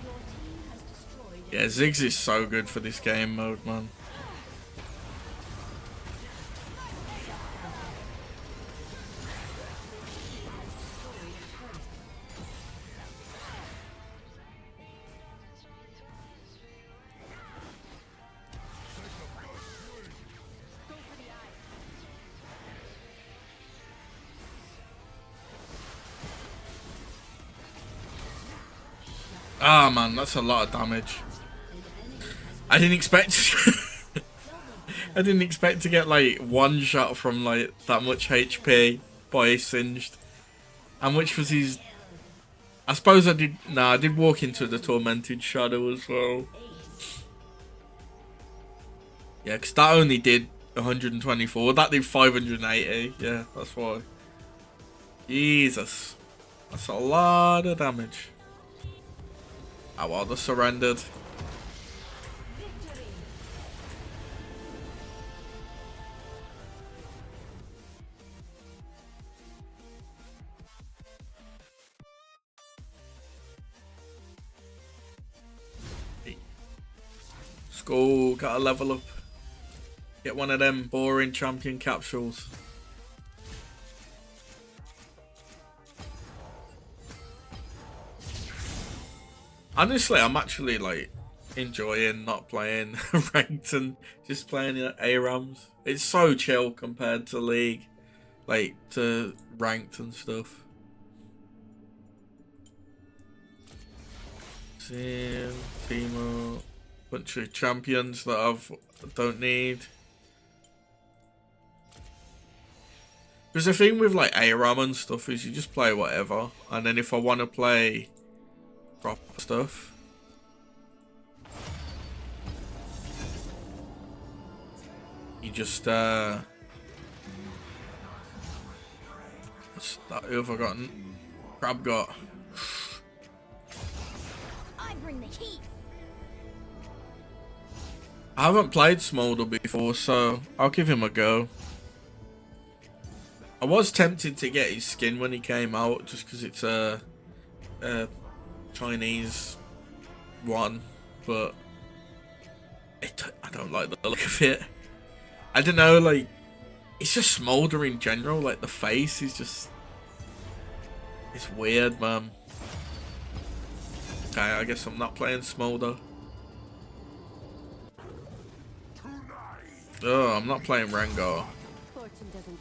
Your team has destroyed a Yeah, Ziggs is so good for this game mode, man. Ah, man, that's a lot of damage. I didn't expect. I didn't expect to get like one shot from like that much HP by Singed. How much was his? I suppose I did. Nah, I did walk into the Tormented Shadow as well. Yeah, because that only did 124. That did 580. Yeah, that's why. Jesus, that's a lot of damage. Oh well, they surrendered. go. Gotta level up. Get one of them boring champion capsules. Honestly, I'm actually like enjoying not playing ranked and just playing ARAMs. It's so chill compared to League, like to ranked and stuff. Team up, bunch of champions that I don't need. Because the thing with like ARAM and stuff is you just play whatever, and then if I want to play proper stuff, you just what's that? Who have I gotten? Crab got. I bring the heat. I haven't played Smolder before, so I'll give him a go. I was tempted to get his skin when he came out, just because it's a Chinese one, but I don't like the look of it. I don't know, like, it's just Smolder in general, like the face is just, it's weird, man. Okay, I guess I'm not playing Smolder. Oh, I'm not playing Rengar. Fortune doesn't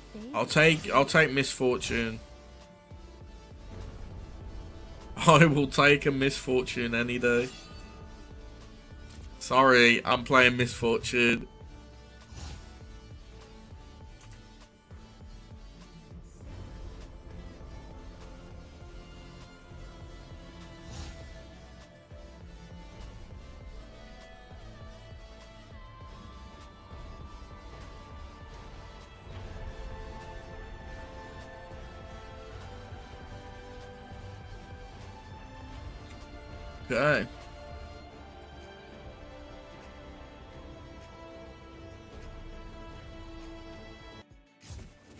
fade. I'll take Misfortune. I will take a Misfortune any day. Sorry, I'm playing Misfortune. Okay.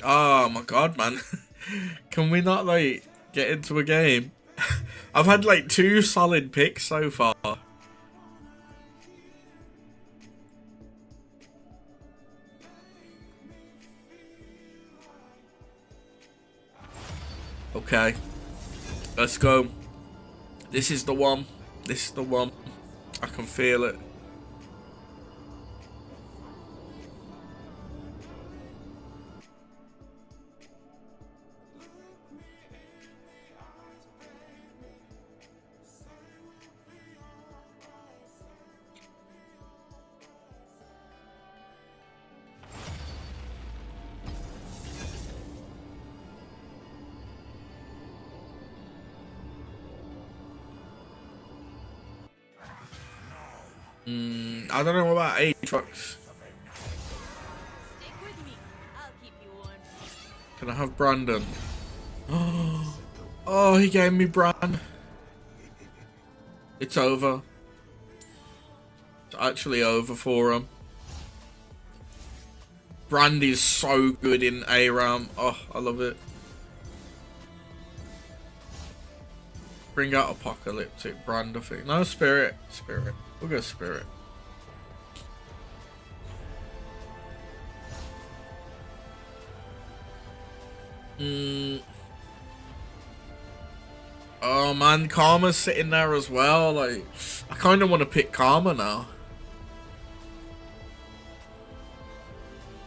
Oh my god, man. Can we not, like, get into a game? I've had, like, 2 solid picks so far. Okay. Let's go. This is the one. This is the one. I can feel it. I don't know about Aatrox. Stick with me. I'll keep you warm. Can I have Brandon? Oh, he gave me Bran. It's over. It's actually over for him. Brand is so good in ARAM. Oh, I love it. Bring out Apocalyptic Brand, I think. No, Spirit. Spirit. We'll go Spirit. Oh man, Karma's sitting there as well. Like, I kind of want to pick Karma now.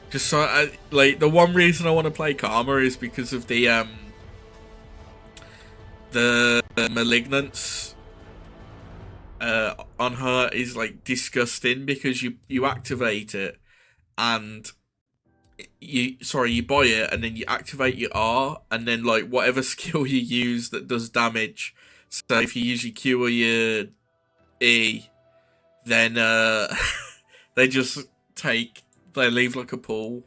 Just so, like, the one reason I want to play Karma is because of the malignance on her is like disgusting, because you activate it and you buy it and then you activate your R, and then like whatever skill you use that does damage, so if you use your Q or your E, then they leave like a puddle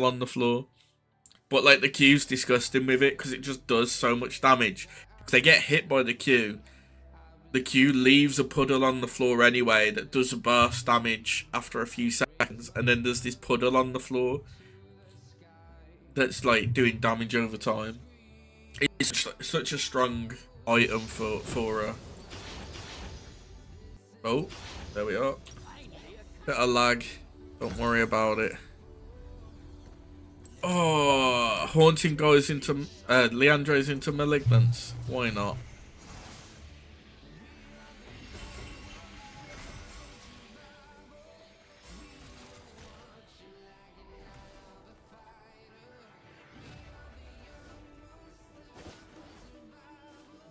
on the floor. But like the Q's disgusting with it, because it just does so much damage. If they get hit by the Q leaves a puddle on the floor anyway that does a burst damage after a few seconds, and then there's this puddle on the floor that's like doing damage over time. It's such a strong item for her. Oh, There we are. Bit of lag. Don't worry about it. Oh, Haunting goes into Leandro's into Malignance. Why not?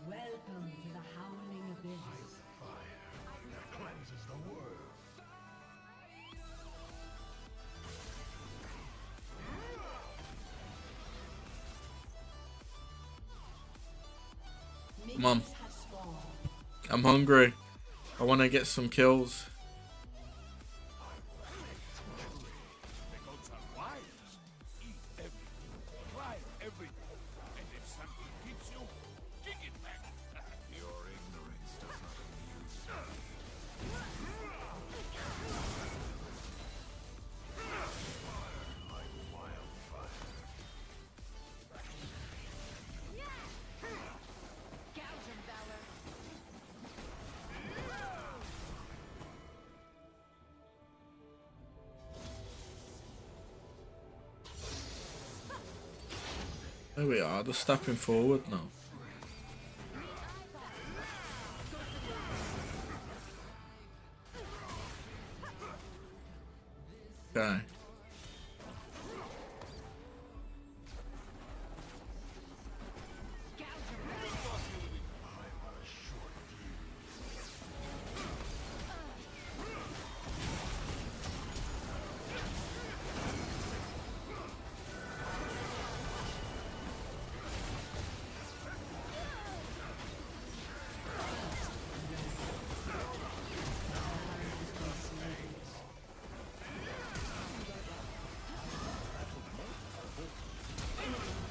Welcome to the Howling Abyss. Come on. Minions have spawned. I'm hungry. I want to get some kills. There we are. They're stepping forward now. Okay.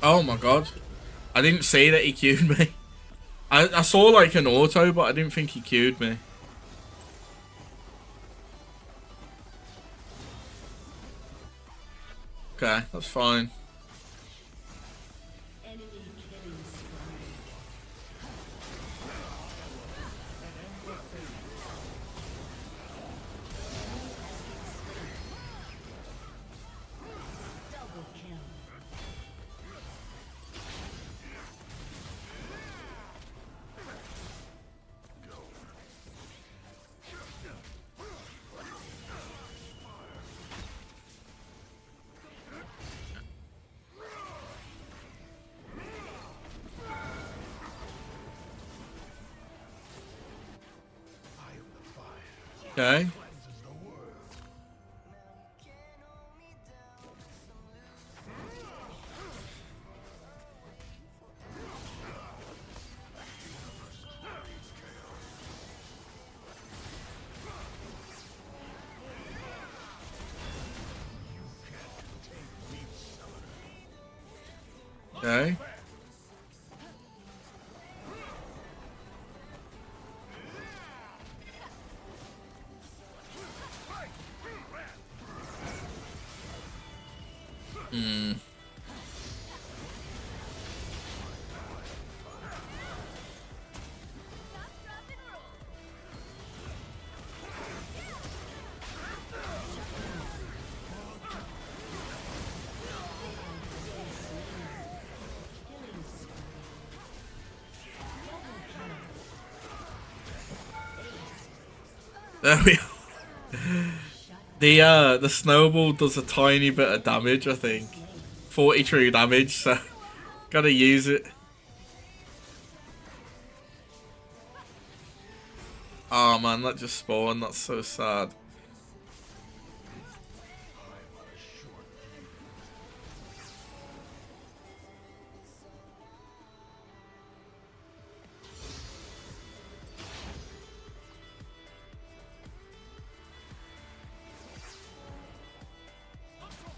Oh my god. I didn't see that he queued me. I saw like an auto, but I didn't think he queued me. Okay, that's fine. Enemy killing spree. Double kill. Okay. Okay. Hmm. There we are. The snowball does a tiny bit of damage, I think. 43 damage, so gotta use it. Oh man, that just spawned. That's so sad.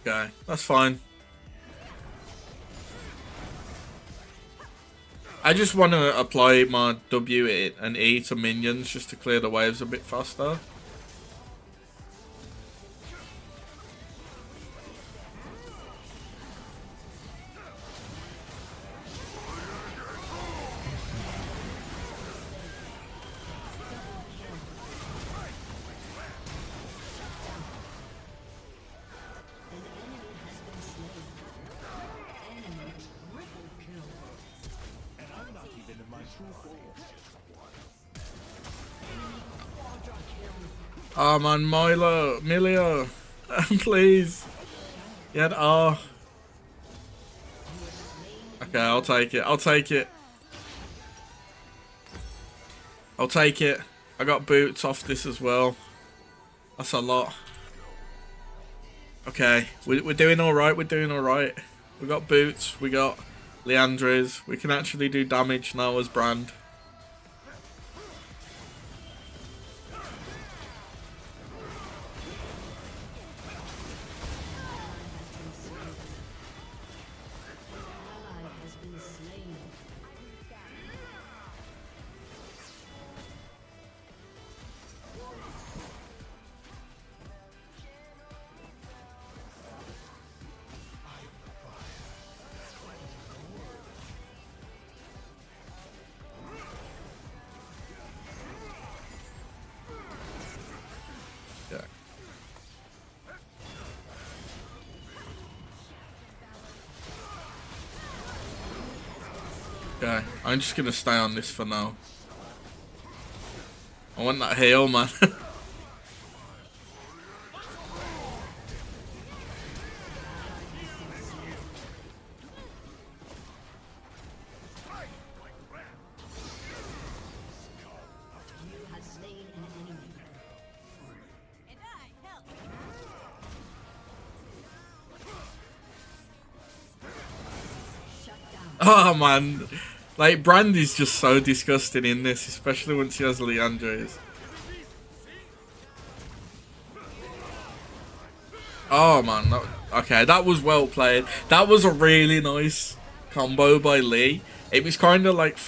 Okay, that's fine. I just want to apply my W and E to minions just to clear the waves a bit faster. Oh man, Milio, please. Yeah, oh. Okay, I'll take it. I'll take it. I'll take it. I got boots off this as well. That's a lot. Okay, we're doing alright. We're doing alright. We got boots. We got Leandres. We can actually do damage now as Brand. Yeah. Okay, I'm just gonna stay on this for now. I want that heal, man. Oh man, like Brandy's just so disgusting in this, especially once he has Leandres. Oh man, okay, that was well played. That was a really nice combo by Lee. It was kind of like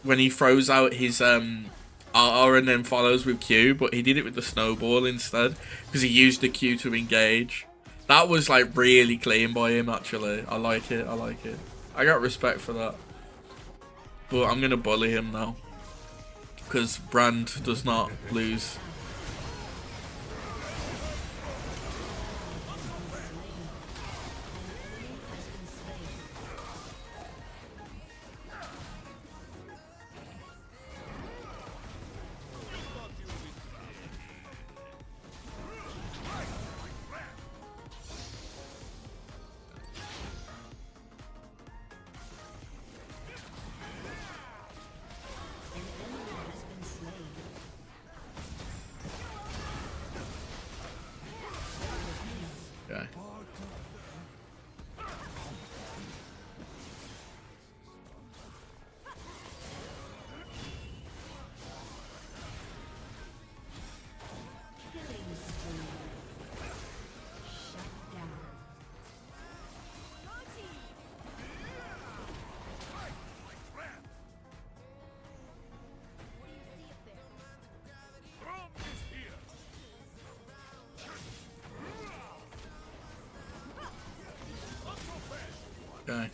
when he throws out his R and then follows with Q, but he did it with the snowball instead because he used the Q to engage. That was like really clean by him actually. I like it. I like it. I got respect for that. But I'm gonna bully him now because Brand does not lose. Okay. Okay.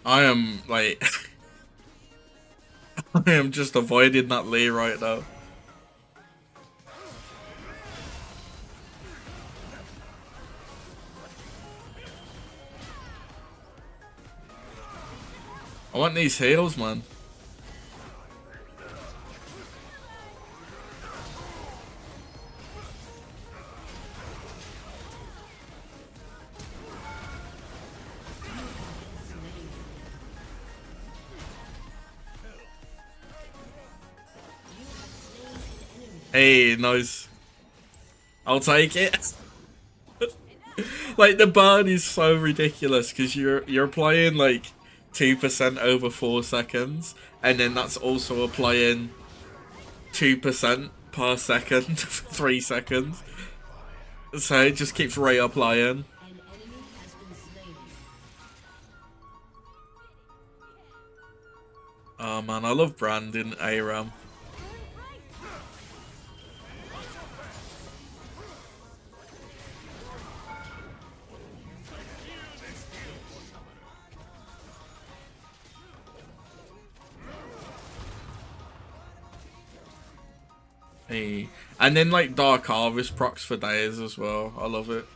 I am like I am just avoiding that Lee right now. I want these heals, man. Hey, nice. I'll take it. Like the burn is so ridiculous because you're applying like 2% over 4 seconds, and then that's also applying 2% per second for 3 seconds. So it just keeps reapplying. Oh man, I love Brand in ARAM. Hey. And then like Dark Harvest procs for days as well. I love it.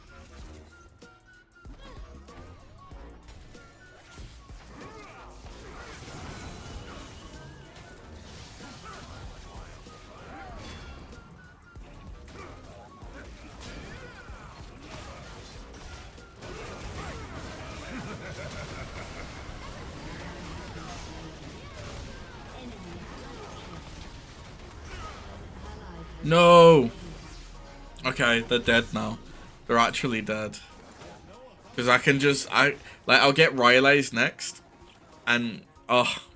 No. Okay, they're dead now. They're actually dead. Because I can just I'll get Rileys next, and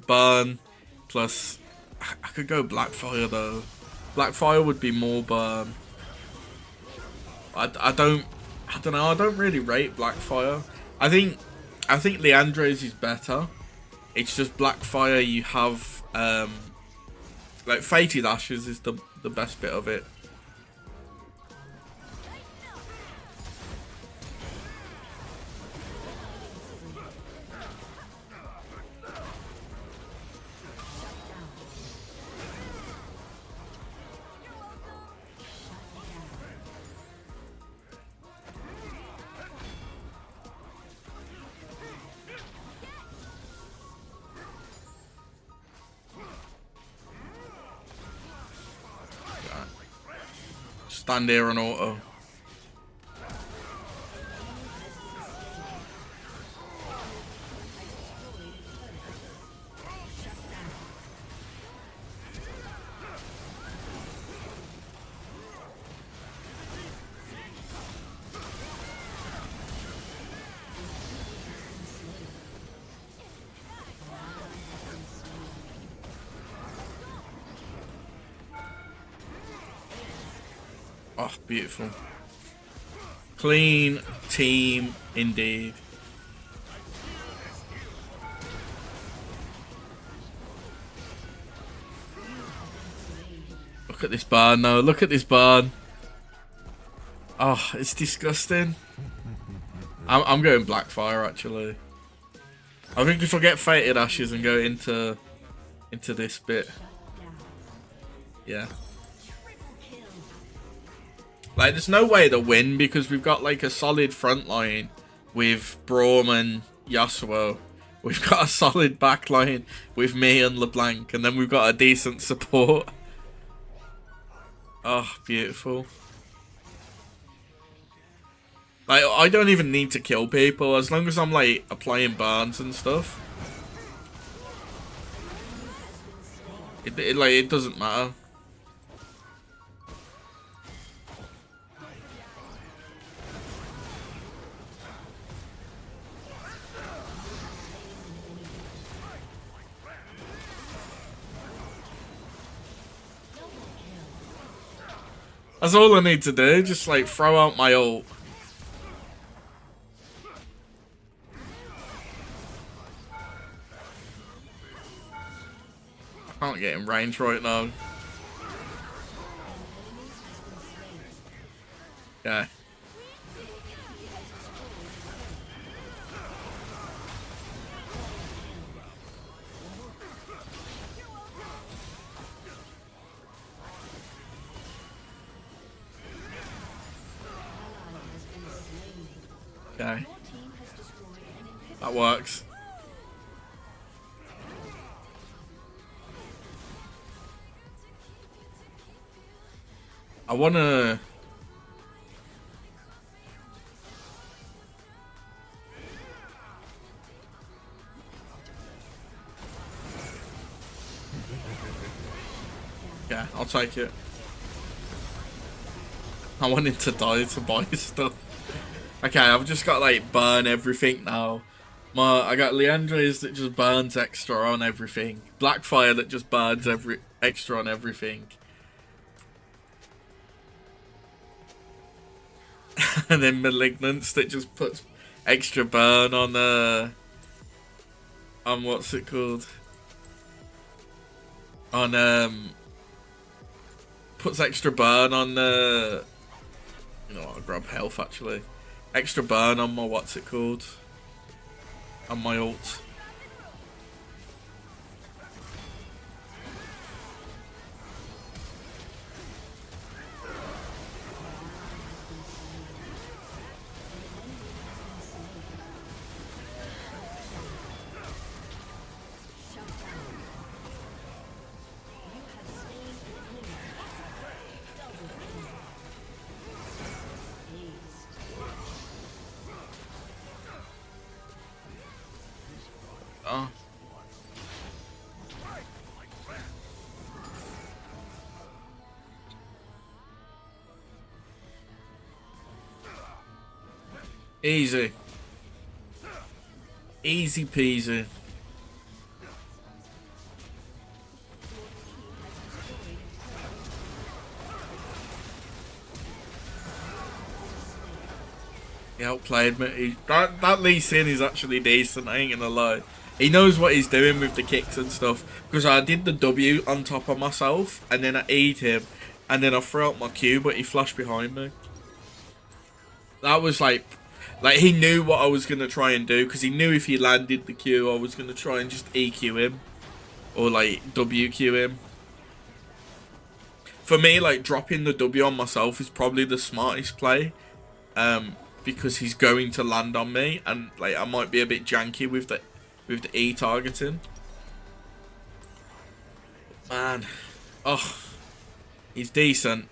burn plus I could go Blackfire though. Blackfire would be more burn. I don't know. I don't really rate Blackfire. I think Leandra's is better. It's just Blackfire. You have like Fated Ashes is the best bit of it. Stand here on auto. Oh, beautiful. Clean team indeed. Look at this barn though. Look at this barn. Oh, it's disgusting. I'm going Blackfire actually. I think if I get Fated Ashes and go into this bit. Yeah. Like, there's no way to win because we've got like a solid front line with Braum and Yasuo. We've got a solid back line with me and LeBlanc, and then we've got a decent support. Oh, beautiful. Like, I don't even need to kill people as long as I'm like applying burns and stuff. It doesn't matter. That's all I need to do, just like throw out my ult. I can't get in range right now. Okay. Okay. That works. I wanna... Yeah, I'll take it. I wanted to die to buy stuff. Okay, I've just got like burn everything now. I got Leandra's that just burns extra on everything. Blackfire that just burns extra on everything. And then Malignance that just puts extra burn on what's it called? On puts extra burn on the you know what, I'll grab health actually. Extra burn on my what's it called? On my ult. Easy. Easy peasy. He outplayed me. That Lee Sin is actually decent, I ain't gonna lie. He knows what he's doing with the kicks and stuff. Because I did the W on top of myself, and then I E'd him, and then I threw out my Q, but he flashed behind me. That was like he knew what I was gonna try and do, because he knew if he landed the Q, I was gonna try and just EQ him. Or like WQ him. For me, like dropping the W on myself is probably the smartest play. Because he's going to land on me, and like I might be a bit janky with the E targeting. Man, oh, he's decent.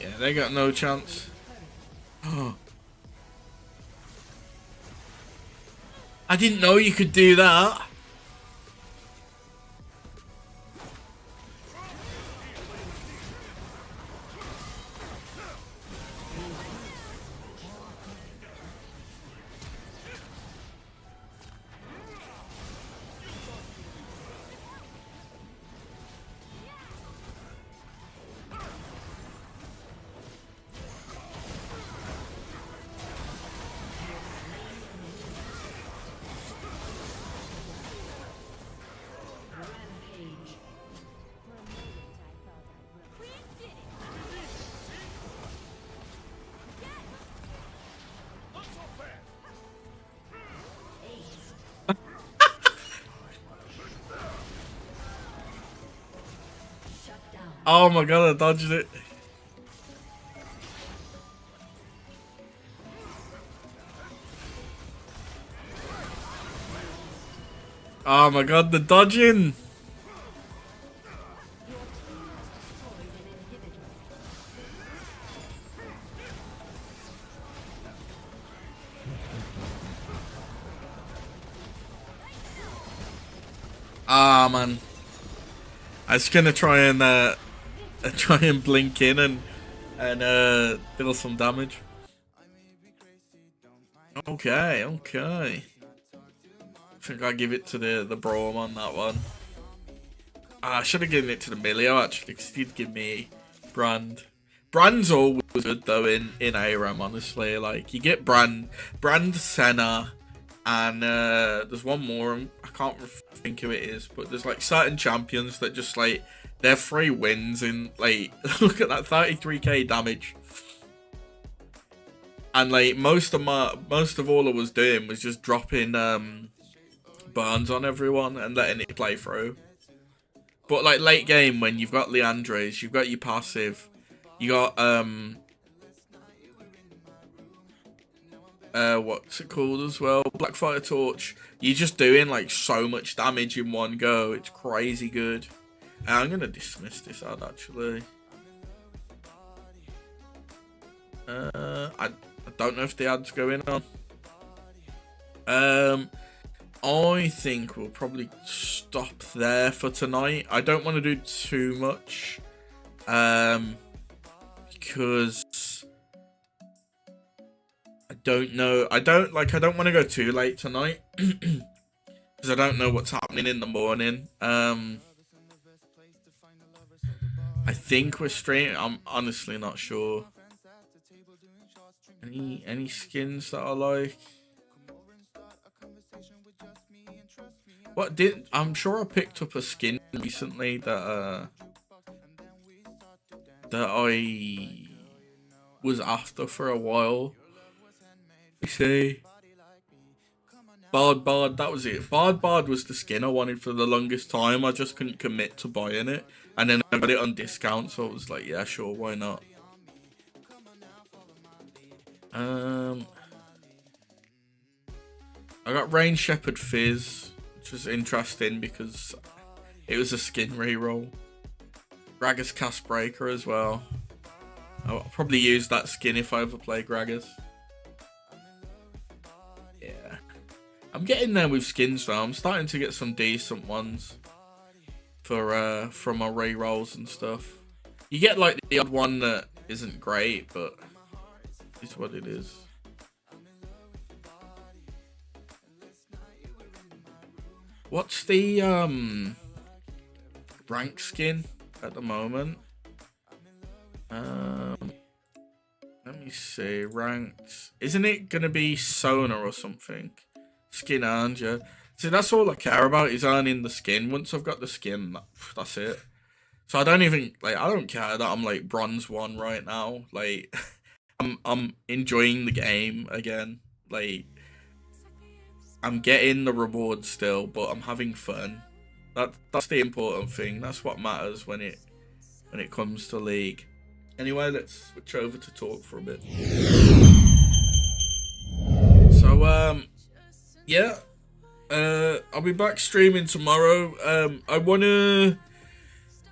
Yeah, they got no chance. Oh. I didn't know you could do that. Oh my god, I dodged it. Oh my god, the dodging. Ah man. I was gonna try and blink in and deal some damage. Okay. I think I'll give it to the Braum on that one. I should have given it to the Milio actually, because he did give me Brand. Brand's always good though in ARAM, honestly. Like you get Brand, Senna, and there's one more. I can't think who it is, but there's like certain champions that just like they're 3 wins in like look at that 33k damage. And like most of all I was doing was just dropping burns on everyone and letting it play through. But like late game when you've got Leandres, you've got your passive, you got what's it called as well? Blackfire Torch. You're just doing like so much damage in one go. It's crazy good. And I'm gonna dismiss this ad actually. I don't know if the ad's going on. I think we'll probably stop there for tonight. I don't want to do too much. Because I don't know. I don't want to go too late tonight. Because I don't know what's happening in the morning. I think we're streaming. I'm honestly not sure. Any skins that I like? I'm sure I picked up a skin recently that I was after for a while. You see, Bard, that was it. Bard was the skin I wanted for the longest time. I just couldn't commit to buying it. and then I got it on discount, so I was like, yeah, sure, why not? I got Rain Shepherd Fizz, which was interesting because it was a skin reroll. Gragas Cast Breaker as well. I'll probably use that skin if I ever play Gragas. Yeah. I'm getting there with skins though. I'm starting to get some decent ones for from my rerolls and stuff. You get like the odd one that isn't great, but it's what it is. What's the rank skin at the moment? Let me see. Ranked. Isn't it gonna be Sona or something? Skin earned, yeah. See, that's all I care about is earning the skin. Once I've got the skin, that's it. So I don't even like. I don't care that I'm like bronze 1 right now. Like, I'm enjoying the game again. Like, I'm getting the rewards still, but I'm having fun. That's the important thing. That's what matters when it comes to League. Anyway, let's switch over to talk for a bit. So yeah, I'll be back streaming tomorrow. I wanna,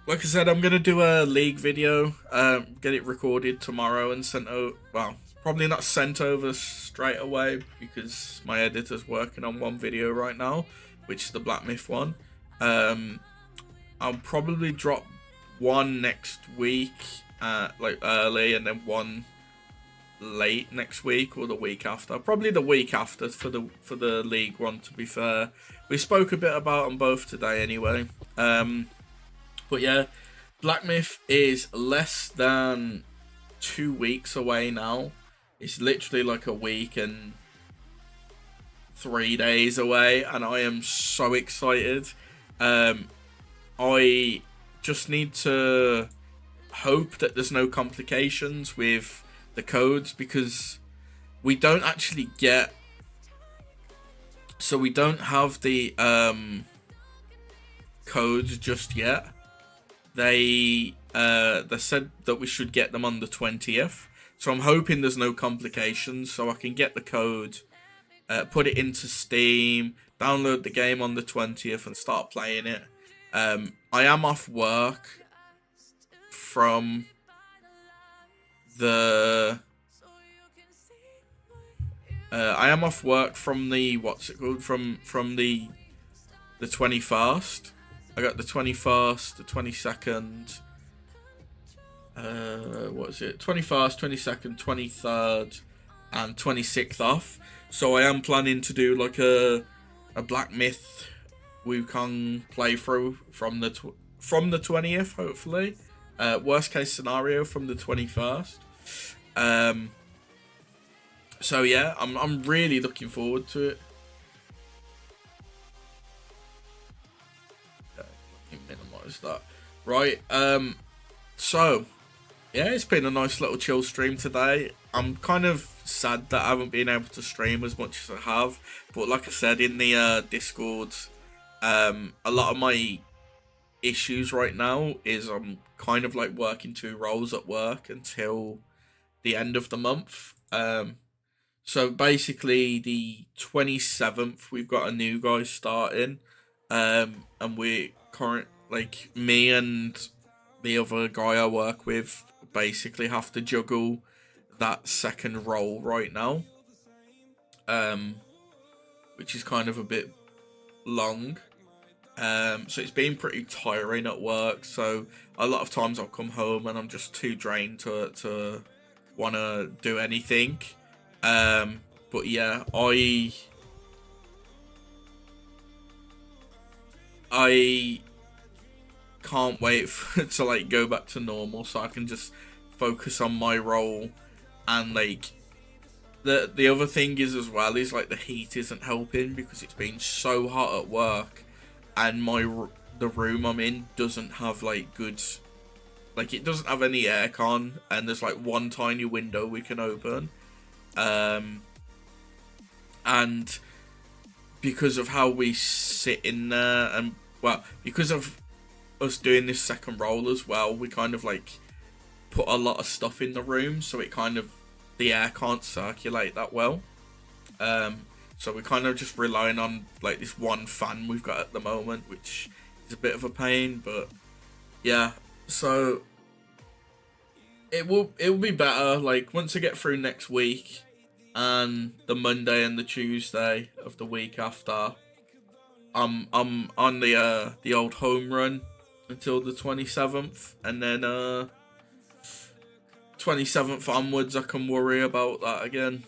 like I said, I'm gonna do a League video. Get it recorded tomorrow and sent out. Well, probably not sent over straight away because my editor's working on one video right now, which is the Black Myth one. I'll probably drop one next week, like early, and then one late next week or the week after. Probably the week after for the League one. To be fair, we spoke a bit about them both today anyway. But yeah, Black Myth is less than 2 weeks away now. It's literally like a week and 3 days away, and I am so excited. I just need to hope that there's no complications with the codes, because we don't actually get, so we don't have the codes just yet. They said that we should get them on the 20th, so I'm hoping there's no complications so I can get the code, put it into Steam, download the game on the 20th and start playing it. I am off work from the what's it called, from the 21st. I got the 21st, the 22nd, what is it, 21st, 22nd, 23rd and 26th off. So I am planning to do like a Black Myth Wukong playthrough from the 20th, hopefully. Worst case scenario from the 21st. So yeah, I'm really looking forward to it. Okay, let me minimize that. Right. So yeah, it's been a nice little chill stream today. I'm kind of sad that I haven't been able to stream as much as I have, but like I said in the Discord, a lot of my issues right now is I'm kind of like working 2 roles at work until the end of the month. So basically the 27th we've got a new guy starting, and we like me and the other guy I work with basically have to juggle that second role right now, which is kind of a bit long. So it's been pretty tiring at work, so a lot of times I'll come home and I'm just too drained to want to do anything. But yeah, I can't wait to like go back to normal so I can just focus on my role. And like the other thing is as well is like the heat isn't helping because it's been so hot at work, and the room I'm in doesn't have like good, like it doesn't have any aircon, and there's like one tiny window we can open, and because of how we sit in there, and well, because of us doing this second role as well, we kind of like put a lot of stuff in the room, so it kind of, the air can't circulate that well. So we're kind of just relying on like this one fan we've got at the moment, which is a bit of a pain, but yeah. So it will be better like once I get through next week and the Monday and the Tuesday of the week after. I'm on the old home run until the 27th, and then 27th onwards I can worry about that again.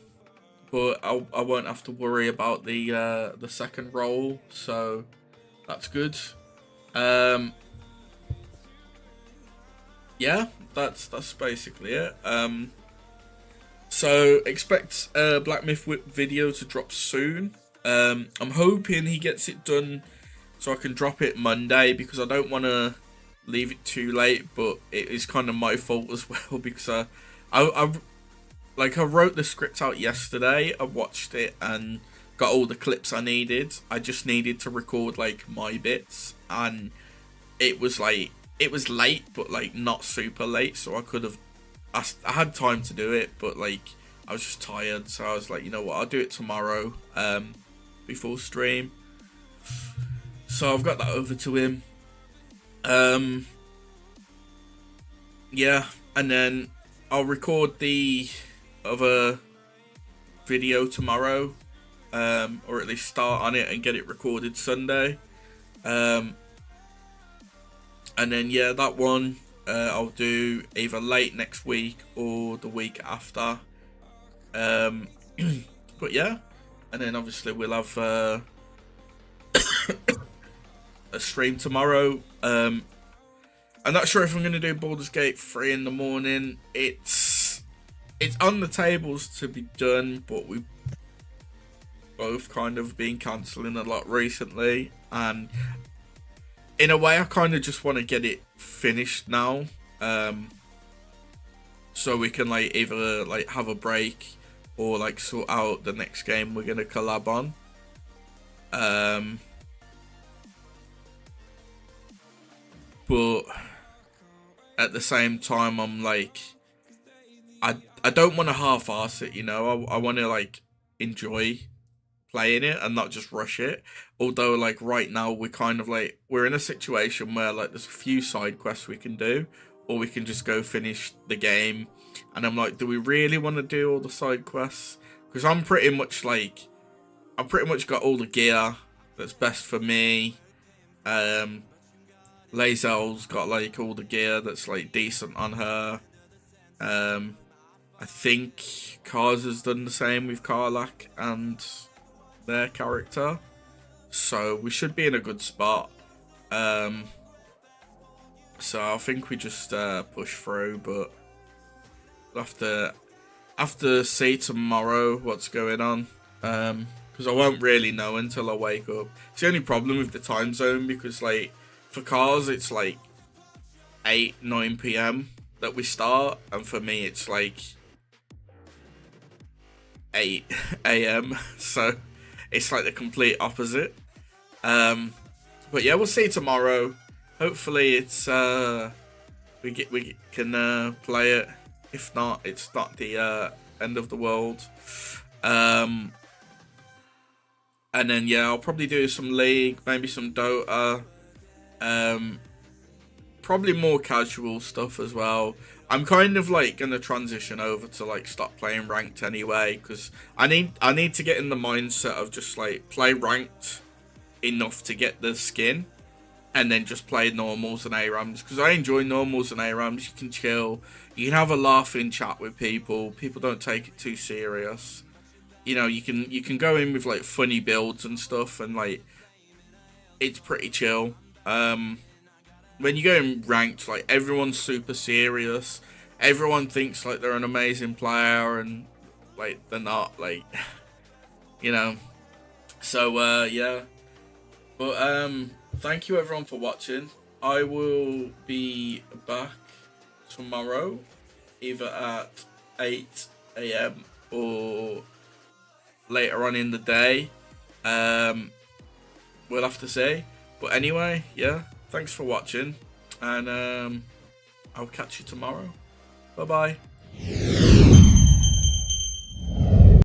But I won't have to worry about the second role, so that's good. Yeah, that's basically it. So expect a Black Myth Whip video to drop soon. I'm hoping he gets it done so I can drop it Monday, because I don't want to leave it too late, but it is kind of my fault as well, because I wrote the script out yesterday, I watched it and got all the clips I needed. I just needed to record like my bits, and it was late, but like not super late, so I had time to do it, but like I was just tired, so I was like, you know what, I'll do it tomorrow before stream. So I've got that over to him. Yeah, and then I'll record the other video tomorrow, or at least start on it and get it recorded Sunday. And then yeah, that one I'll do either late next week or the week after. But yeah, and then obviously we'll have a stream tomorrow. I'm not sure if I'm going to do Baldur's Gate 3 in the morning. It's on the tables to be done, but we've both kind of been cancelling a lot recently, and in a way I kind of just want to get it finished now, so we can like either like have a break or like sort out the next game we're going to collab on. But at the same time, I'm like, I don't want to half-ass it, you know. I want to like enjoy playing it and not just rush it. Although like right now we're kind of like, we're in a situation where like there's a few side quests we can do, or we can just go finish the game. And I'm like, do we really want to do all the side quests? Because I'm pretty much got all the gear that's best for me. Lazel's got like all the gear that's like decent on her. I think Kaz has done the same with Karlak and their character, so we should be in a good spot. So I think we just push through, but we'll have to see tomorrow what's going on, because I won't really know until I wake up. It's the only problem with the time zone, because like for cars it's like 8-9 p.m. that we start, and for me it's like 8 a.m. so it's like the complete opposite. But yeah, we'll see tomorrow. Hopefully it's we can play it. If not, it's not the end of the world. And then yeah, I'll probably do some League, maybe some Dota, probably more casual stuff as well. I'm kind of like gonna transition over to like stop playing ranked anyway, because I need to get in the mindset of just like play ranked enough to get the skin, and then just play normals and ARAMs, because I enjoy normals and ARAMs. You can chill, you can have a laughing chat with people don't take it too serious, you know. You can go in with like funny builds and stuff, and like it's pretty chill. When you go in ranked, like everyone's super serious, everyone thinks like they're an amazing player, and like they're not, like, you know. So yeah, but thank you everyone for watching. I will be back tomorrow either at 8 a.m. or later on in the day. We'll have to see. But anyway, yeah, Thanks for watching, and I'll catch you tomorrow. Bye bye.